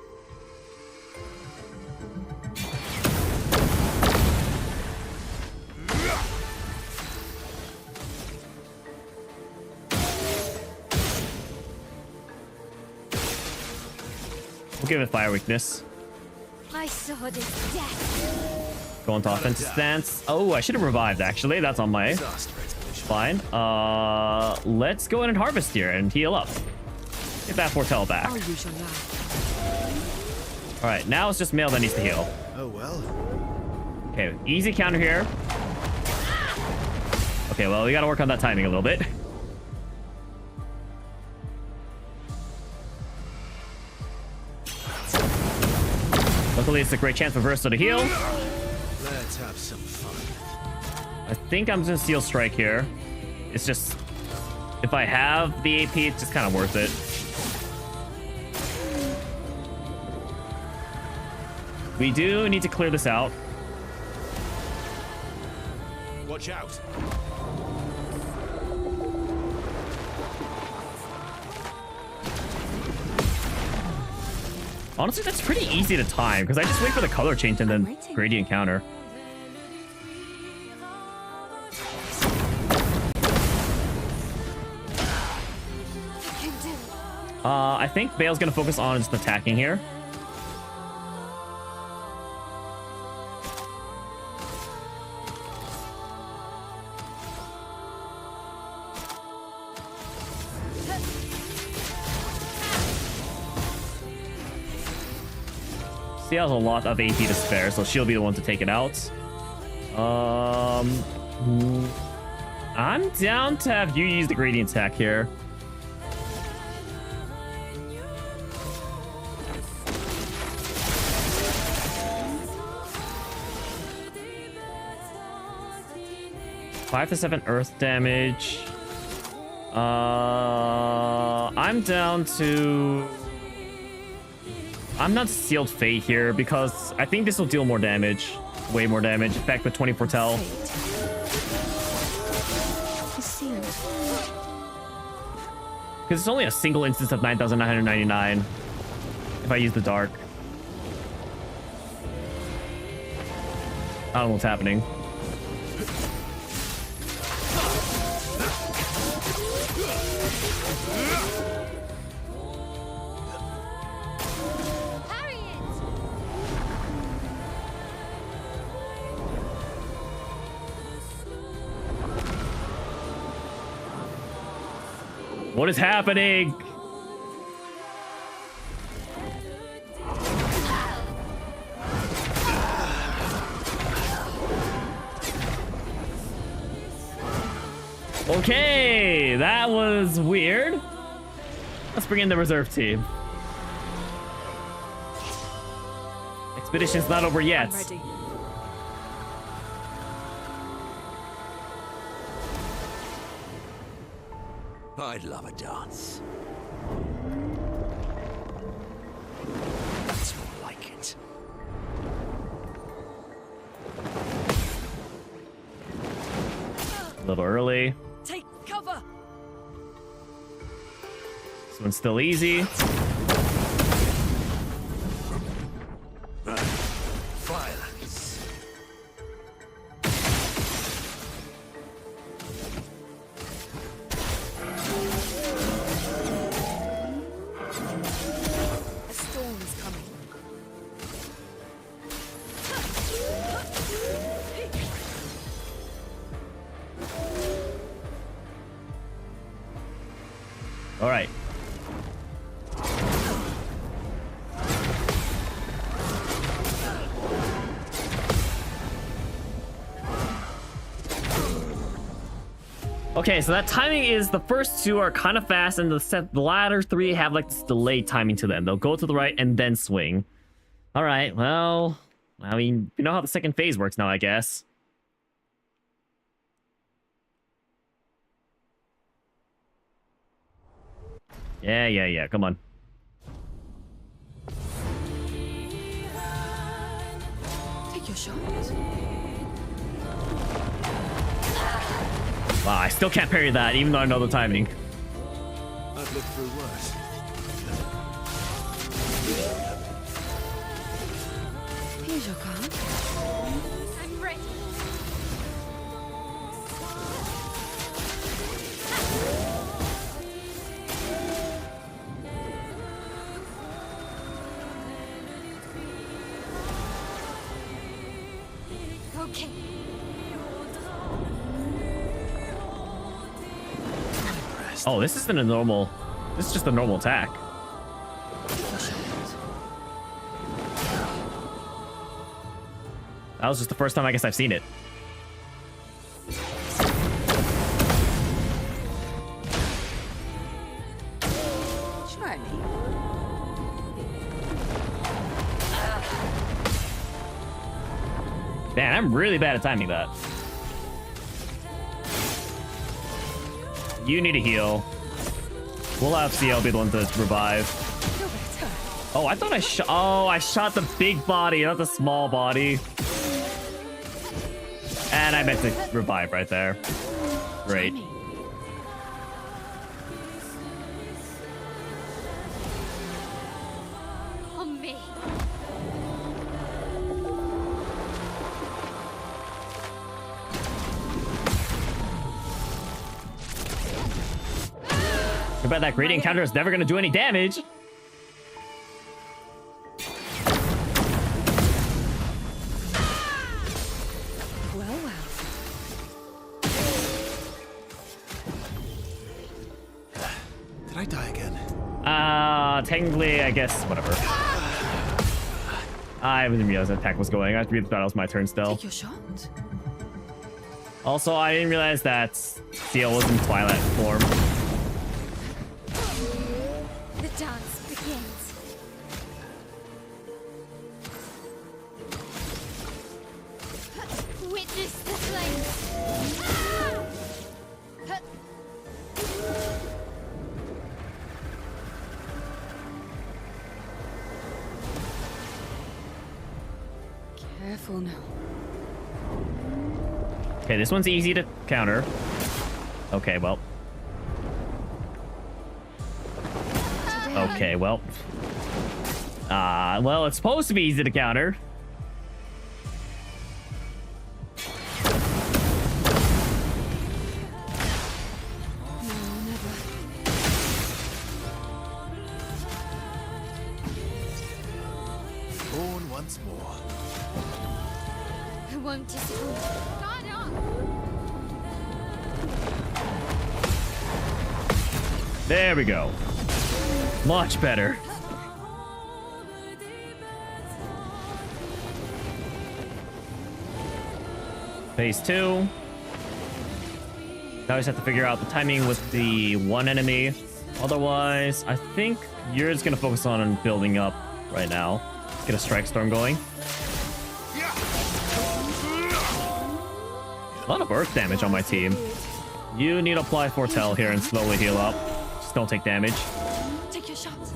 We'll give it fire weakness. My sword is death. Go into offensive stance. Oh, I should have revived actually. That's on my Disaster expedition. fine. Let's go in and harvest here and heal up. Get that foretell back. I'll use your knife. All right, now it's just male that needs to heal. Oh well. Okay, easy counter here. Okay, well, we got to work on that timing a little bit. Luckily, it's a great chance for Versa to heal. Let's have some fun. I think I'm just gonna Steel Strike here. It's just, if I have the AP, it's just kind of worth it. We do need to clear this out. Watch out. Honestly, that's pretty easy to time because I just wait for the color change and then gradient counter. I think Bale's gonna focus on just attacking here. She has a lot of AP to spare, so she'll be the one to take it out. I'm down to have you use the gradient attack here. Five to 7 earth damage. I'm down to... I'm not sealed fate here because I think this will deal more damage. Way more damage. Effect with 24 tell. It's sealed. Because it's only a single instance of 9,999 if I use the dark. I don't know what's happening. What is happening? Okay, that was weird. Let's bring in the reserve team. Expedition's not over yet. I'm ready. I'd love a dance. That's more like it. A little early. Take cover. This one's still easy. Violence. A storm is coming. All right. Okay, so that timing is the first two are kind of fast, and the latter three have like this delayed timing to them. They'll go to the right and then swing. All right, well, I mean, you know how the second phase works now, I guess. Yeah, come on. Take your shot. Wow, I still can't parry that, even though I know the timing. I've lived through worse. Here's your card. I'm ready. Okay. Oh, this isn't a normal... This is just a normal attack. That was just the first time I guess I've seen it. Try me. Man, I'm really bad at timing that. You need a heal. We'll have CL be the one to revive. Feel better. Oh, I thought I shot... Oh, I shot the big body, not the small body. And I meant to revive right there. Great. Try me. On me. I bet that gradient counter is never going to do any damage. Well. Did I die again? Technically, I guess, whatever. I didn't realize that attack was going. I thought it was my turn still. Take your shot. Also, I didn't realize that CL was in Twilight form. The dance begins. Witness the flames. Careful now. Okay, this one's easy to counter. Okay, well. Okay, well. Well, it's supposed to be easy to counter. Born once more. I won't disappoint. God up! There we go. Much better. Phase 2. Now I just have to figure out the timing with the one enemy. Otherwise, I think you're just gonna focus on building up right now. Get a strike storm going. A lot of earth damage on my team. You need to apply foretell here and slowly heal up. Just don't take damage. Take your shots.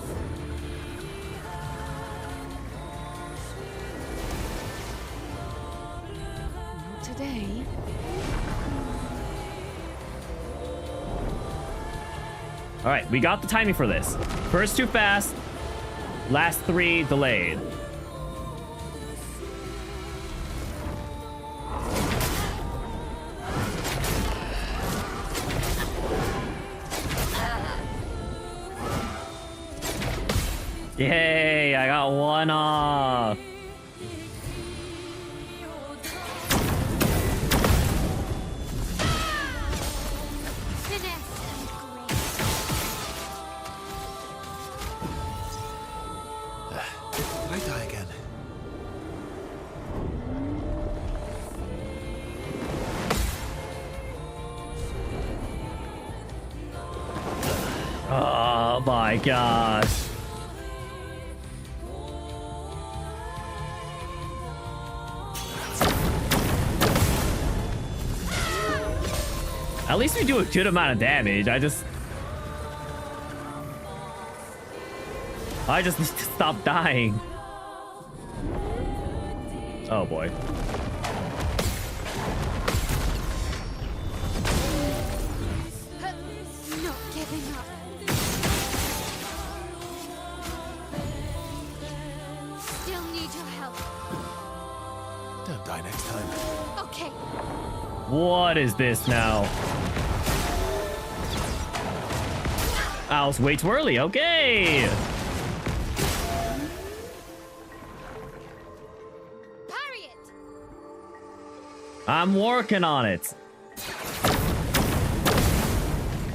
Not today. All right, we got the timing for this. First 2 fast, last 3 delayed. Yay, I got 1 off. Did I die again? Oh my gosh. At least we do a good amount of damage. I just need to stop dying. Oh boy. Not giving up. Still need your help. Don't die next time. Okay. What is this now? I was way too early. Okay. Parry it. I'm working on it.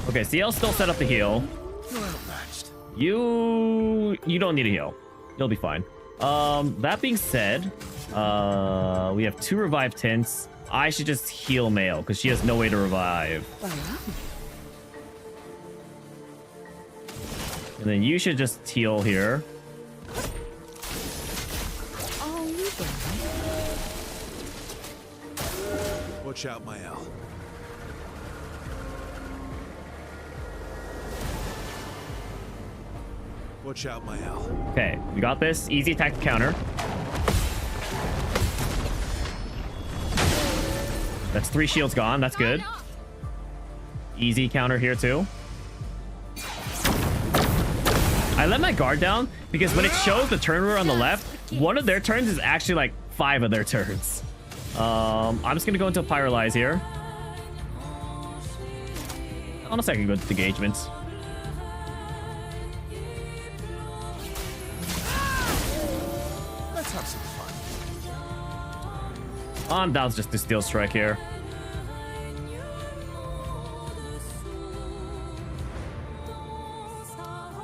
Okay, CL still set up the heal. You're outmatched. You don't need a heal. You'll be fine. That being said, we have 2 revive tints. I should just heal Mail because she has no way to revive. And then you should just heal here. Watch out, Mael. Watch out, Mael. Okay, we got this. Easy attack to counter. That's 3 shields gone. That's good. Easy counter here too. I let my guard down because when it shows the turn order on the left, one of their turns is actually like 5 of their turns. I'm just gonna go into Pyrolyze here. Honestly, I can go to engagements. Let's have some fun. That was just a steel strike here.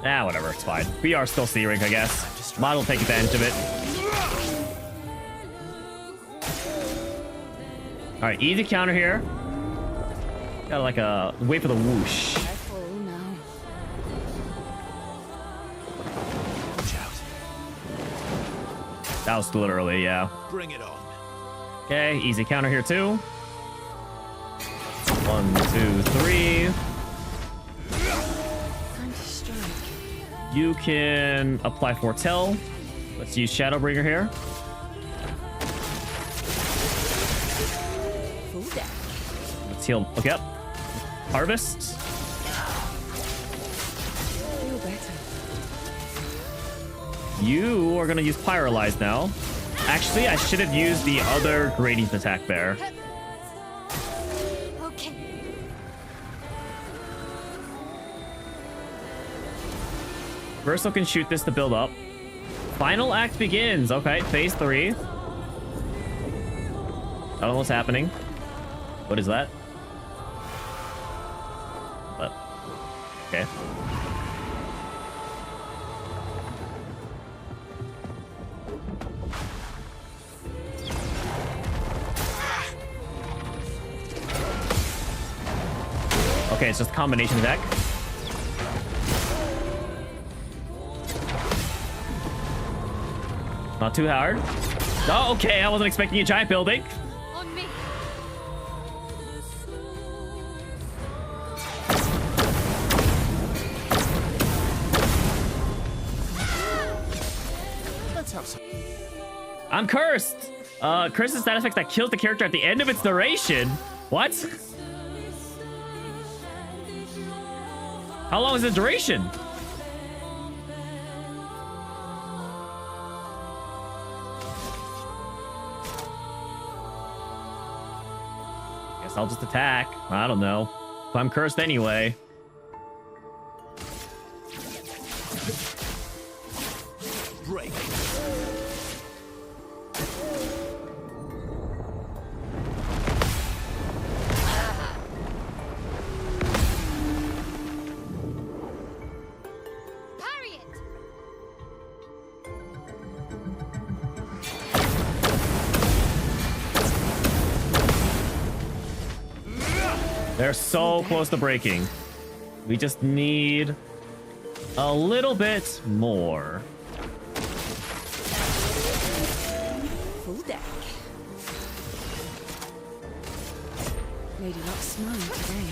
Ah, whatever, it's fine. We are still C-rank, I guess. Mod will take advantage of it. Alright, easy counter here. Gotta like wait for the whoosh. Careful now. Watch out. That was literally, yeah. Bring it on. Okay, easy counter here too. 1, 2, 3. Time to strike. You can apply foretell. Let's use Shadowbringer here. heal. Okay, up. Harvest. Feel better. You are gonna use Pyrolyze now. Actually, I should have used the other Gradient attack there. Okay. Verso can shoot this to build up. Final act begins. Okay, phase 3. I don't know what's happening. What is that? What? Okay. Okay, it's just a combination attack. Not too hard. Oh, okay. I wasn't expecting a giant building. On me. Let's have some. I'm cursed. Cursed is stat effect that kills the character at the end of its duration. What? How long is the duration? Guess I'll just attack. I don't know. If I'm cursed anyway. Break. Parry it. They're so close to breaking. We just need a little bit more. Full deck. Lady not smiling today.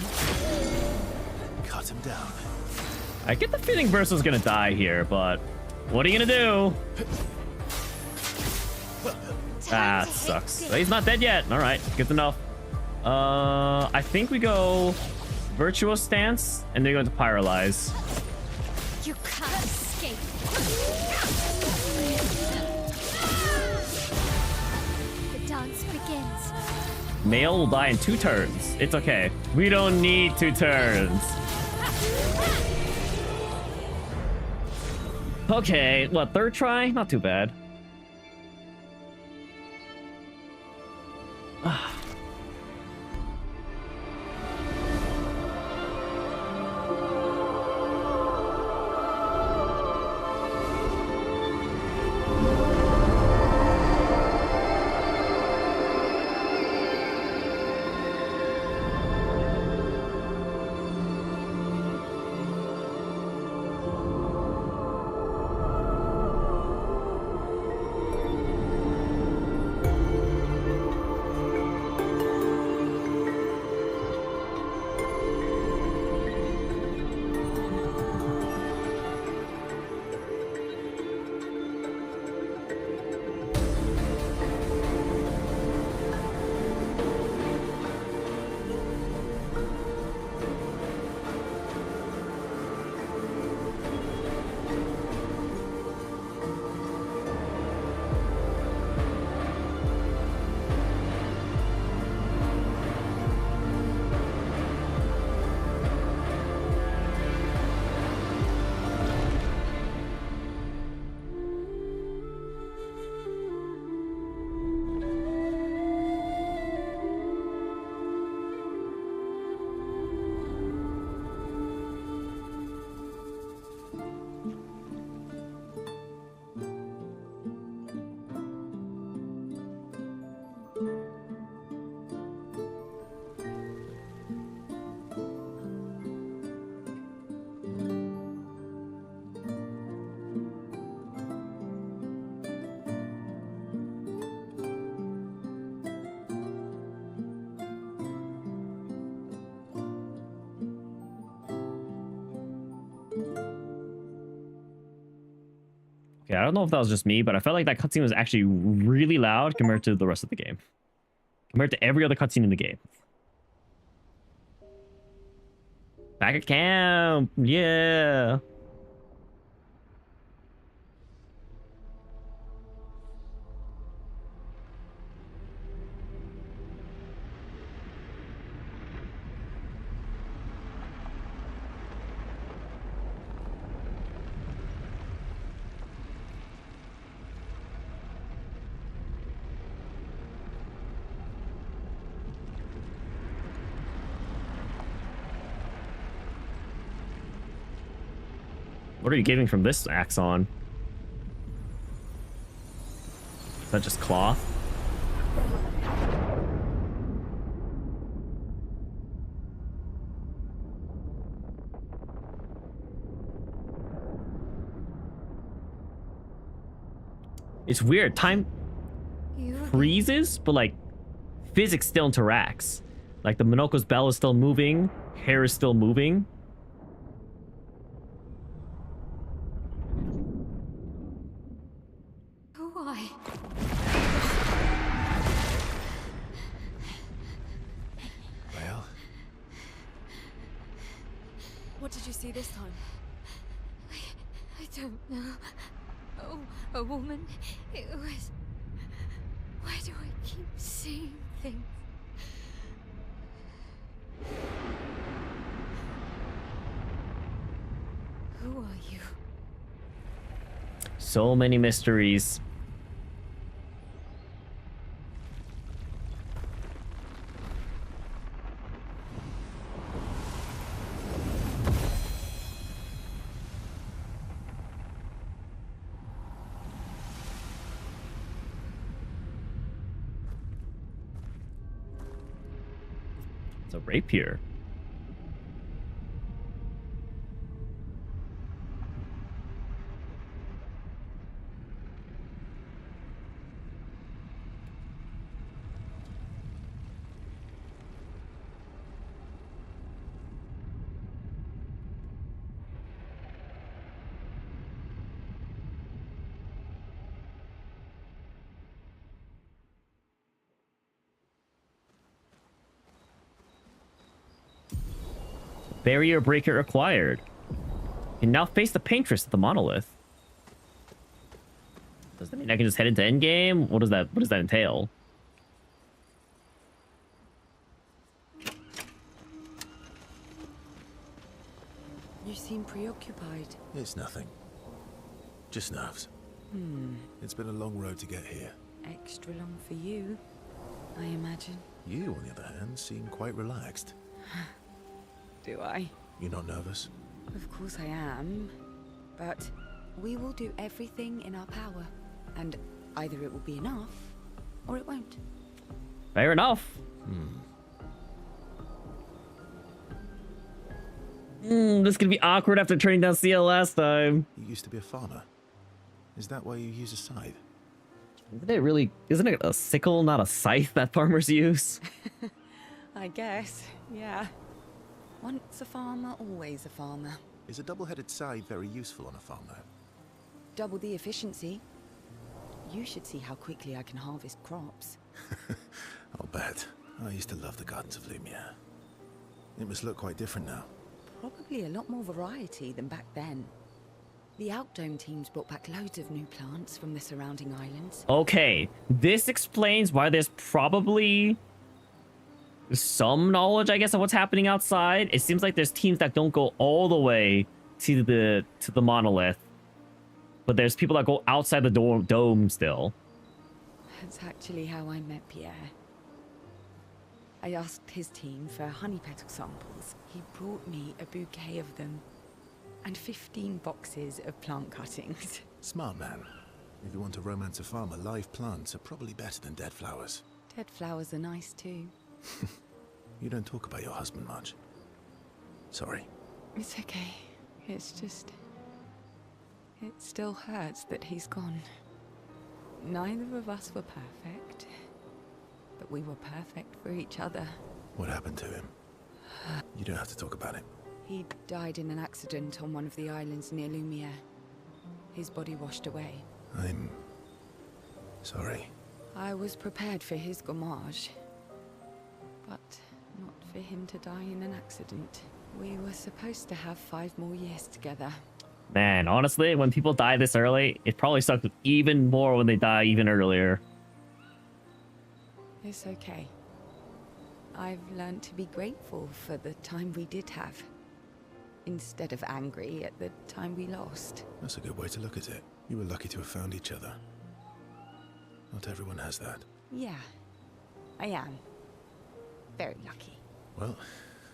Cut him down. I get the feeling Verso's gonna die here, but what are you gonna do? Ah, sucks. But he's not dead yet. All right, good enough. I think we go Virtuous Stance and then go into Pyrolyze. You can't escape. The dance begins. Male will die in 2 turns. It's okay. We don't need 2 turns. Okay, what, 3rd try? Not too bad. Okay, I don't know if that was just me, but I felt like that cutscene was actually really loud compared to the rest of the game. Compared to every other cutscene in the game. Back at camp. Yeah. What are you getting from this axon? Is that just cloth? It's weird. Time You freezes, but like physics still interacts. Like the Minoko's bell is still moving, hair is still moving. Why? Well, What did you see this time? I don't know. Oh, a woman. It was. Why do I keep seeing things? Who are you? So many mysteries. It's a rapier. Barrier breaker acquired. You can now face the paintress at the monolith. Does that mean I can just head into endgame? What does that entail? You seem preoccupied. it's nothing. Just nerves. It's been a long road to get here. Extra long for you, I imagine. You, on the other hand, seem quite relaxed. Do I? You're not nervous? Of course I am. But we will do everything in our power. And either it will be enough, or it won't. Fair enough. This is gonna be awkward after turning down CL last time. You used to be a farmer. Is that why you use a scythe? Isn't it a sickle, not a scythe that farmers use? I guess, yeah. Once a farmer, always a farmer. Is a double-headed scythe very useful on a farm, though? Double the efficiency. You should see how quickly I can harvest crops. I'll bet. I used to love the gardens of Lumia. It must look quite different now. Probably a lot more variety than back then. The Outdome teams brought back loads of new plants from the surrounding islands. Okay, this explains why there's probably some knowledge, I guess, of what's happening outside. It seems like there's teams that don't go all the way to the monolith, but there's people that go outside the dome still. That's actually how I met Pierre. I asked his team for honey petal samples. He brought me a bouquet of them. And 15 boxes of plant cuttings. Smart man. If you want to romance a farmer, live plants are probably better than dead flowers. Dead flowers are nice too. You don't talk about your husband much. Sorry. It's okay. It's just... it still hurts that he's gone. Neither of us were perfect. But we were perfect for each other. What happened to him? You don't have to talk about it. He died in an accident on one of the islands near Lumiere. His body washed away. I'm... sorry. I was prepared for his gommage. But not for him to die in an accident. We were supposed to have 5 more years together. Man, honestly, when people die this early, it probably sucks even more when they die even earlier. It's okay. I've learned to be grateful for the time we did have, instead of angry at the time we lost. That's a good way to look at it. You were lucky to have found each other. Not everyone has that. Yeah, I am. Very lucky. Well,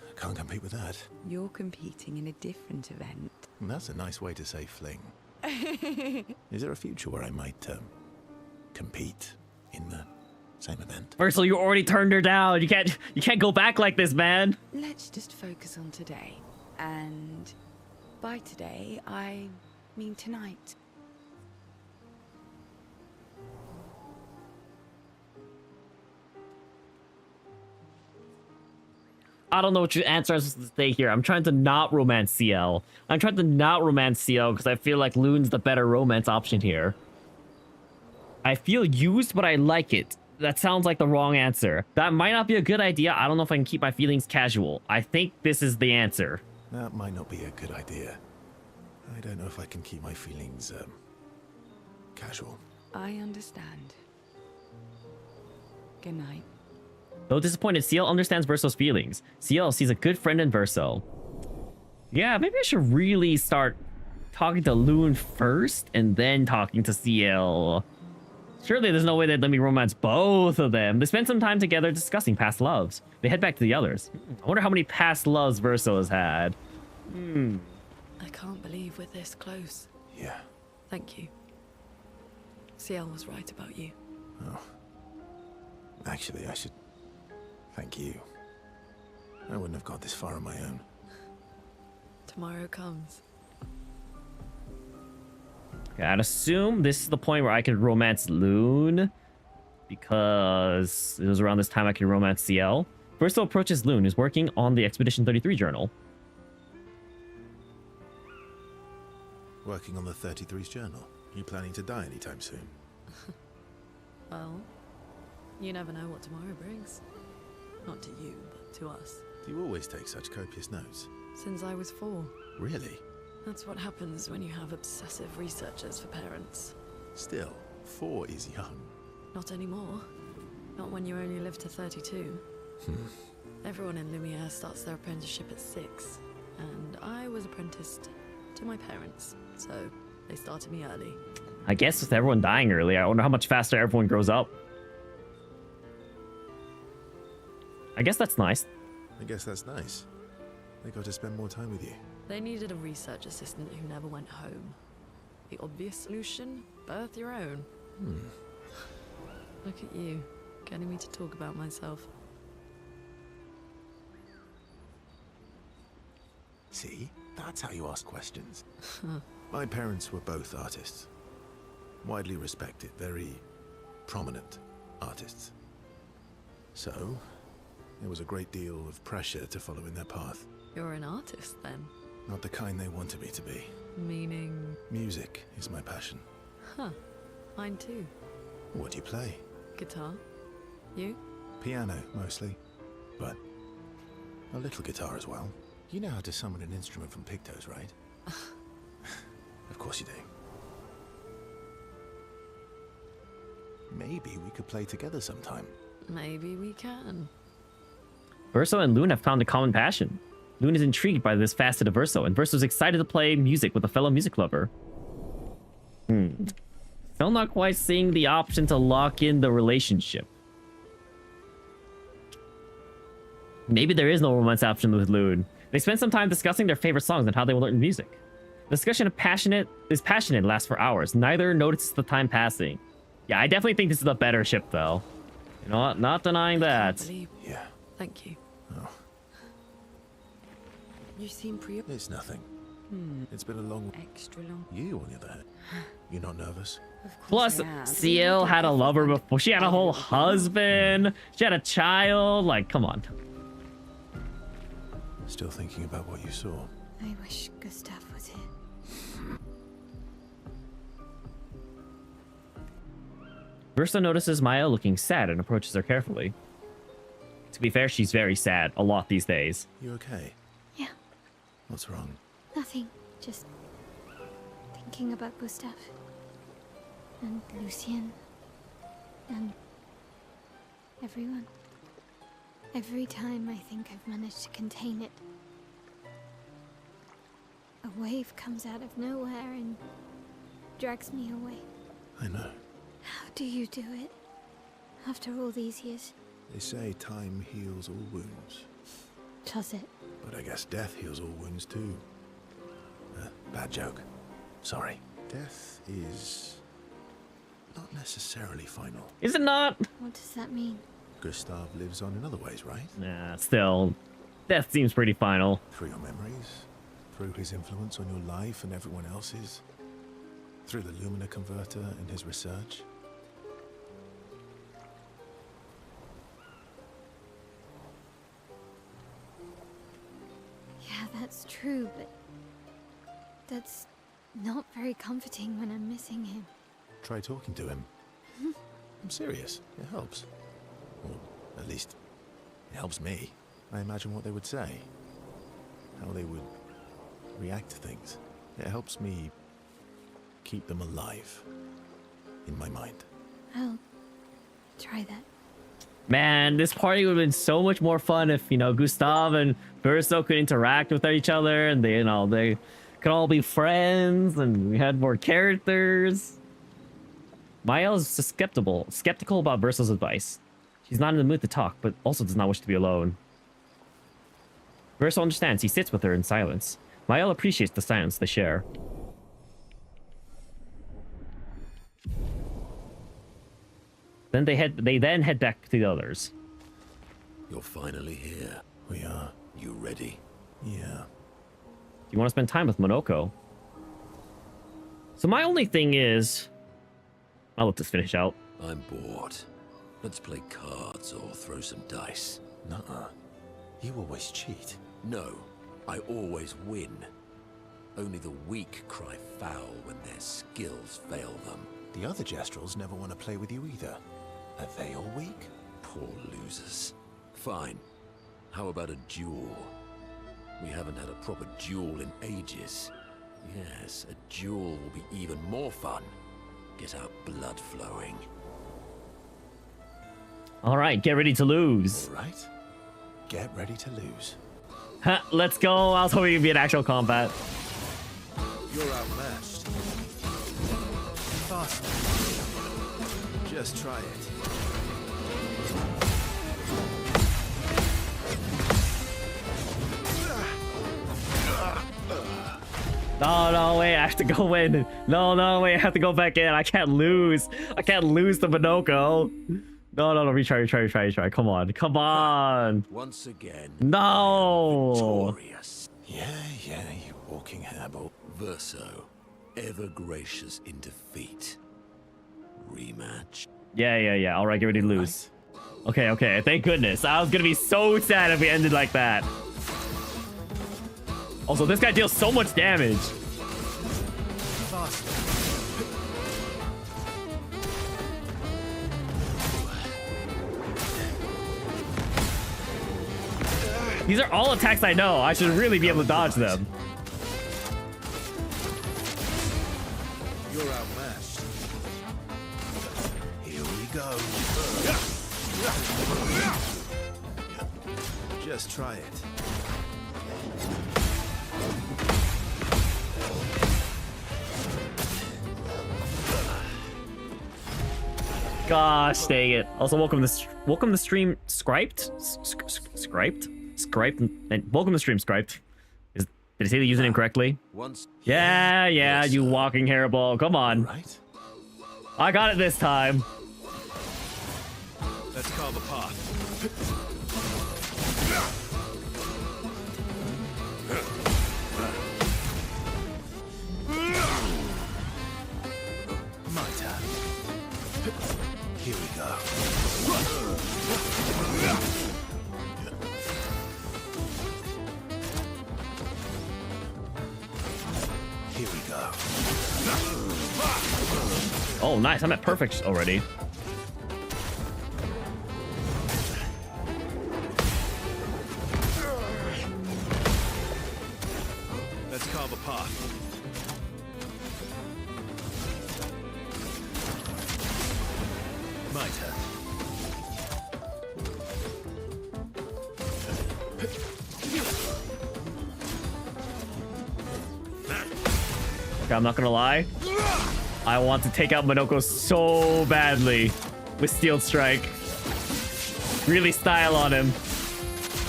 I can't compete with that. You're competing in a different event. That's a nice way to say fling. Is there a future where I might compete in the same event? Ursula, you already turned her down. You can't go back like this, man. Let's just focus on today. And by today, I mean tonight. I don't know what your answer is to stay here. I'm trying to not romance CL. I'm trying to not romance CL because I feel like Loon's the better romance option here. I feel used, but I like it. That sounds like the wrong answer. That might not be a good idea. I don't know if I can keep my feelings casual. I think this is the answer. That might not be a good idea. I don't know if I can keep my feelings, casual. I understand. Good night. Though disappointed, CL understands Verso's feelings. CL sees a good friend in Verso. Yeah, maybe I should really start talking to Loon first and then talking to CL. Surely there's no way they'd let me romance both of them. They spend some time together discussing past loves. They head back to the others. I wonder how many past loves Verso has had. I can't believe we're this close. Yeah. Thank you. CL was right about you. Oh. Actually, I should thank you. I wouldn't have got this far on my own. Tomorrow comes. Okay, I'd assume this is the point where I could romance Loon, because it was around this time I could romance CL. Verso approaches Loon, who's working on the Expedition 33 journal. Working on the 33's journal. You planning to die anytime soon? Well, you never know what tomorrow brings. Not to you, but to us. Do you always take such copious notes? Since I was 4. Really? That's what happens when you have obsessive researchers for parents. Still, 4 is young. Not anymore. Not when you only live to 32. Everyone in Lumiere starts their apprenticeship at 6. And I was apprenticed to my parents, so they started me early. I guess with everyone dying early, I wonder how much faster everyone grows up. I guess that's nice. I guess that's nice. They got to spend more time with you. They needed a research assistant who never went home. The obvious solution? Birth your own. Look at you, getting me to talk about myself. See? That's how you ask questions. My parents were both artists. Widely respected, very prominent artists. So, there was a great deal of pressure to follow in their path. You're an artist, then? Not the kind they wanted me to be. Meaning? Music is my passion. Huh. Mine too. What do you play? Guitar. You? Piano, mostly. But a little guitar as well. You know how to summon an instrument from Pictos, right? Of course you do. Maybe we could play together sometime. Maybe we can. Verso and Loon have found a common passion. Loon is intrigued by this facet of Verso, and Verso is excited to play music with a fellow music lover. Still not quite seeing the option to lock in the relationship. Maybe there is no romance option with Loon. They spend some time discussing their favorite songs and how they will learn music. The discussion is passionate and lasts for hours. Neither notices the time passing. Yeah, I definitely think this is a better ship, though. You know what? Not denying that. Believe. Yeah. Thank you. Oh, You seem it's nothing. It's been a long... extra long. You, on the other hand, you're not nervous? Of course Plus, I am. CL had a lover before. She had a whole husband. She had a child. Like, come on. Still thinking about what you saw? I wish Gustav was here. Verso notices Maya looking sad and approaches her carefully. To be fair, she's very sad a lot these days. You okay? Yeah, What's wrong? Nothing. Just thinking about Gustav. And Lucien. And everyone. Every time I think I've managed to contain it, a wave comes out of nowhere and drags me away. I know. How do you do it? After all these years? They say time heals all wounds. Does it? But I guess death heals all wounds too. Bad joke. Sorry. Death is not necessarily final. Is it not? What does that mean? Gustav lives on in other ways, right? Nah, still. Death seems pretty final. Through your memories, through his influence on your life and everyone else's, through the Lumina converter and his research. Yeah, that's true, but that's not very comforting when I'm missing him. Try talking to him. I'm serious. It helps. Or at least, it helps me. I imagine what they would say. How they would react to things. It helps me keep them alive in my mind. I'll try that. Man, this party would have been so much more fun if, you know, Gustav and Verso could interact with each other and they, you know, they could all be friends and we had more characters. Mael is skeptical about Verso's advice. She's not in the mood to talk, but also does not wish to be alone. Verso understands. He sits with her in silence. Mael appreciates the silence they share. Then they then head back to the others. You're finally here. We are. You ready? Yeah. You want to spend time with Monoko? So my only thing is, I'll let this finish out. I'm bored. Let's play cards or throw some dice. Nuh-uh. You always cheat. No, I always win. Only the weak cry foul when their skills fail them. The other Jestrels never want to play with you either. Are they all weak? Poor losers. Fine. How about a duel? We haven't had a proper duel in ages. Yes, a duel will be even more fun. Get our blood flowing. All right, get ready to lose. All right. Get ready to lose. Huh, let's go. I was hoping it'd be an actual combat. You're outmatched. Faster. Just try it. No, wait, I have to go in. No, wait, I have to go back in. I can't lose. I can't lose to Monoko. No, retry. Come on. Once again. No. Victorious. Yeah, you walking hairball. Verso, ever gracious in defeat. Rematch. Yeah. All right, get ready to lose. Okay. Thank goodness. I was gonna be so sad if we ended like that. Also, this guy deals so much damage. Faster. These are all attacks I know. I should really be able to dodge them. You're outmatched. Here we go. Just try it. Gosh, dang it. Also, welcome to stream, Scriped? Scriped? And welcome to stream, Scriped. Did I say the username correctly? Once. Yeah, you walking hairball. Come on. Right? I got it this time. Let's call the path. My turn. Here we go. Here we go. Oh, nice. I'm at perfect already. I'm not gonna lie. I want to take out Monoko so badly with Steel Strike. Really style on him.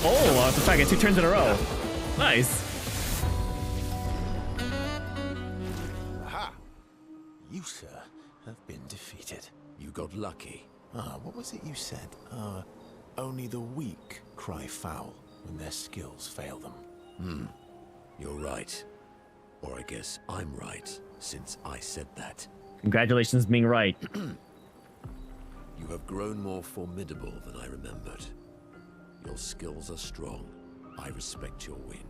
Oh, in fact, I get 2 turns in a row. Nice. Aha! You, sir, have been defeated. You got lucky. Ah, what was it you said? Only the weak cry foul when their skills fail them. You're right. Or I guess I'm right, since I said that. Congratulations being right. You have grown more formidable than I remembered. Your skills are strong. I respect your win.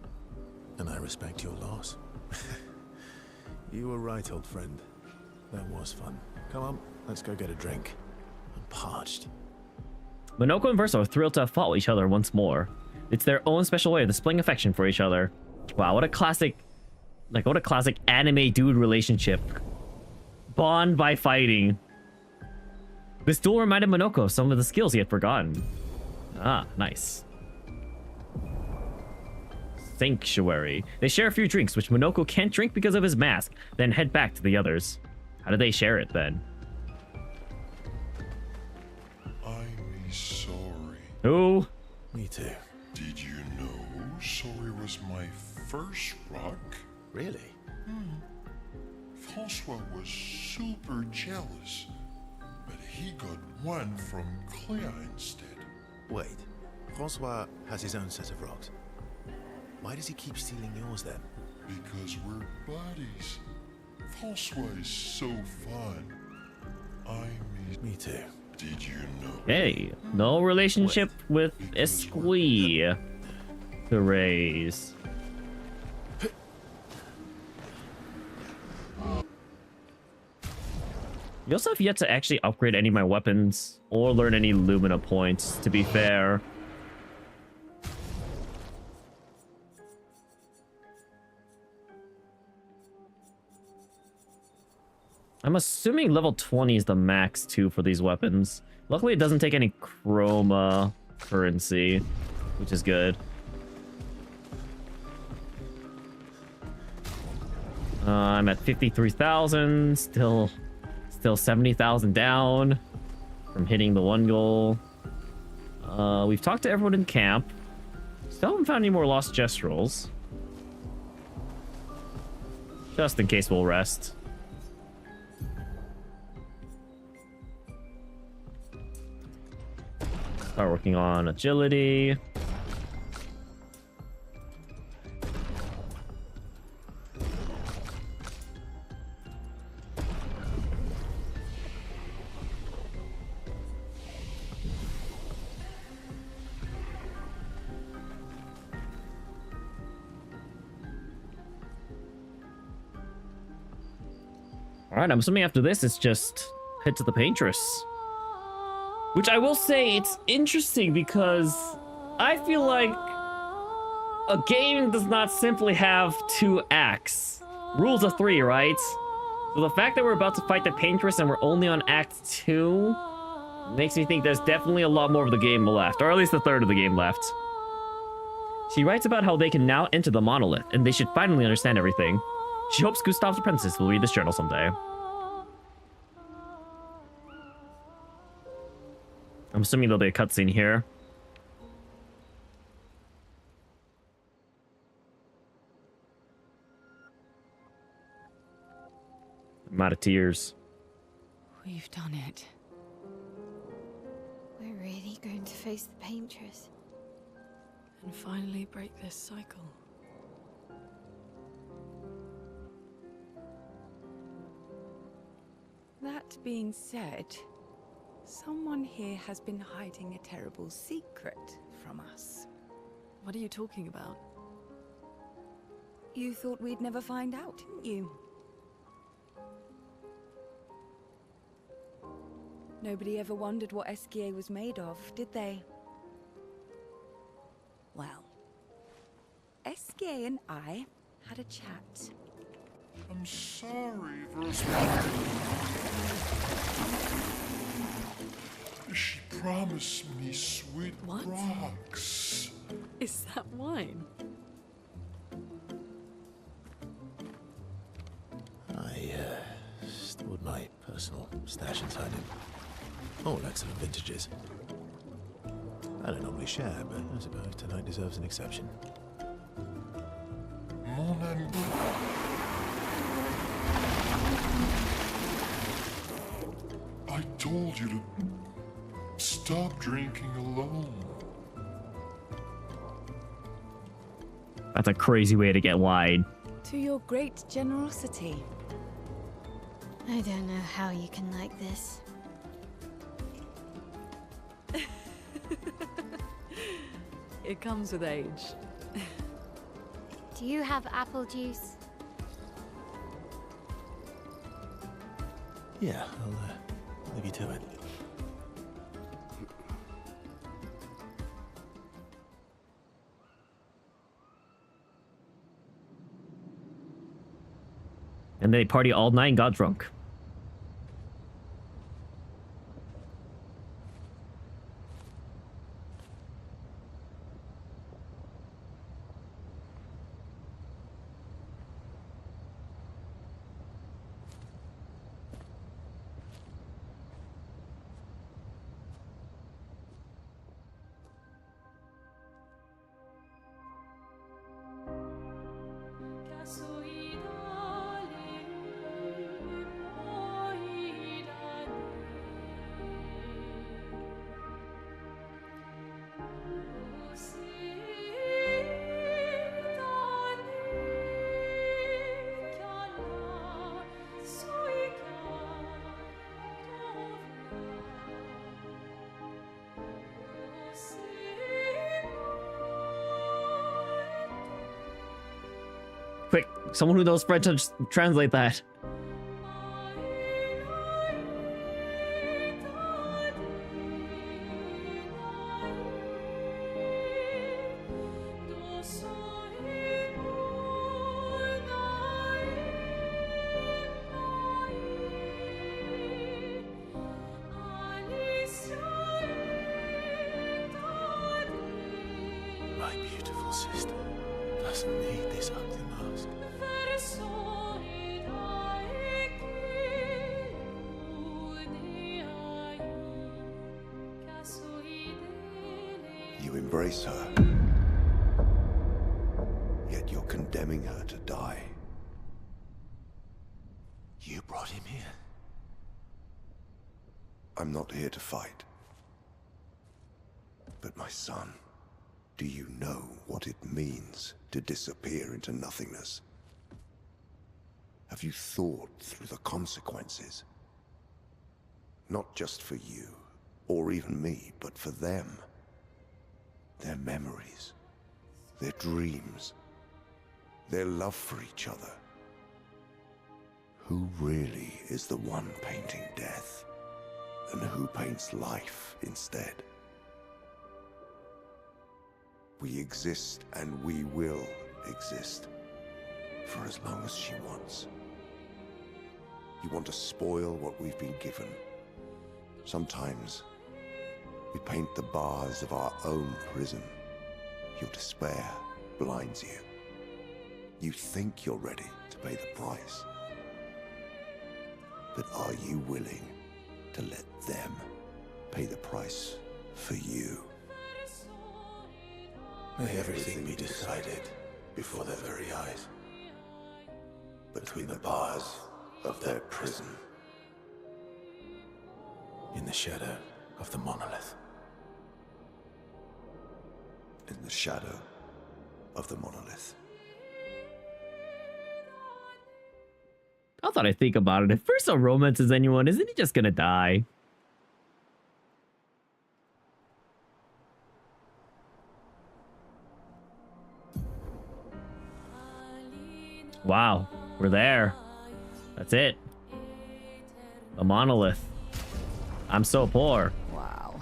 And I respect your loss. You were right, old friend. That was fun. Come on, let's go get a drink. I'm parched. Monoko and Verso are thrilled to have fought with each other once more. It's their own special way of displaying affection for each other. Wow, what a classic... Like, what a classic anime dude relationship. Bond by fighting. This duel reminded Monoko of some of the skills he had forgotten. Ah, nice. Sanctuary. They share a few drinks, which Monoko can't drink because of his mask, then head back to the others. How do they share it, then? I'm sorry. Who? Me too. Did you know sorry was my first rock? Really? Francois was super jealous, but he got one from Claire instead. Wait, Francois has his own set of rocks. Why does he keep stealing yours then? Because we're buddies. Francois is so fun. I miss... Me too. Did you know? Hey, no relationship with Esqui. Therese. You also have yet to actually upgrade any of my weapons or learn any Lumina points, to be fair. I'm assuming level 20 is the max too for these weapons. Luckily, it doesn't take any chroma currency, which is good. I'm at 53,000, still 70,000 down from hitting the one goal. We've talked to everyone in camp. Still haven't found any more lost gestrals. Just in case we'll rest. Start working on agility. Alright, I'm assuming after this, it's just head to the Paintress. Which I will say, it's interesting because I feel like a game does not simply have 2 acts. Rules of 3, right? So the fact that we're about to fight the Paintress and we're only on Act 2 makes me think there's definitely a lot more of the game left, or at least a third of the game left. She writes about how they can now enter the monolith, and they should finally understand everything. She hopes Gustav's apprentices will read this journal someday. I'm assuming there'll be a cutscene here. I'm out of tears. We've done it. We're really going to face the Paintress. And finally break this cycle. That being said, someone here has been hiding a terrible secret from us. What are you talking about? You thought we'd never find out, didn't you? Nobody ever wondered what Esquier was made of, did they? Well, Esquier and I had a chat. I'm sorry, Verse. She promised me sweet What? rocks. Is that wine? personal stash inside it. All excellent vintages. I don't normally share, but I suppose tonight deserves an exception. Mon ami. I told you to stop drinking alone. That's a crazy way to get wide. To your great generosity. I don't know how you can like this. It comes with age. Do you have apple juice? Yeah, I'll leave you to it. And they party all night and got drunk. Quick, someone who knows French, translate that. My beautiful sister doesn't need this ugly mask. You embrace her, yet you're condemning her to die. You brought him here. I'm not here to fight. But my son, do you know what it means to disappear into nothingness? Have you thought through the consequences? Not just for you, or even me, but for them. Their memories, their dreams, their love for each other. Who really is the one painting death, and who paints life instead? We exist and we will exist for as long as she wants. You want to spoil what we've been given. Sometimes we paint the bars of our own prison. Your despair blinds you. You think you're ready to pay the price. But are you willing to let them pay the price for you? May everything be decided before their very eyes. Between the bars of their prison. In the shadow of the monolith. In the shadow of the monolith. I thought I'd think about it. If Verso romances anyone, isn't he just gonna die? Wow, we're there. That's it. A monolith. I'm so poor. Wow.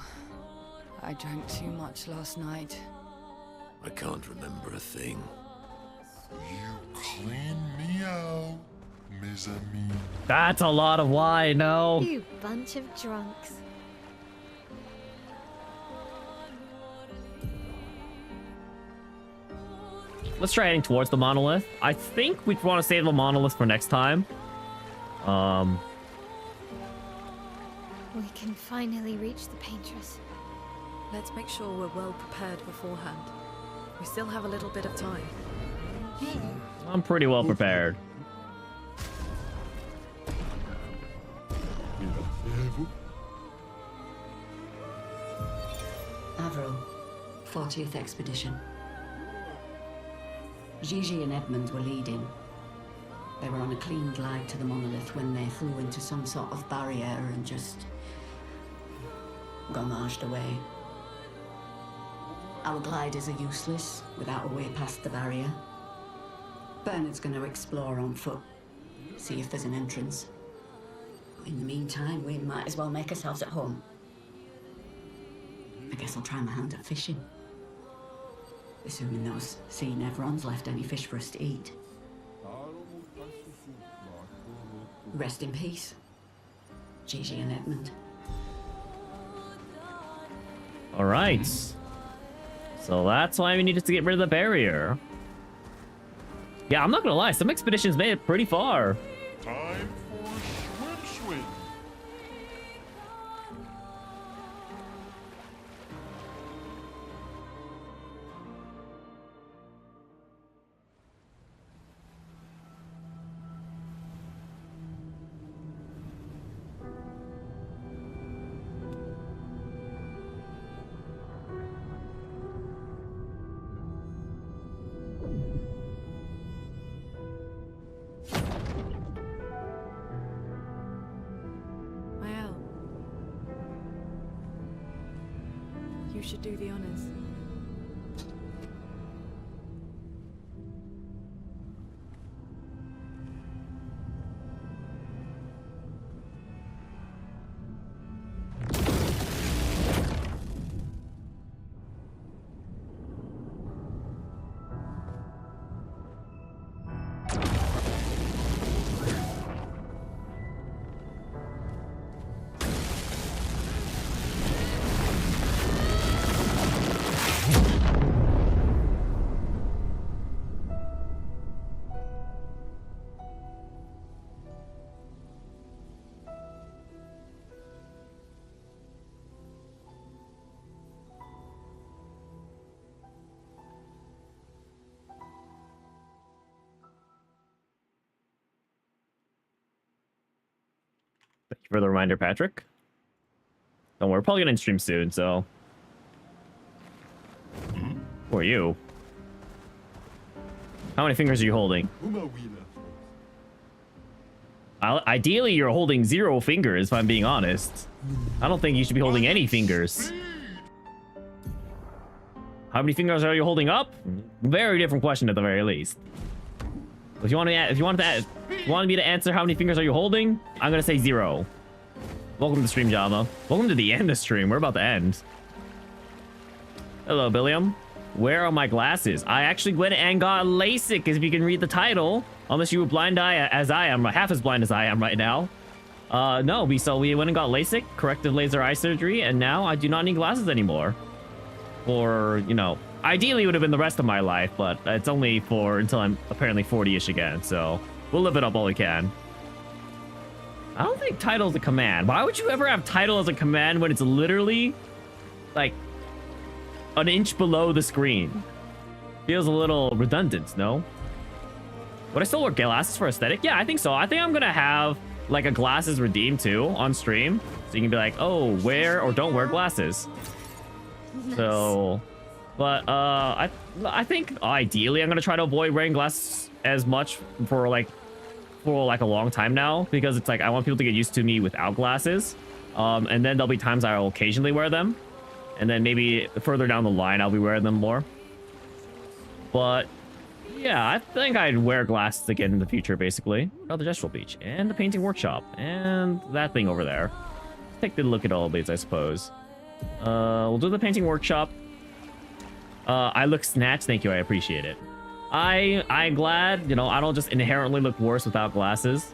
I drank too much last night. I can't remember a thing. You clean me out, mes amis. That's a lot of wine, no. You bunch of drunks. Let's try heading towards the monolith. I think we want to save the monolith for next time. can finally reach the paintress. Let's make sure we're well prepared beforehand. We still have a little bit of time. I'm pretty well prepared. Avril, 40th Expedition. Gigi and Edmund were leading. They were on a clean glide to the monolith when they flew into some sort of barrier and just gomaged away. Our gliders are useless without a way past the barrier. Bernard's going to explore on foot, see if there's an entrance. In the meantime, we might as well make ourselves at home. I guess I'll try my hand at fishing. Assuming those sea Nevrons left any fish for us to eat. Rest in peace, Gigi and Edmund. All right. So that's why we needed to get rid of the barrier. Yeah, I'm not gonna lie. Some expeditions made it pretty far. Time for swim. Mael, you should do the honors. Thank you for the reminder, Patrick. Don't worry, we're probably gonna stream soon, so. Who are you? How many fingers are you holding? Ideally, you're holding 0 fingers, if I'm being honest. I don't think you should be holding any fingers. How many fingers are you holding up? Very different question at the very least. If you want me to answer how many fingers are you holding, I'm gonna say 0. Welcome to the stream, Java. Welcome to the end of the stream. We're about to end. Hello, Billiam. Where are my glasses? I actually went and got LASIK, if you can read the title. Unless you were blind eye as I am, half as blind as I am right now. No, we went and got LASIK, corrective laser eye surgery, and now I do not need glasses anymore. For, you know, ideally it would have been the rest of my life, but it's only for until I'm apparently 40-ish again, so we'll live it up while we can. I don't think title's a command. Why would you ever have title as a command when it's literally, like, an inch below the screen? Feels a little redundant, no? Would I still wear glasses for aesthetic? Yeah, I think so. I think I'm gonna have, like, a glasses redeem, too, on stream. So you can be like, oh, wear or don't wear glasses. Nice. So, but I think ideally I'm gonna try to avoid wearing glasses as much for like a long time now, because it's like I want people to get used to me without glasses, and then there'll be times I'll occasionally wear them, and then maybe further down the line I'll be wearing them more. But yeah, I think I'd wear glasses again in the future, basically. Oh, the Gestural Beach and the painting workshop and that thing over there. Take a look at all of these, I suppose. We'll do the painting workshop. I look snatched. Thank you. I appreciate it. I'm glad, you know, I don't just inherently look worse without glasses.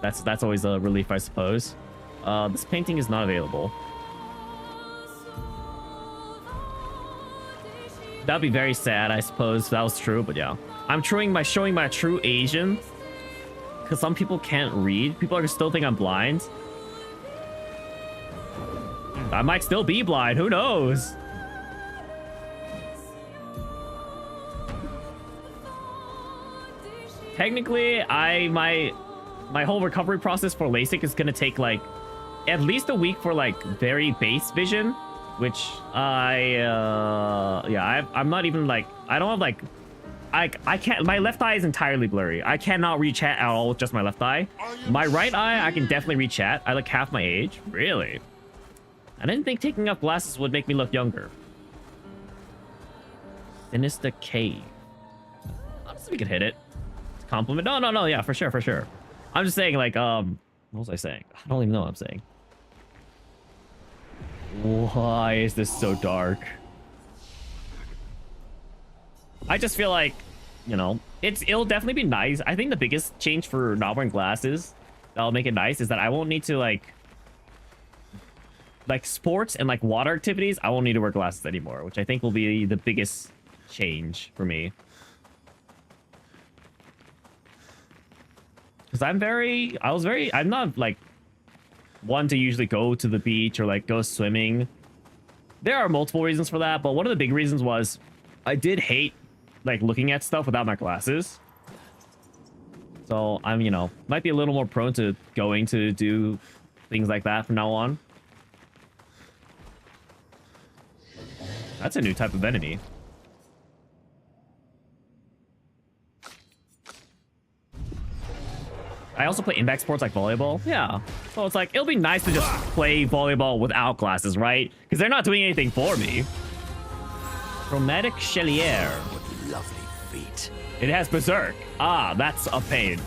That's always a relief, I suppose. This painting is not available. That'd be very sad, I suppose, if that was true, but yeah. I'm showing my true Asian, because some people can't read. People are still think I'm blind. I might still be blind. Who knows? Technically, my whole recovery process for LASIK is gonna take like at least a week for like very base vision, which I'm not even like, I don't have like, I can't, my left eye is entirely blurry. I cannot read chat at all with just my left eye. My right eye, I can definitely read chat. I like half my age. Really? I didn't think taking off glasses would make me look younger. Sinister Cave. Honestly, we could hit it. It's a compliment. No, yeah, for sure. I'm just saying, like, what was I saying? I don't even know what I'm saying. Why is this so dark? I just feel like, you know, it'll definitely be nice. I think the biggest change for not wearing glasses that'll make it nice is that I won't need to like sports and like water activities. I won't need to wear glasses anymore, which I think will be the biggest change for me. Because I'm not like one to usually go to the beach or like go swimming. There are multiple reasons for that, but one of the big reasons was I did hate like looking at stuff without my glasses. So I'm, you know, might be a little more prone to going to do things like that from now on. That's a new type of enemy. I also play impact sports like volleyball. Yeah. So it's like, it'll be nice to just play volleyball without glasses, right? Because they're not doing anything for me. Chromatic Chelier. What lovely feet. It has Berserk. Ah, that's a pain.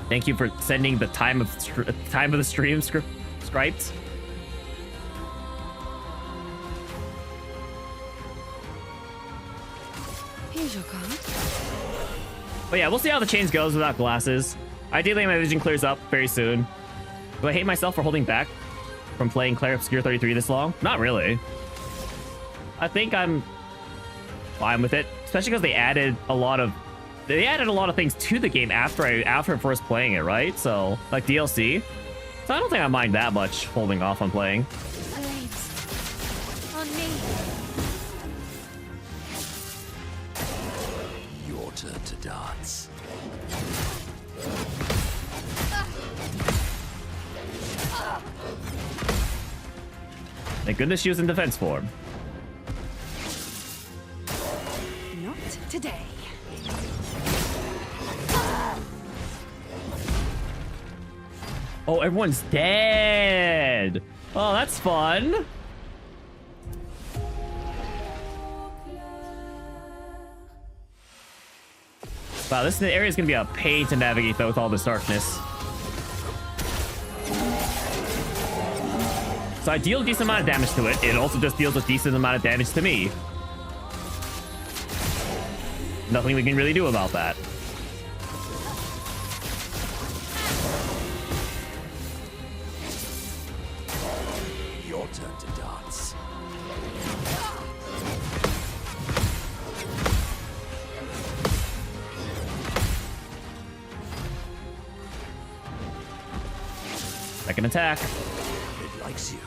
Thank you for sending the time of the stream scripts. Here's your card. But yeah, we'll see how the change goes without glasses. Ideally, my vision clears up very soon. Do I hate myself for holding back from playing Clair Obscur 33 this long? Not really. I think I'm fine with it, especially because they added a lot of things to the game after first playing it, right? So like DLC. So I don't think I mind that much holding off on playing. Blades. On me. Your turn to dance. Thank goodness she was in defense form. Not today. Oh, everyone's dead. Oh, that's fun. Wow, this area is gonna be a pain to navigate though with all this darkness. So I deal a decent amount of damage to it. It also just deals a decent amount of damage to me. Nothing we can really do about that. Your turn to dance. Second attack. It likes you.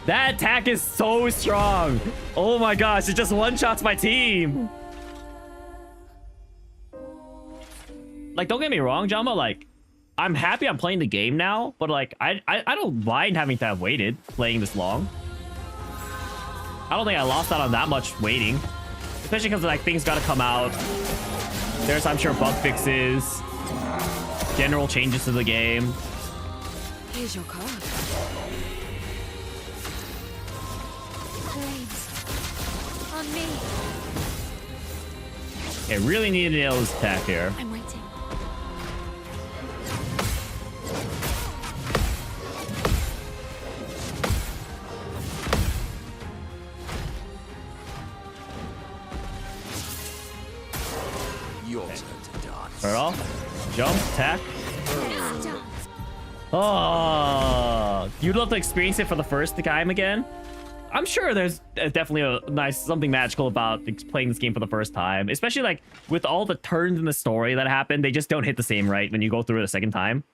That attack is so strong. Oh my gosh, it just one-shots my team. Like, don't get me wrong, Jamba, like, I'm happy I'm playing the game now, but like, I don't mind having to have waited playing this long. I don't think I lost out on that much waiting. Especially because like things gotta come out. There's, I'm sure, bug fixes, general changes to the game. Here's your card. Blades. On me. Okay, really need to nail this attack here. I'm waiting. Your turn to dance. Start off. Jump, attack. Let's dance. Oh, you'd love to experience it for the first time again? I'm sure there's definitely a nice something magical about playing this game for the first time, especially like with all the turns in the story that happen. They just don't hit the same right when you go through it a second time.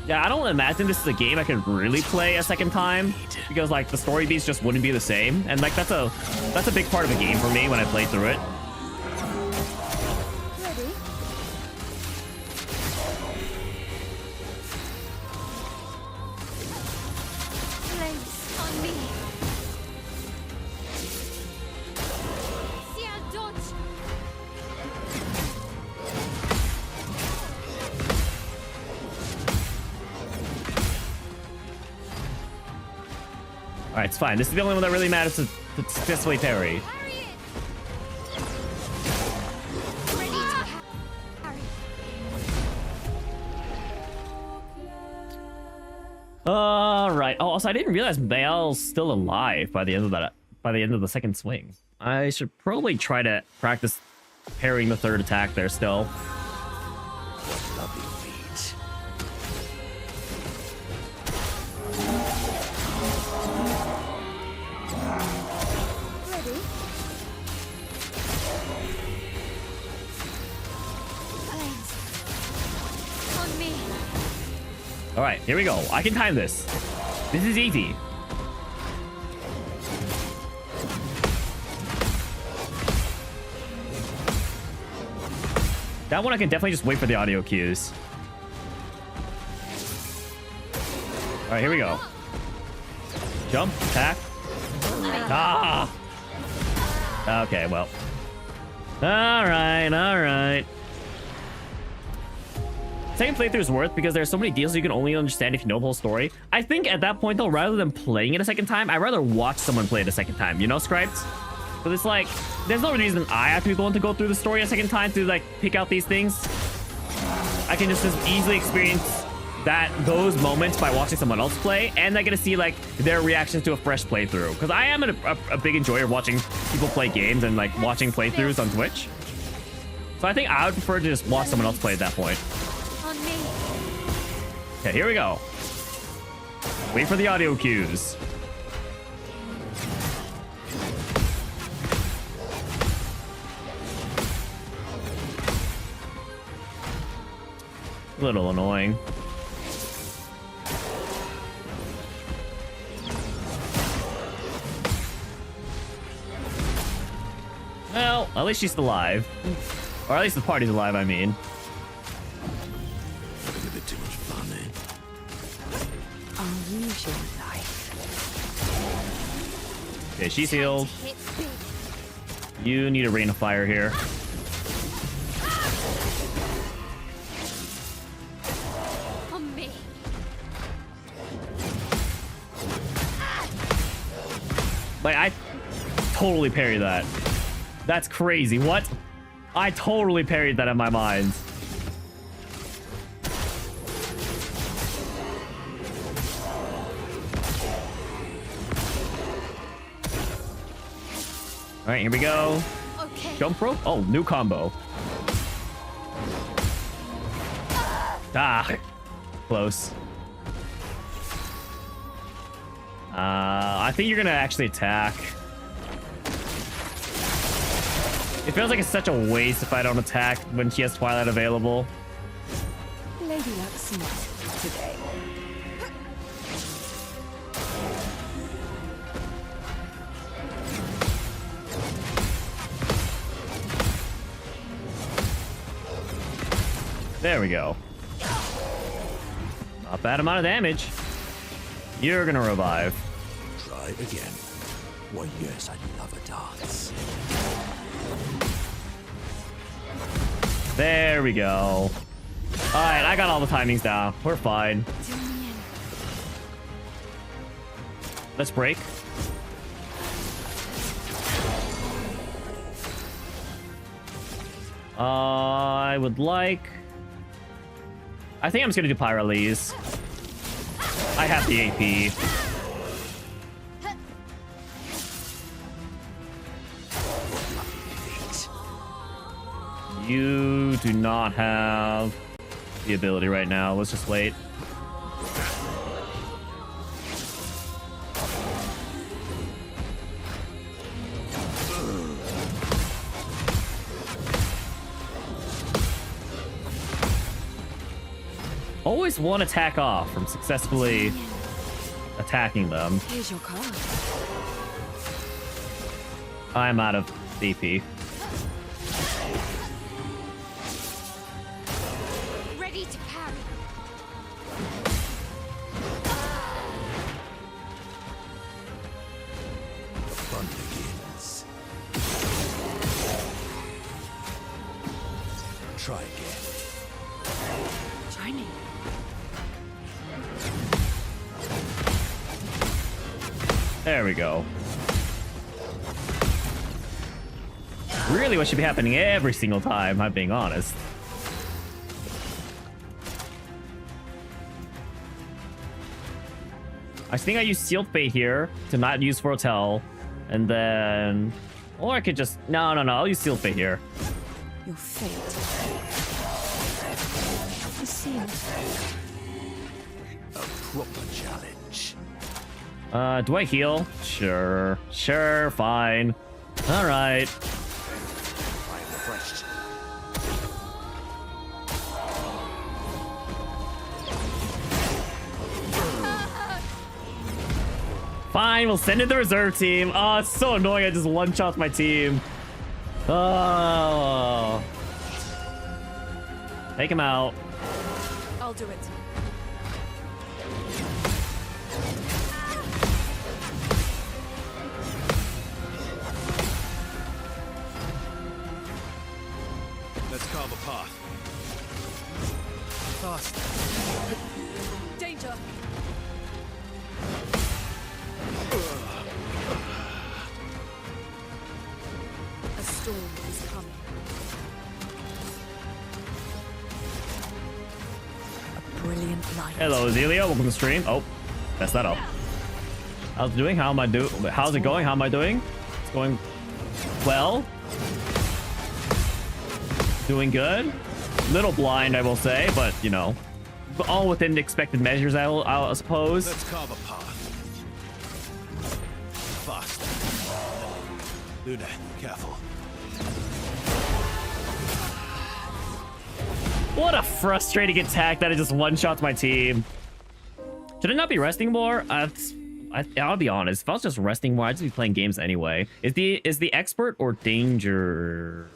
Yeah, I don't imagine this is a game I could really play a second time because like the story beats just wouldn't be the same, and like that's a big part of the game for me when I play through it. Ready? Flames on me. Ciel dodge. All right, it's fine. This is the only one that really matters to successfully parry. Parry it. Ready to parry. All right. Oh, also I didn't realize Bael's still alive by the end of that. By the end of the second swing, I should probably try to practice parrying the third attack there still. Lovely feet. Ready? Flames on me. All right, here we go. I can time this. This is easy. That one I can definitely just wait for the audio cues. All right, here we go. Jump, attack. Ah! Okay, well. All right. Second playthrough's worth because there's so many deals you can only understand if you know the whole story. I think at that point though, rather than playing it a second time, I'd rather watch someone play it a second time, you know, Scribes? But it's like, there's no reason I have to be the one to go through the story a second time to like pick out these things. I can just as easily experience those moments by watching someone else play, and I get to see like their reactions to a fresh playthrough. Because I am a big enjoyer of watching people play games and like watching playthroughs on Twitch. So I think I would prefer to just watch someone else play at that point. On me. Okay, here we go. Wait for the audio cues. A little annoying. Well, at least she's alive. Or at least the party's alive, I mean. Having a bit too much fun, eh? Unusual life. Okay, she's healed. Hit big. You need a rain of fire here. On me. Like, I totally parried that. That's crazy. What? I totally parried that in my mind. All right, here we go. Okay. Jump rope. Oh, new combo. Ah, close. I think you're gonna actually attack. It feels like it's such a waste if I don't attack when she has Twilight available. Lady Luck's smart today. There we go. Not bad amount of damage. You're gonna revive. Try again. Why, yes, I love a dance. There we go. All right, I got all the timings down. We're fine. Do me in. Let's break. I would like... I think I'm just gonna do Pyrolese. I have the AP. You do not have the ability right now. Let's just wait. least one attack off from successfully attacking them. Here's your card. I'm out of DP. Ready to parry. Fun begins. Try again. Try me. There we go. Really what should be happening every single time, I'm being honest. I think I use Sealed Fate here to not use Foretell. And then... Or I could just... No, I'll use Sealed Fate here. Your fate is sealed. A proper challenge. Do I heal? Sure, fine. Alright. I am refreshed. Fine, we'll send in the reserve team. Oh, it's so annoying. I just one-shot my team. Oh. Take him out. I'll do it. Let's carve a path. Fast. Danger. A storm is coming. A brilliant light. Hello, Zelia. Welcome to the stream. Oh, messed that up. How's it doing? How am I doing? How's it going? How am I doing? It's going well. Doing good. Little blind, I will say, but you know, all within expected measures, I'll suppose. Let's carve a path. Fast. Luna, careful. What a frustrating attack that it just one-shots my team. Should I not be resting more? I'll be honest. If I was just resting more, I'd just be playing games anyway. Is the expert or danger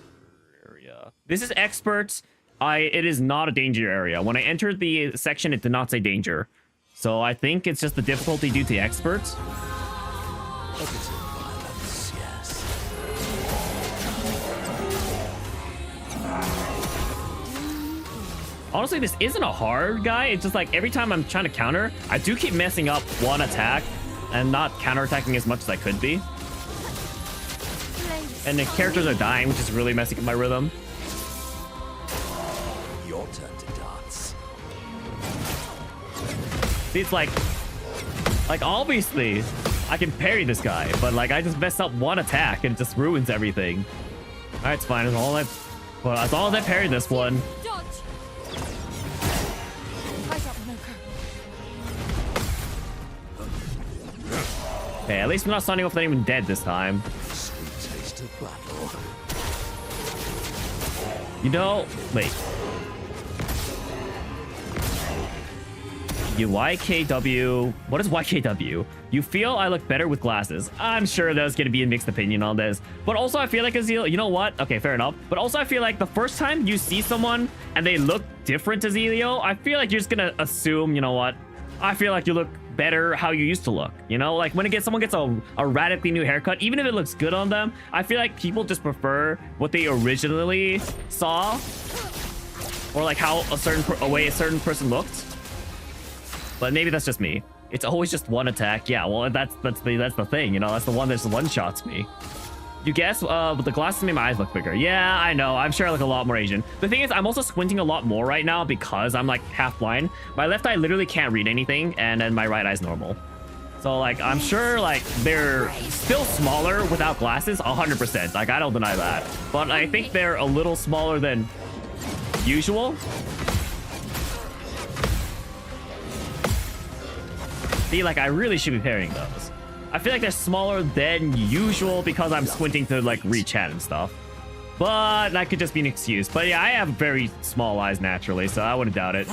area? This is expert. It is not a danger area. When I entered the section, it did not say danger. So I think it's just the difficulty due to experts. A bit of violence, yes. Honestly, this isn't a hard guy. It's just like every time I'm trying to counter, I do keep messing up one attack and not counterattacking as much as I could be. And the characters are dying, which is really messing up my rhythm. Your turn to dance. See, it's like obviously I can parry this guy, but like I just messed up one attack and it just ruins everything. Alright, it's fine. As long as I parry this one. Dodge. Light up, Mocha. Okay, at least I'm not starting off with anyone dead this time. Sweet taste of battle. You know, wait. You YKW. What is YKW? You feel I look better with glasses. I'm sure there's going to be a mixed opinion on this. But also I feel like Azil, you know what? Okay, fair enough. But also I feel like the first time you see someone and they look different to Zelio, I feel like you're just going to assume, you know what? I feel like you look better how you used to look. You know, like when someone gets a radically new haircut, even if it looks good on them, I feel like people just prefer what they originally saw. Or like how a way a certain person looked. But maybe that's just me. It's always just one attack. Yeah, well, that's the thing, you know. That's the one that's one-shots me. You guess? With the glasses made my eyes look bigger. Yeah, I know. I'm sure I look a lot more Asian. The thing is, I'm also squinting a lot more right now because I'm like half blind. My left eye literally can't read anything, and then my right eye's normal. So like, I'm sure like they're still smaller without glasses, 100%. Like, I don't deny that. But I think they're a little smaller than usual. See, like, I really should be pairing those. I feel like they're smaller than usual because I'm squinting to, like, read chat and stuff. But that could just be an excuse. But yeah, I have very small eyes naturally, so I wouldn't doubt it.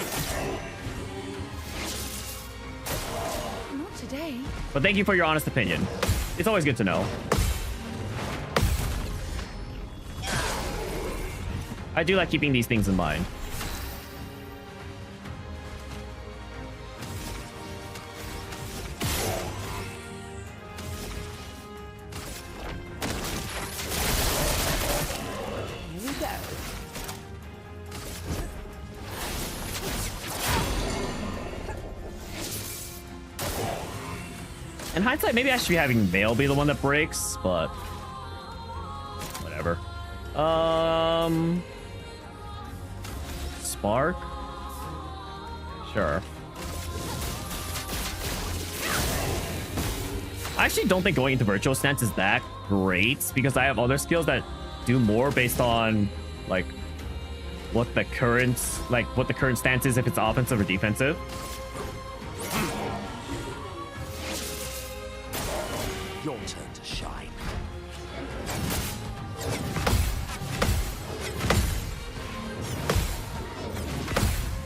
today. But thank you for your honest opinion. It's always good to know. I do like keeping these things in mind. Here we go. In hindsight, maybe I should be having Veil be the one that breaks, but whatever. Spark? Sure. I actually don't think going into virtual stance is that great because I have other skills that do more based on like what the current stance is, if it's offensive or defensive. Your turn to shine.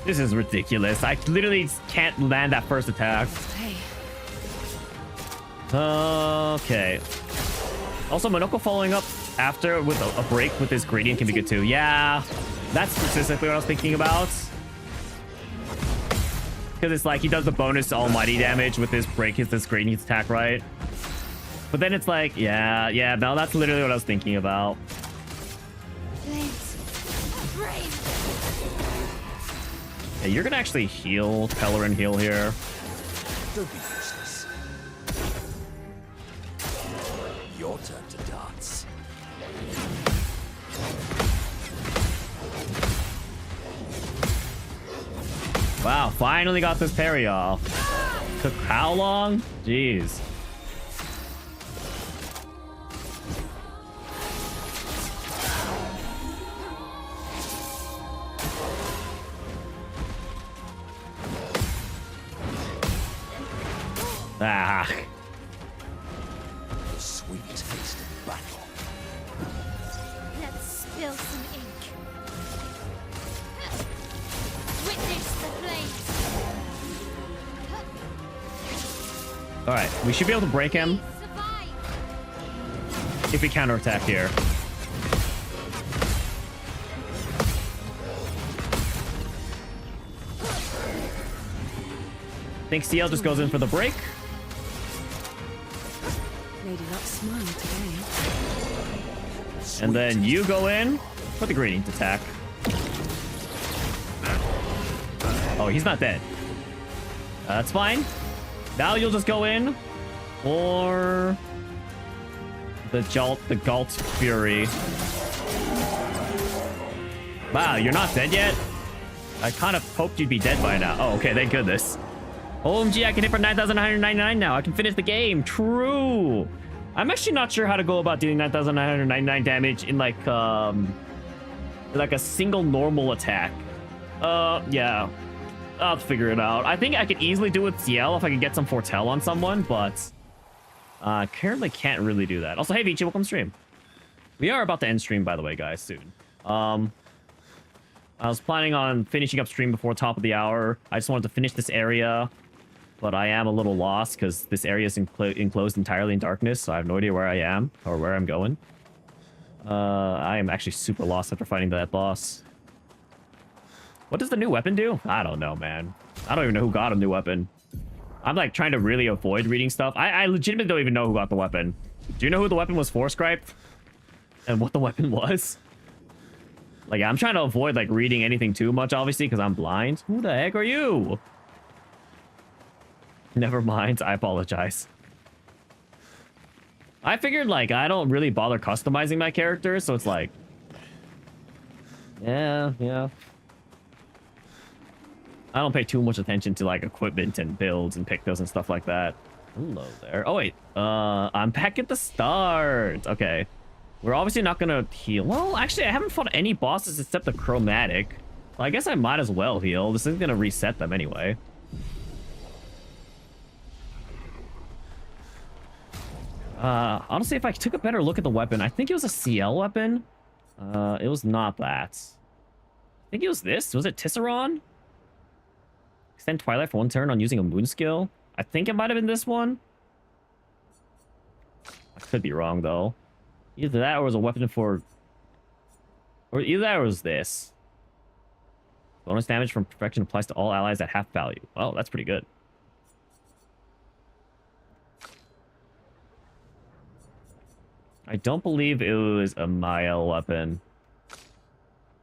This is ridiculous. I literally can't land that first attack. Hey, Okay. Also, Monoko following up after with a break with his gradient can be good too. Yeah, that's specifically what I was thinking about. Because it's like he does the bonus almighty damage with his break, his gradient attack, right? But then it's like, yeah, no, that's literally what I was thinking about. Yeah, you're gonna actually heal, Pellerin heal here. Don't be useless. Your turn to dance. Wow, finally got this parry off. Took how long? Jeez. Ah. The sweet taste of battle. Let's spill some ink. Witness the flames. All right, we should be able to break him Survive. if we counterattack here. I think CL just goes in for the break. Lady Luck smile today. And then you go in for the gradient attack. Oh, he's not dead. That's fine. Now you'll just go in for the Galt Fury. Wow, you're not dead yet? I kind of hoped you'd be dead by now. Oh, okay, thank goodness. OMG, I can hit for 9,999 now. I can finish the game. True. I'm actually not sure how to go about doing 9,999 damage in like a single normal attack. Yeah. I'll figure it out. I think I could easily do it with CL if I could get some foretell on someone, but currently can't really do that. Also, hey Vici, welcome to stream. We are about to end stream, by the way, guys, soon. I was planning on finishing up stream before top of the hour. I just wanted to finish this area, but I am a little lost because this area is enclosed entirely in darkness, so I have no idea where I am or where I'm going. I am actually super lost after fighting that boss. What does the new weapon do? I don't know, man. I don't even know who got a new weapon. I'm like trying to really avoid reading stuff. I legitimately don't even know who got the weapon. Do you know who the weapon was for, Scripe? And what the weapon was? Like, I'm trying to avoid like reading anything too much, obviously, because I'm blind. Who the heck are you? Never mind. I apologize. I figured like I don't really bother customizing my character, so it's like, yeah. I don't pay too much attention to like equipment and builds and pick those and stuff like that. Hello there. Oh wait, I'm back at the start. Okay, we're obviously not gonna heal. Well, actually, I haven't fought any bosses except the chromatic. Well, I guess I might as well heal. This is gonna reset them anyway. Honestly, if I took a better look at the weapon, I think it was a CL weapon. It was not that. I think it was this. Was it Tisserand? Extend Twilight for one turn on using a moon skill. I think it might have been this one. I could be wrong, though. Either that or it was a weapon for... Or either that or it was this. Bonus damage from perfection applies to all allies at half value. Well, that's pretty good. I don't believe it was a Mael weapon.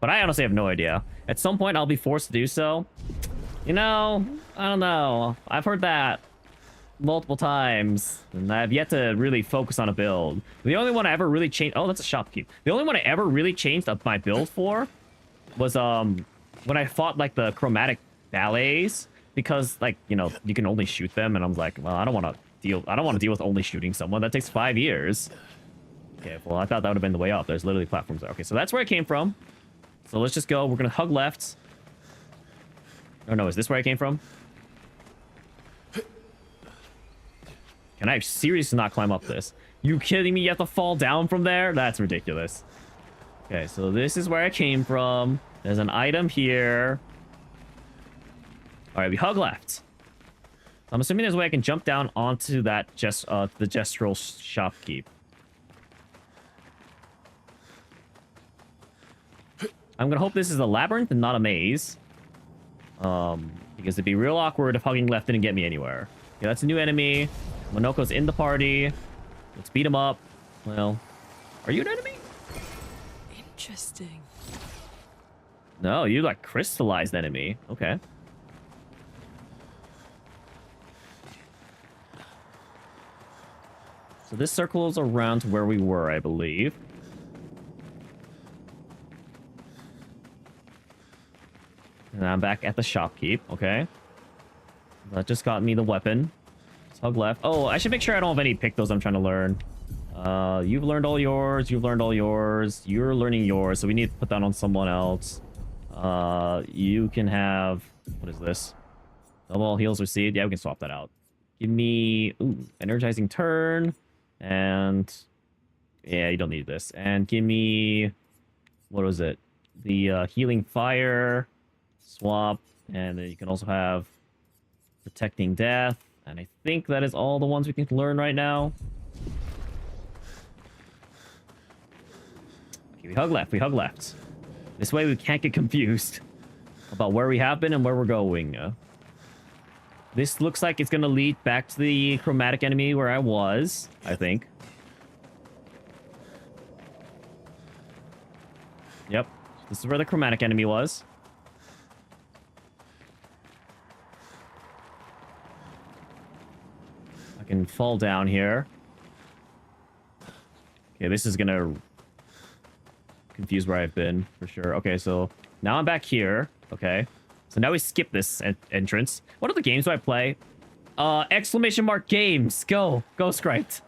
But I honestly have no idea. At some point, I'll be forced to do so. You know, I don't know. I've heard that multiple times, and I've yet to really focus on a build. The only one I ever really changed... Oh, that's a shopkeep. The only one I ever really changed up my build for was when I fought, like, the chromatic ballets, because, like, you know, you can only shoot them, and I'm like, well, I don't want to deal with only shooting someone. That takes 5 years. Okay, well, I thought that would have been the way up. There's literally platforms there. Okay, so that's where I came from. So let's just go. We're gonna hug left. Oh no, is this where I came from? Can I seriously not climb up this? You kidding me? You have to fall down from there? That's ridiculous. Okay, so this is where I came from. There's an item here. All right, we hug left. I'm assuming there's a way I can jump down onto that the gestural shopkeep. I'm gonna hope this is a labyrinth and not a maze. Because it'd be real awkward if hugging left didn't get me anywhere. Okay, that's a new enemy. Monoko's in the party. Let's beat him up. Well, are you an enemy? Interesting. No, you like crystallized enemy. Okay. So this circles around to where we were, I believe. And I'm back at the shopkeep. Okay. That just got me the weapon. Let's hug left. Oh, I should make sure I don't have any pictos I'm trying to learn. You've learned all yours. You've learned all yours. You're learning yours, so we need to put that on someone else. You can have... What is this? Double heals received. Yeah, we can swap that out. Give me... Ooh, energizing turn. And... Yeah, you don't need this. And give me... What was it? The healing fire... Swap, and then you can also have protecting death, and I think that is all the ones we can learn right now. Okay, we hug left. This way we can't get confused about where we have been and where we're going. This looks like it's gonna lead back to the chromatic enemy where I was, I think. Yep, this is where the chromatic enemy was. Can fall down here. Okay, this is gonna confuse where I've been for sure. Okay, so now I'm back here. Okay, so now we skip this entrance. What other games do I play? Exclamation mark games. Go Script.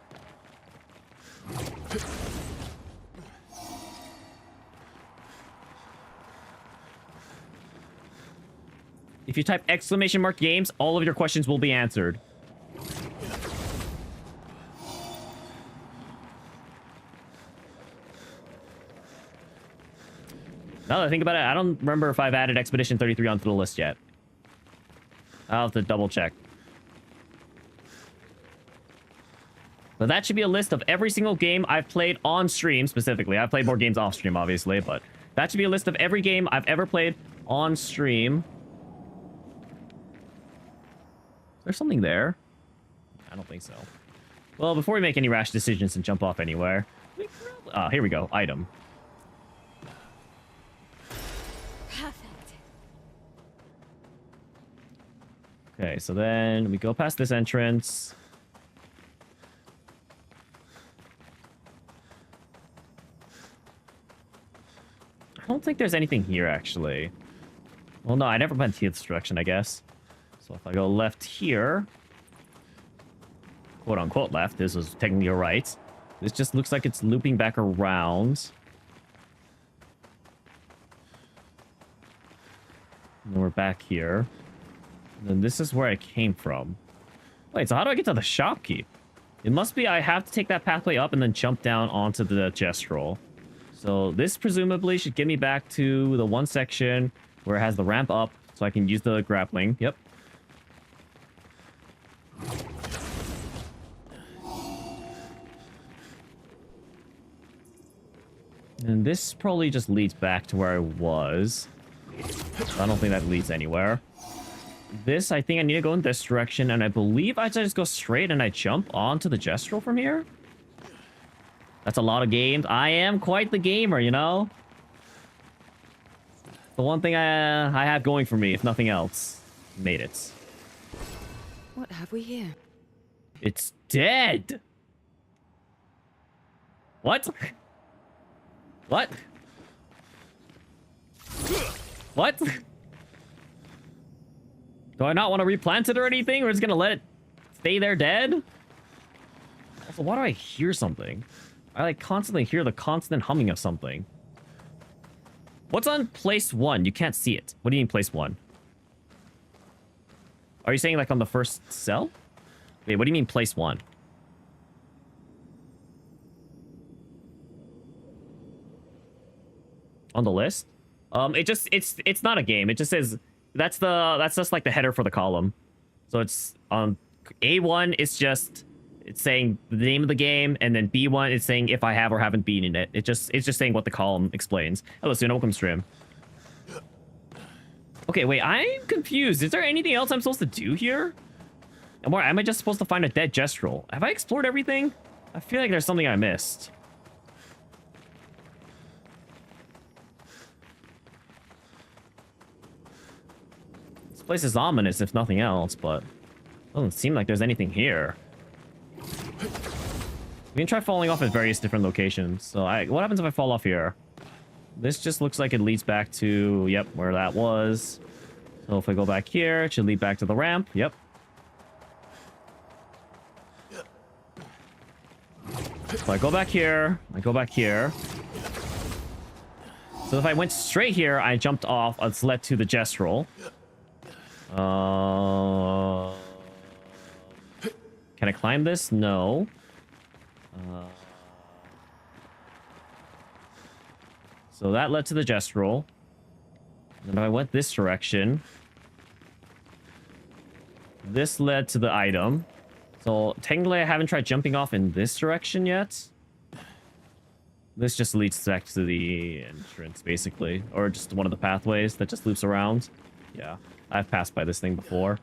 If you type exclamation mark games, all of your questions will be answered. Now that I think about it, I don't remember if I've added Expedition 33 onto the list yet. I'll have to double check. But that should be a list of every single game I've played on stream, specifically. I've played more games off stream, obviously, but that should be a list of every game I've ever played on stream. Is there something there? I don't think so. Well, before we make any rash decisions and jump off anywhere... here we go. Item. Okay, so then we go past this entrance. I don't think there's anything here, actually. Well, no, I never went this direction, I guess. So if I go left here... Quote-unquote left. This was technically your right. This just looks like it's looping back around. And then we're back here. And then this is where I came from. Wait, so how do I get to the shopkeep? It must be I have to take that pathway up and then jump down onto the gestural. So this presumably should get me back to the one section where it has the ramp up so I can use the grappling. Yep. And this probably just leads back to where I was. I don't think that leads anywhere. This, I think I need to go in this direction, and I believe I just go straight and I jump onto the gestural from here. That's a lot of games. I am quite the gamer, you know? The one thing I have going for me, if nothing else. Made it. What have we here? It's dead! What? What? What? Do I not want to replant it or anything? We're just gonna let it stay there dead? Also, why do I hear something? I like constantly hear the constant humming of something. What's on place 1? You can't see it. What do you mean place 1? Are you saying like on the first cell? Wait, what do you mean place 1? On the list? It's not a game. It just says that's just like the header for the column. So it's on A1 it's saying the name of the game, and then B1 is saying if I have or haven't beaten it. It's just saying what the column explains. Hello, Suna, welcome stream. Okay, wait, I'm confused. Is there anything else I'm supposed to do here? Or am I just supposed to find a dead gestural? Have I explored everything? I feel like there's something I missed. This place is ominous, if nothing else, but doesn't seem like there's anything here. We can try falling off at various different locations. So what happens if I fall off here? This just looks like it leads back to, yep, where that was. So if I go back here, it should lead back to the ramp. Yep. So I go back here. I go back here. So if I went straight here, I jumped off. It's led to the gestural. Can I climb this? No. So that led to the gestural. And if I went this direction, this led to the item. So technically I haven't tried jumping off in this direction yet. This just leads back to the entrance, basically. Or just one of the pathways that just loops around. Yeah, I've passed by this thing before.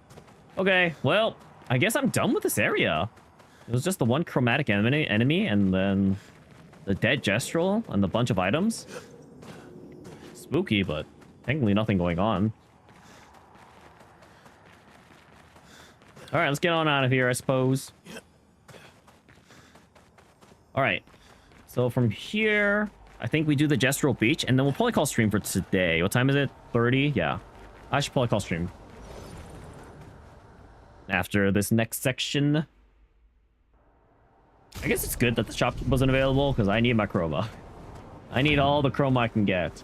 Okay, well, I guess I'm done with this area. It was just the one chromatic enemy and then the dead gestural and the bunch of items. Spooky, but technically nothing going on. Alright, let's get on out of here, I suppose. Alright. So from here, I think we do the gestural beach, and then we'll probably call stream for today. What time is it? 30? Yeah. I should probably call stream after this next section. I guess it's good that the shop wasn't available, because I need my chroma. I need all the chroma I can get.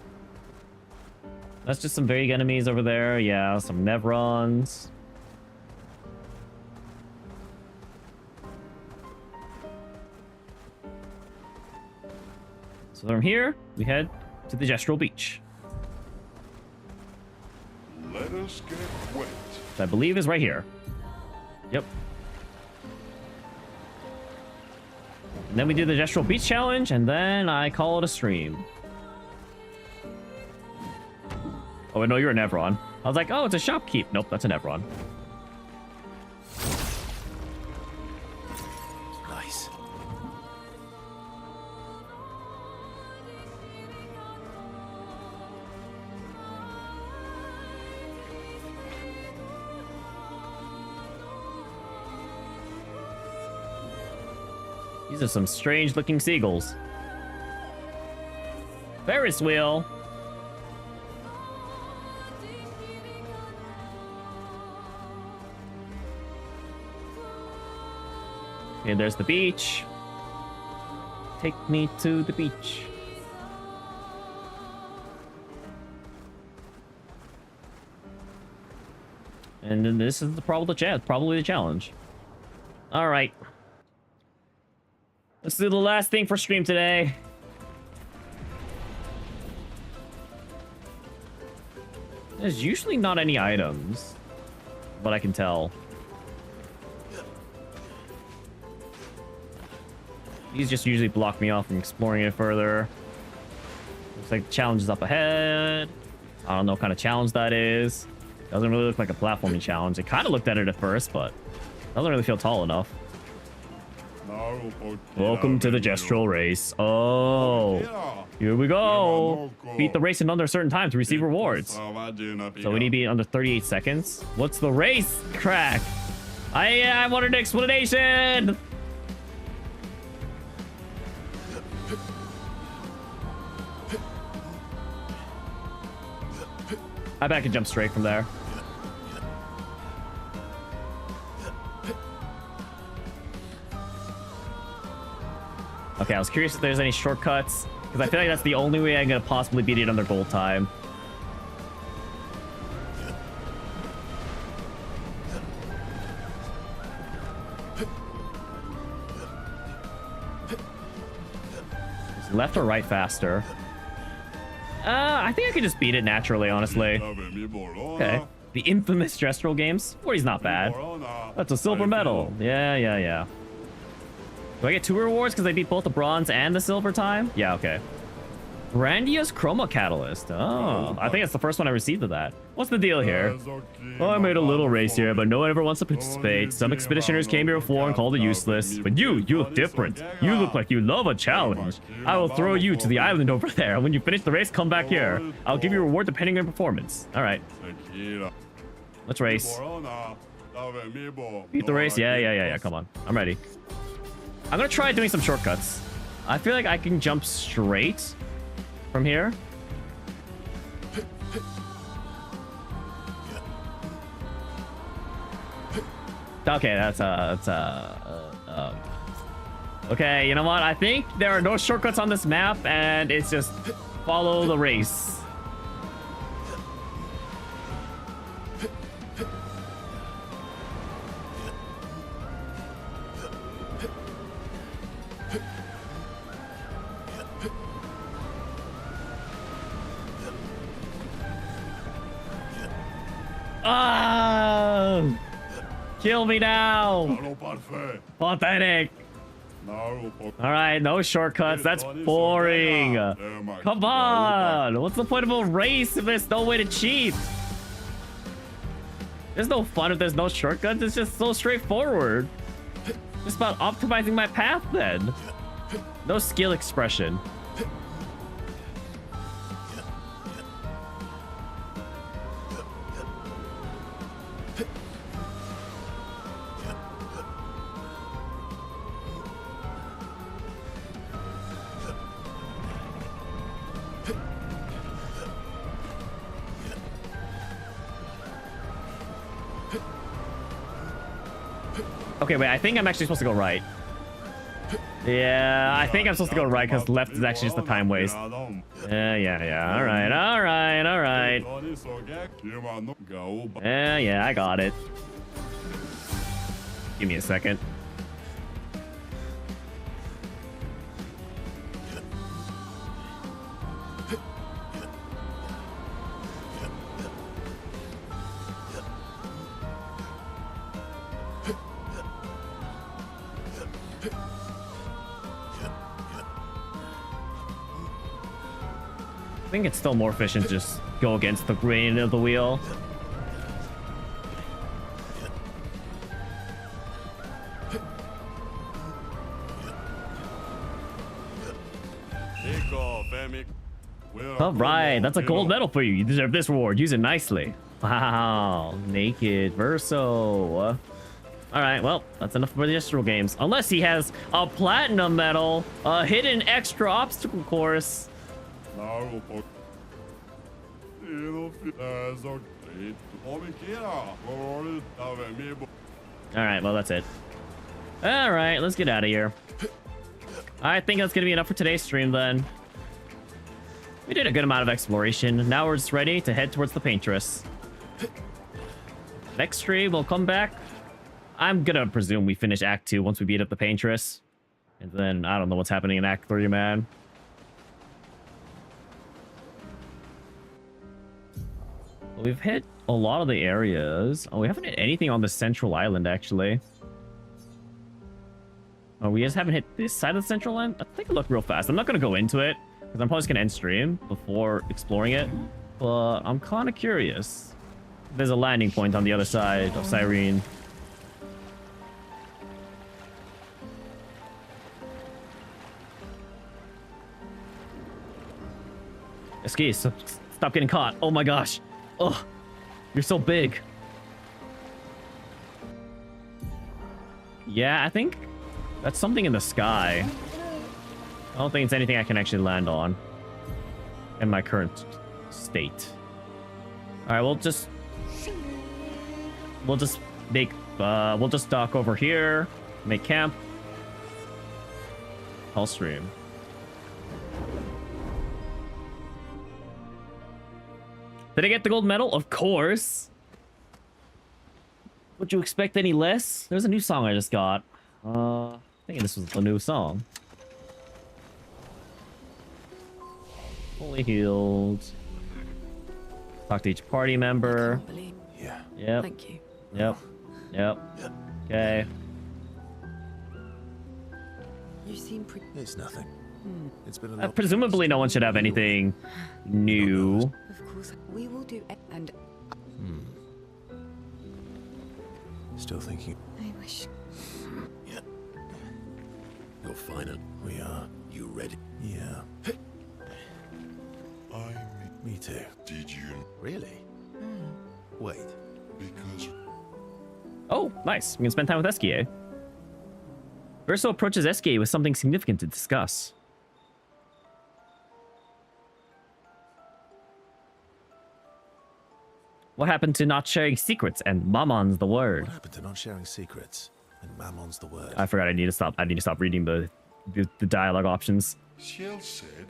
That's just some vague enemies over there. Yeah, some Nevrons. So from here, we head to the gestural beach. Let us get wet. Which I believe is right here. Yep. And then we do the gestural beach challenge, and then I call it a stream. Oh, no, you're a Nevron. I was like, oh, it's a shopkeep. Nope, that's a Nevron. Nice. These are some strange looking seagulls. Ferris wheel. Okay, there's the beach. Take me to the beach. And then this is probably the challenge. All right. Let's do the last thing for stream today. There's usually not any items, but I can tell. These just usually block me off from exploring it further. Looks like the challenge is up ahead. I don't know what kind of challenge that is. Doesn't really look like a platforming challenge. It kind of looked at it at first, but doesn't really feel tall enough. Welcome to the gestural race. Oh, here we go. Beat the race in under a certain time to receive rewards. So we need to be under 38 seconds. What's the race? Crack. I want an explanation. I bet I can jump straight from there. Okay, I was curious if there's any shortcuts, because I feel like that's the only way I'm gonna possibly beat it under gold time. Is left or right faster? I think I could just beat it naturally, honestly. Okay. The infamous gestural games. 40's not bad. That's a silver medal. Yeah. Do I get 2 rewards because I beat both the bronze and the silver time? Yeah, okay. Grandiose Chroma Catalyst. Oh, I think it's the first one I received of that. What's the deal here? Oh, I made a little race here, but no one ever wants to participate. Some expeditioners came here before and called it useless. But you look different. You look like you love a challenge. I will throw you to the island over there. When you finish the race, come back here. I'll give you a reward depending on your performance. All right. Let's race. Beat the race? Yeah. Come on. I'm ready. I'm gonna try doing some shortcuts. I feel like I can jump straight from here. Okay, that's okay, you know what? I think there are no shortcuts on this map, and it's just follow the race. Kill me now. Pathetic. All right, no shortcuts. That's boring. Come on. What's the point of a race if there's no way to cheat? There's no fun if there's no shortcuts. It's just so straightforward. Just about optimizing my path then. No skill expression. Okay, wait, I think I'm actually supposed to go right. Yeah, I think I'm supposed to go right because left is actually just a time waste. Yeah. All right. Yeah, I got it. Give me a second. I think it's still more efficient to just go against the grain of the wheel. All right, that's a gold medal for you. You deserve this reward. Use it nicely. Wow, naked verso. All right, well, that's enough for the gestural games. Unless he has a platinum medal, a hidden extra obstacle course. All right, well, that's it. All right, let's get out of here. I think that's gonna be enough for today's stream then. We did a good amount of exploration. Now we're just ready to head towards the paintress. Next stream, we'll come back. I'm gonna presume we finish Act 2 once we beat up the paintress. And then I don't know what's happening in Act 3, man. We've hit a lot of the areas. Oh, we haven't hit anything on the central island, actually. Oh, we just haven't hit this side of the central island? I'll take a look real fast. I'm not going to go into it. Because I'm probably just gonna end stream before exploring it. But I'm kind of curious. There's a landing point on the other side of Cyrene. Escape, stop getting caught. Oh my gosh. Oh, you're so big. Yeah, I think that's something in the sky. I don't think it's anything I can actually land on in my current state. All right, we'll just dock over here, make camp. I'll stream. Did I get the gold medal? Of course. Would you expect any less? There's a new song I just got. I think this was a new song. Fully healed. Talk to each party member. Yeah. Yep. Thank you. Yep. Yep. Okay. You seem pretty. It's nothing. It's been a lot. Presumably no one should have anything new. Of course, we will do it. And Still thinking. I wish. Yeah. You're fine. We are. You ready? Yeah. Me too. Did you? Really? Wait. Because Oh, nice. We can spend time with Eskie. Verso approaches Eskie with something significant to discuss. What happened to not sharing secrets and Mammon's the word? What happened to not sharing secrets? And Mammon's the word. I forgot I need to stop reading the dialogue options. Ciel said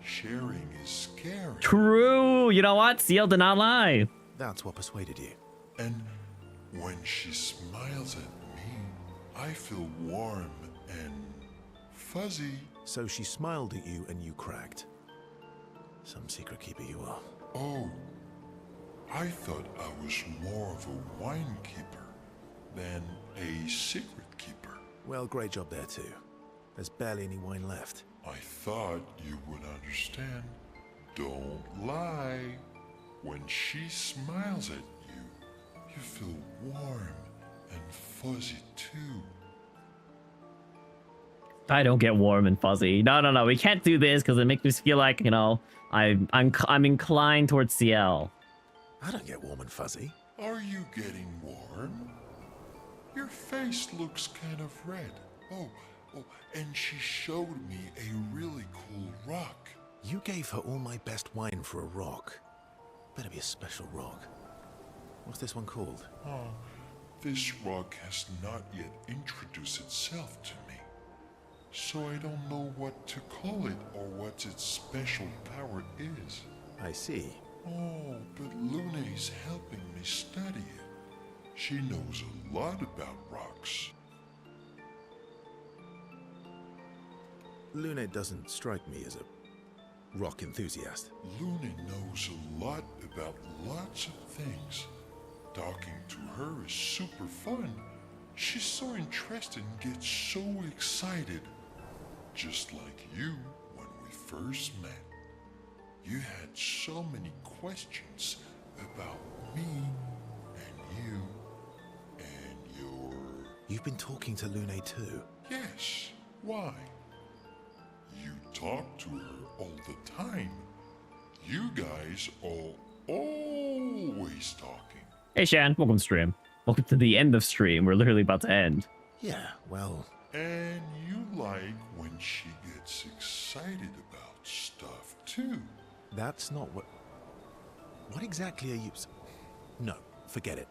sharing is scary. True. You know what? CL did not lie. That's what persuaded you. And when she smiles at me, I feel warm and fuzzy. So she smiled at you and you cracked. Some secret keeper you are. Oh, I thought I was more of a wine keeper than a secret keeper. Well, great job there too. There's barely any wine left. I thought you would understand. Don't lie. When she smiles at you, you feel warm and fuzzy too. I don't get warm and fuzzy. No. We can't do this because it makes me feel like, you know, I'm inclined towards CL. I don't get warm and fuzzy. Are you getting warm? Your face looks kind of red. Oh, and she showed me a really cool rock. You gave her all my best wine for a rock. Better be a special rock. What's this one called? Oh, this rock has not yet introduced itself to me. So I don't know what to call it or what its special power is. I see. Oh, but Luna is helping me study it. She knows a lot about rocks. Luna doesn't strike me as a rock enthusiast. Luna knows a lot about lots of things. Talking to her is super fun. She's so interested and gets so excited. Just like you when we first met. You had so many questions about me and you and your... You've been talking to Lune too? Yes. Why? You talk to her all the time. You guys are always talking. Hey, Shan. Welcome to stream. Welcome to the end of stream. We're literally about to end. Yeah, well... And you like when she gets excited about stuff too. That's not what... What exactly are you... No, forget it.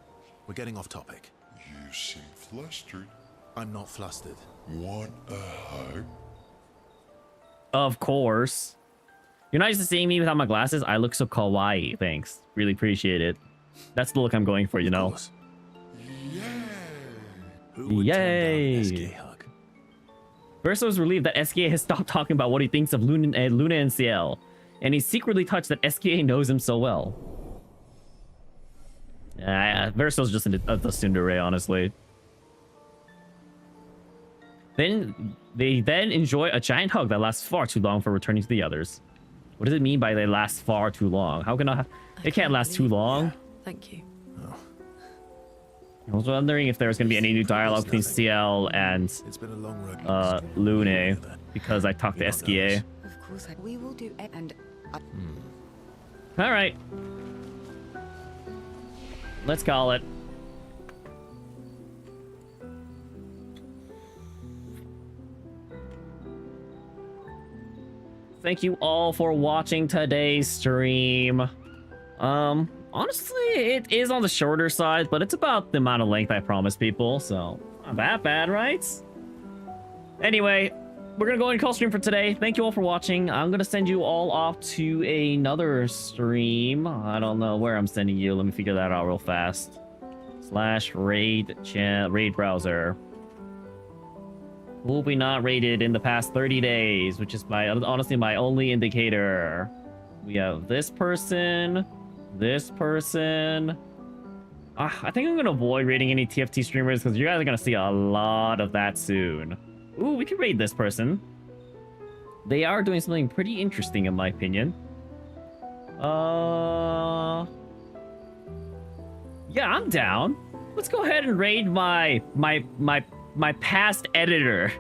We're getting off topic. You seem flustered. I'm not flustered. Want a hug? Of course. You're not used to seeing me without my glasses? I look so kawaii. Thanks. Really appreciate it. That's the look I'm going for, you know? Yay! Who would Yay! turn down SK hug? Verso is relieved that SKA has stopped talking about what he thinks of Luna and CL. And he's secretly touched that SKA knows him so well. Verso's just a tsundere, honestly. They then enjoy a giant hug that lasts far too long for returning to the others. What does it mean by they last far too long? How can it can't last too long? Thank you. I was wondering if there was going to be any new dialogue between CL and It's been a long road. Lune, because I talked to SKA. Of course, we will do it. And All right. Let's call it. Thank you all for watching today's stream. Honestly, it is on the shorter side, but it's about the amount of length I promised people, so not that bad, right? Anyway, we're gonna go and call stream for today. Thank you all for watching. I'm gonna send you all off to another stream. I don't know where I'm sending you. Let me figure that out real fast. /raid browser. Will be not rated in the past 30 days, which is honestly my only indicator. We have this person. This person. I think I'm gonna avoid rating any TFT streamers because you guys are gonna see a lot of that soon. Ooh, we can raid this person. They are doing something pretty interesting in my opinion. Yeah, I'm down. Let's go ahead and raid my past editor,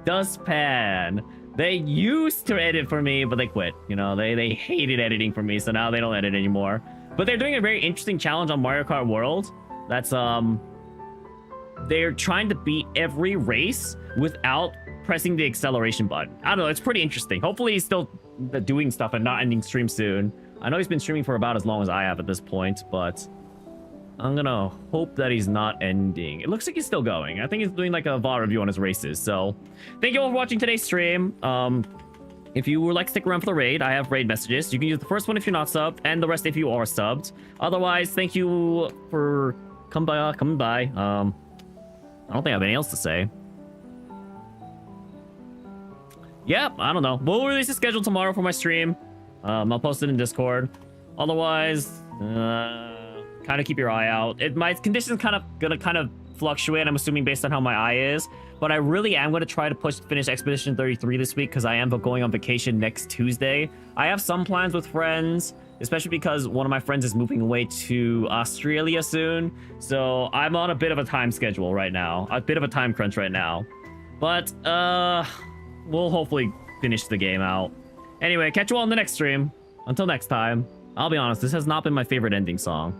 Dustpan. They used to edit for me, but they quit. You know, they hated editing for me, so now they don't edit anymore. But they're doing a very interesting challenge on Mario Kart World. That's they're trying to beat every race without pressing the acceleration button. I don't know, it's pretty interesting. Hopefully he's still doing stuff and not ending stream soon. I know he's been streaming for about as long as I have at this point, but I'm gonna hope that he's not ending. It looks like he's still going. I think he's doing like a VOD review on his races. So thank you all for watching today's stream. If you would like to stick around for the raid, I have raid messages. You can use the first one if you're not subbed, and the rest if you are subbed. Otherwise, thank you for coming by. I don't think I have anything else to say. Yeah, I don't know. We'll release a schedule tomorrow for my stream. I'll post it in Discord. Otherwise, kind of keep your eye out. My condition's gonna fluctuate, I'm assuming, based on how my eye is. But I really am gonna try to finish Expedition 33 this week because I am going on vacation next Tuesday. I have some plans with friends, especially because one of my friends is moving away to Australia soon. So I'm on a bit of a time schedule right now, a bit of a time crunch right now. But we'll hopefully finish the game out. Anyway, catch you all in the next stream. Until next time, I'll be honest, this has not been my favorite ending song.